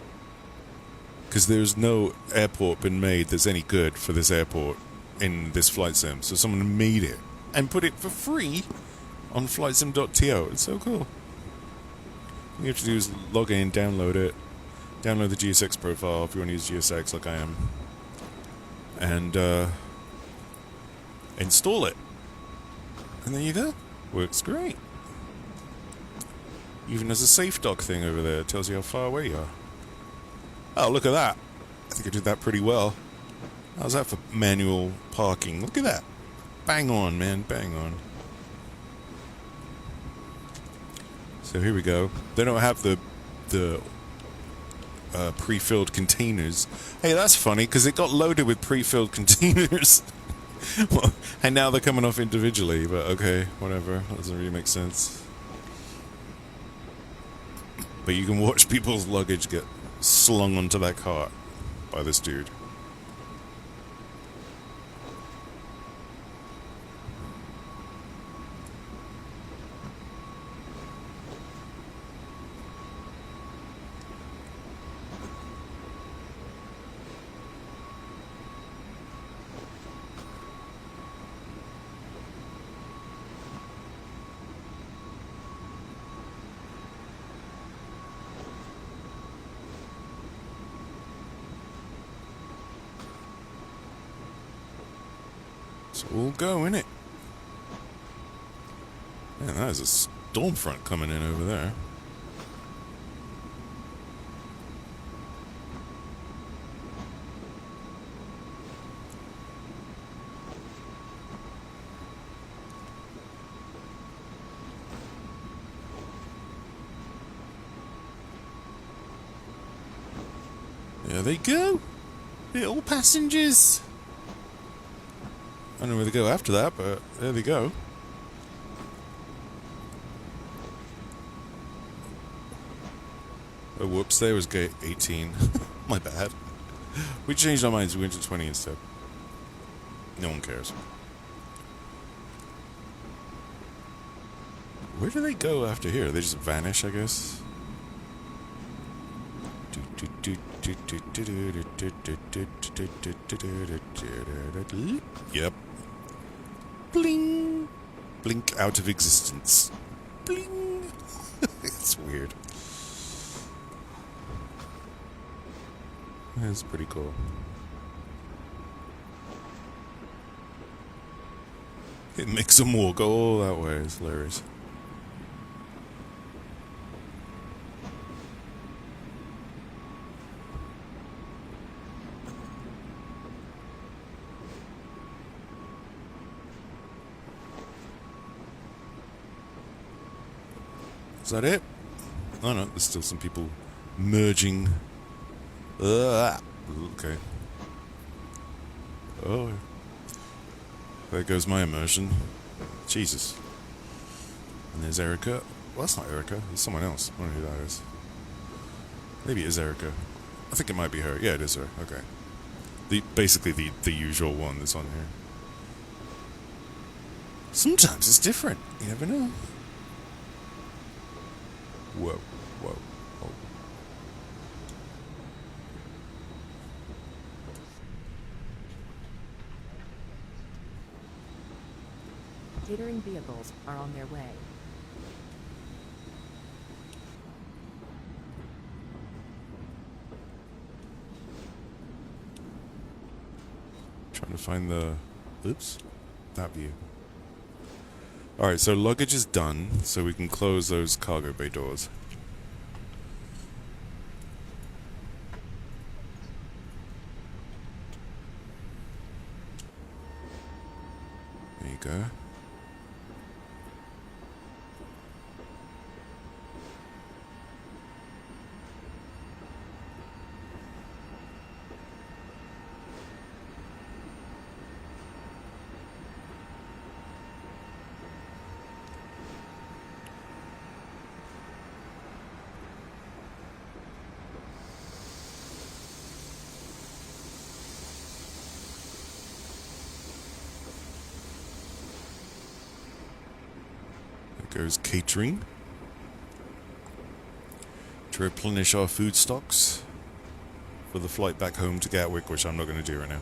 Because there's no airport been made that's any good for this airport in this flight sim. So someone made it and put it for free on flightsim.to. It's so cool. All you have to do is log in, download it, download the GSX profile if you want to use GSX like I am, and install it. And there you go. Works great. Even there's a safe dock thing over there. It tells you how far away you are. Oh, look at that. I think I did that pretty well. How's that for manual parking? Look at that. Bang on, man. Bang on. So here we go. They don't have the pre-filled containers. Hey, that's funny, because it got loaded with pre-filled containers. Well, and now they're coming off individually, but okay, whatever. That doesn't really make sense. But you can watch people's luggage get slung onto that cart by this dude. It's all go, innit? Man, that is a storm front coming in over there. There they go! Little passengers! I don't know where they go after that, but there they go. Oh, whoops, there was gate 18. My bad. We changed our minds, we went to 20 instead. No one cares. Where do they go after here? They just vanish, I guess? Yep. Bling! Blink out of existence. Bling! It's weird. That's pretty cool. It makes them walk all that way. It's hilarious. Is that it? Oh no, there's still some people merging. Okay. Oh. There goes my immersion. Jesus. And there's Erica. Well, that's not Erica. It's someone else. I don't know who that is. Maybe it is Erica. I think it might be her. Yeah, it is her. Okay. Basically the usual one that's on here. Sometimes it's different. You never know. Whoa. Whoa. Oh. Catering vehicles are on their way. Trying to find the... Oops. That view. Alright, so luggage is done, so we can close those cargo bay doors. There you go. Goes catering to replenish our food stocks for the flight back home to Gatwick, which I'm not going to do right now.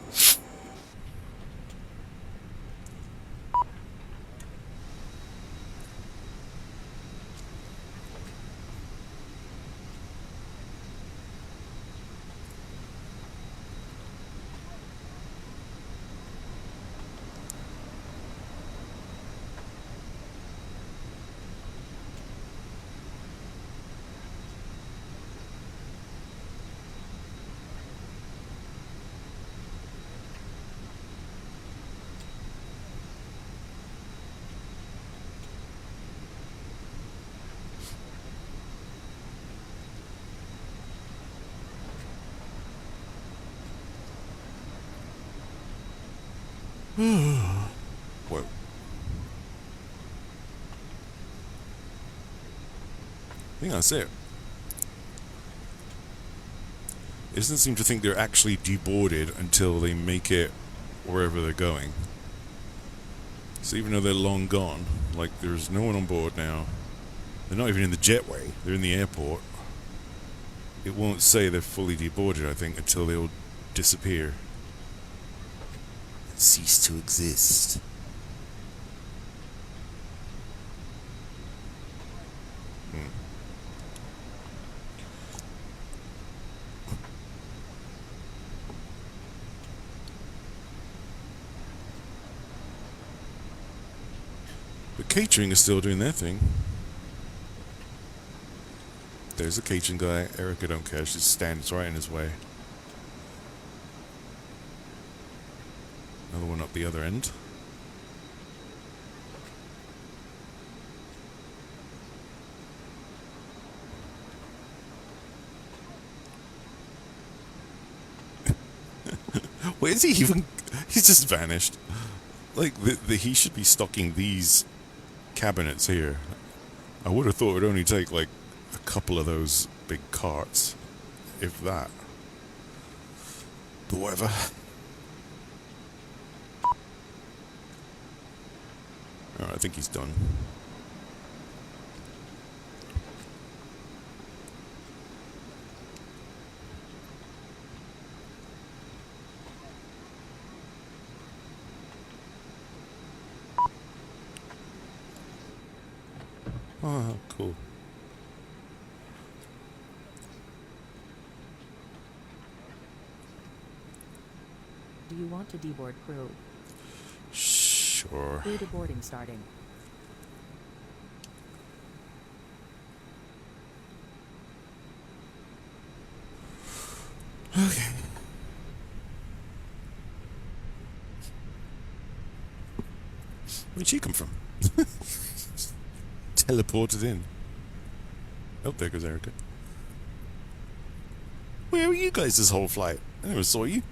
Whoa. I think that's it. It doesn't seem to think they're actually deboarded until they make it wherever they're going. So even though they're long gone, like there's no one on board now, they're not even in the jetway, they're in the airport, it won't say they're fully deboarded, I think, until they all disappear. Cease to exist. But catering is still doing their thing. There's a catering guy. Erica don't care. She stands right in his way. Another one up the other end. Where is he even? He's just vanished. Like, he should be stocking these cabinets here. I would have thought it would only take, like, a couple of those big carts. If that. But whatever. Alright, I think he's done. Oh, cool. Do you want to deboard crew? Sure. Crew deboarding starting. Okay. Where'd she come from? Teleported in. Oh, there goes Erica. Where were you guys this whole flight? I never saw you.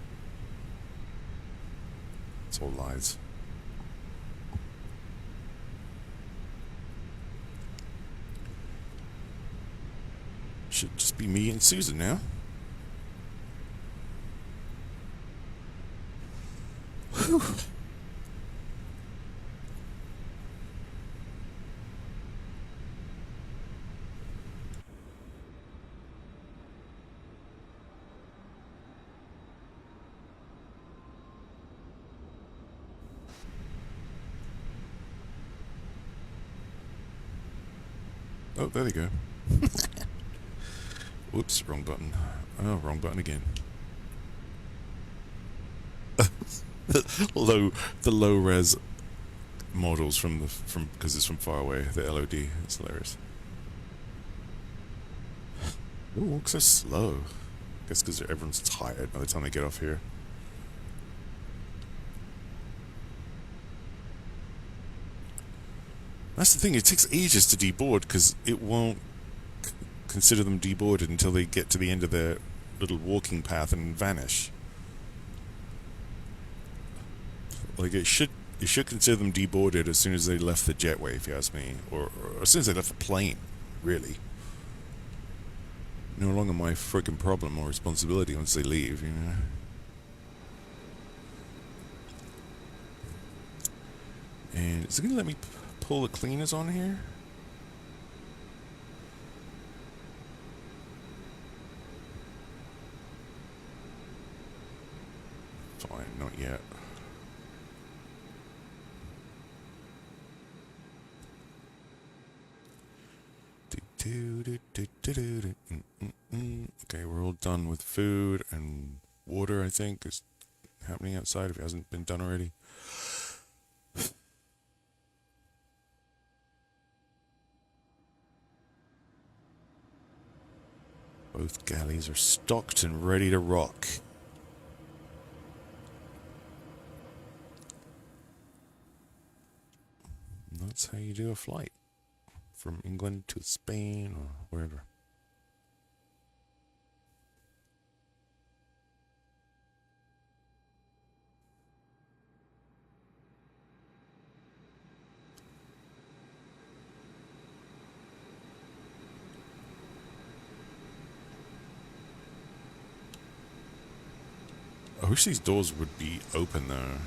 It's all lies. Should just be me and Susan now. Whew. Oh, there they go. Whoops, wrong button. Oh, wrong button again. The low res models from because it's from far away. The LOD, it's hilarious. Ooh, walks so slow. I guess because everyone's tired by the time they get off here. That's the thing, it takes ages to deboard because it won't consider them deboarded until they get to the end of their little walking path and vanish. Like it should consider them deboarded as soon as they left the jetway, if you ask me, or as soon as they left the plane, really. No longer my freaking problem or responsibility once they leave, you know. And is it gonna let me pull the cleaners on here? Fine, not yet. Okay, we're all done with food and water, I think, is happening outside if it hasn't been done already. Both galleys are stocked and ready to rock. And that's how you do a flight. From England to Spain or wherever. I wish these doors would be open though.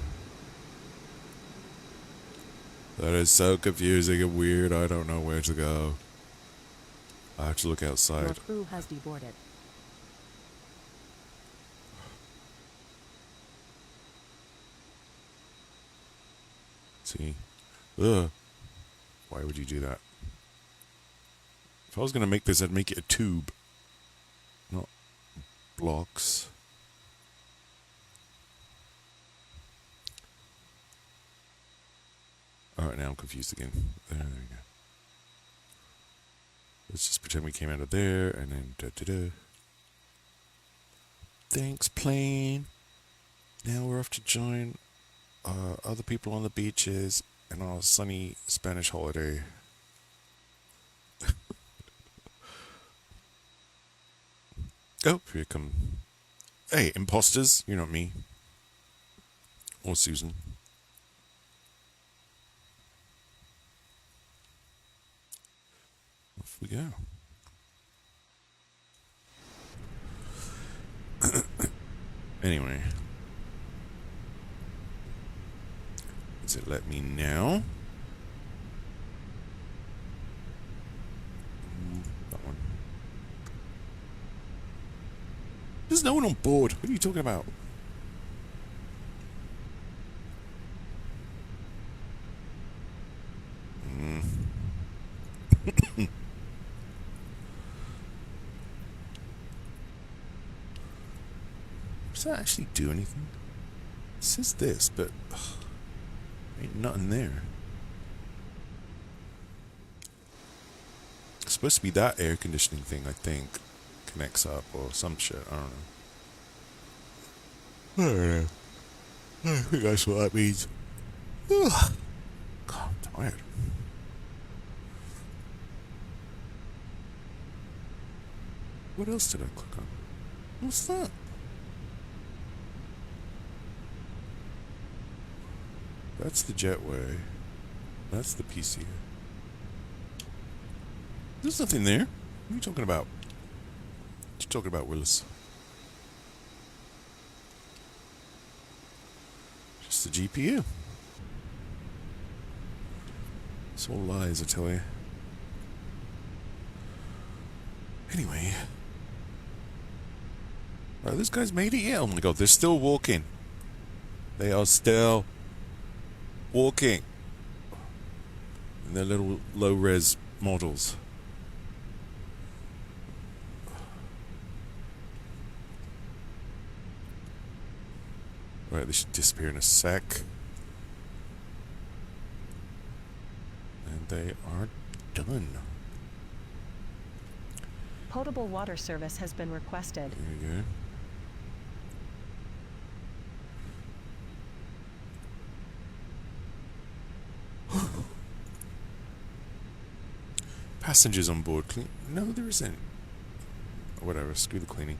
That is so confusing and weird. I don't know where to go. I have to look outside. Your crew has deboarded. See? Ugh. Why would you do that? If I was going to make this, I'd make it a tube. Not blocks. Alright, now I'm confused again. There we go. Let's just pretend we came out of there, and then da-da-da. Thanks, plane. Now we're off to join other people on the beaches and on a sunny Spanish holiday. Oh, here come... Hey, imposters. You're not me. Or Susan. Off we go. Anyway. Does it let me now? no one on board. What are you talking about? Does that actually do anything? It says this, but ain't nothing there. It's supposed to be that air conditioning thing, I think, connects up or some shit. I don't know. I think that's what that means. Ugh. God, I'm tired. What else did I click on? What's that? That's the jetway. That's the PC. There's nothing there. What are you talking about? What you talking about, Willis? Just the GPU. It's all lies, I tell you. Anyway. Are those guys made it yet? Oh my god, they're still walking. They are still walking. In their little low-res models. Right, they should disappear in a sec. And they are done. Potable water service has been requested. There you go. Passengers on board. No, there isn't. Whatever, screw the cleaning.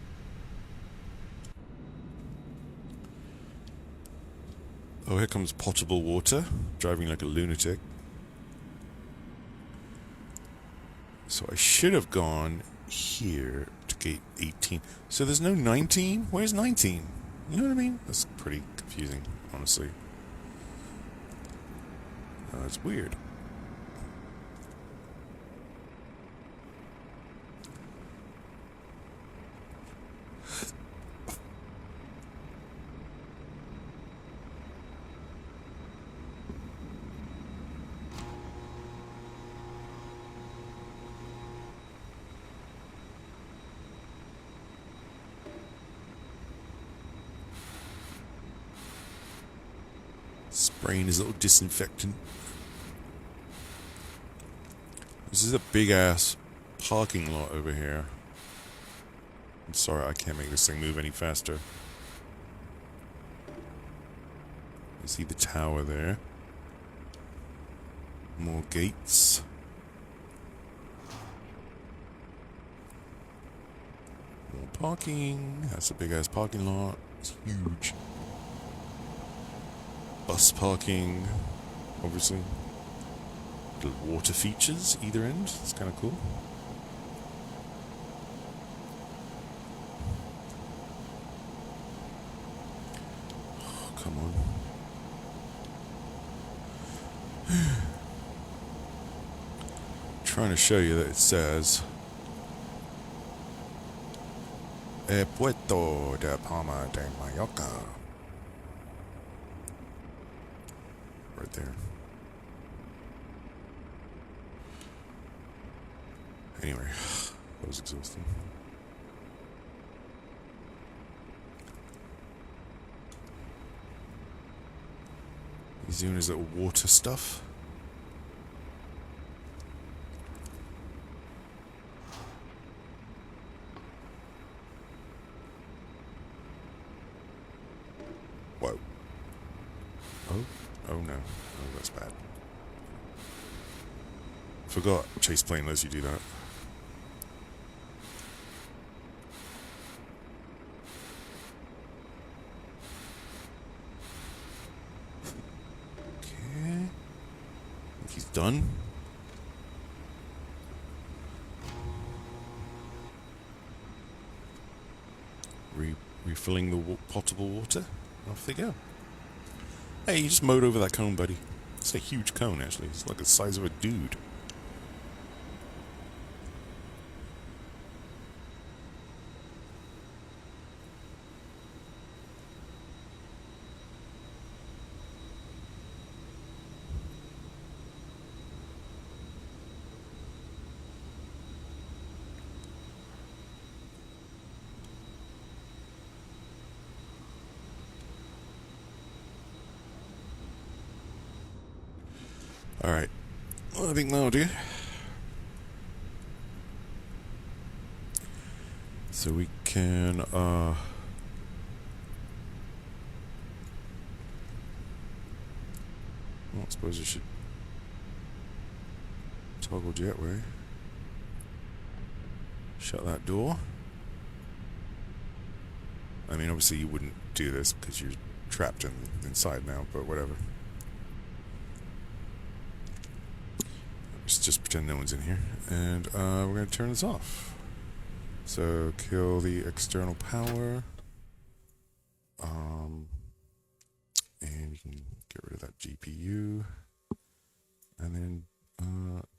Oh, here comes potable water, driving like a lunatic. So I should have gone here to gate 18. So there's no 19? Where's 19? You know what I mean? That's pretty confusing, honestly. It's weird. Spraying his little disinfectant. This is a big ass parking lot over here. I'm sorry, I can't make this thing move any faster. You see the tower there. More gates. More parking. That's a big ass parking lot. It's huge. Bus parking, obviously. Little water features either end. It's kind of cool. Oh, come on. Trying to show you that it says Puerto de Palma de Mallorca. Right there. Anyway, that was exhausting. He's doing his little water stuff. Whoa. Oh no. Oh, that's bad. Forgot chase plane lets you do that. Okay. I think he's done. Refilling the potable water. Off they go. Hey, you just mowed over that cone, buddy. It's a huge cone, actually. It's like the size of a dude. Alright. Loading, loading. So we can, well, I suppose I should toggle jetway. Shut that door. I mean, obviously you wouldn't do this because you're trapped inside now, but whatever. Let's just pretend no one's in here. And we're going to turn this off. So kill the external power. And you can get rid of that GPU. And then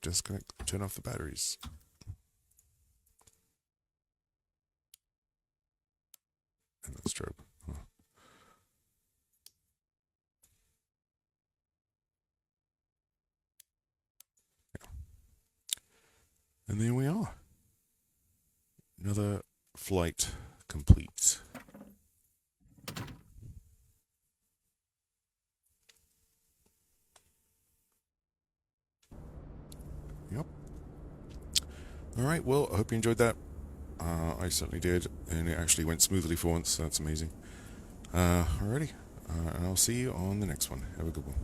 disconnect, turn off the batteries. And that strobe. Huh. Yeah. And there we are. Another flight complete. Yep. Alright, well, I hope you enjoyed that. I certainly did, and it actually went smoothly for once, so that's amazing. Alrighty, and I'll see you on the next one. Have a good one.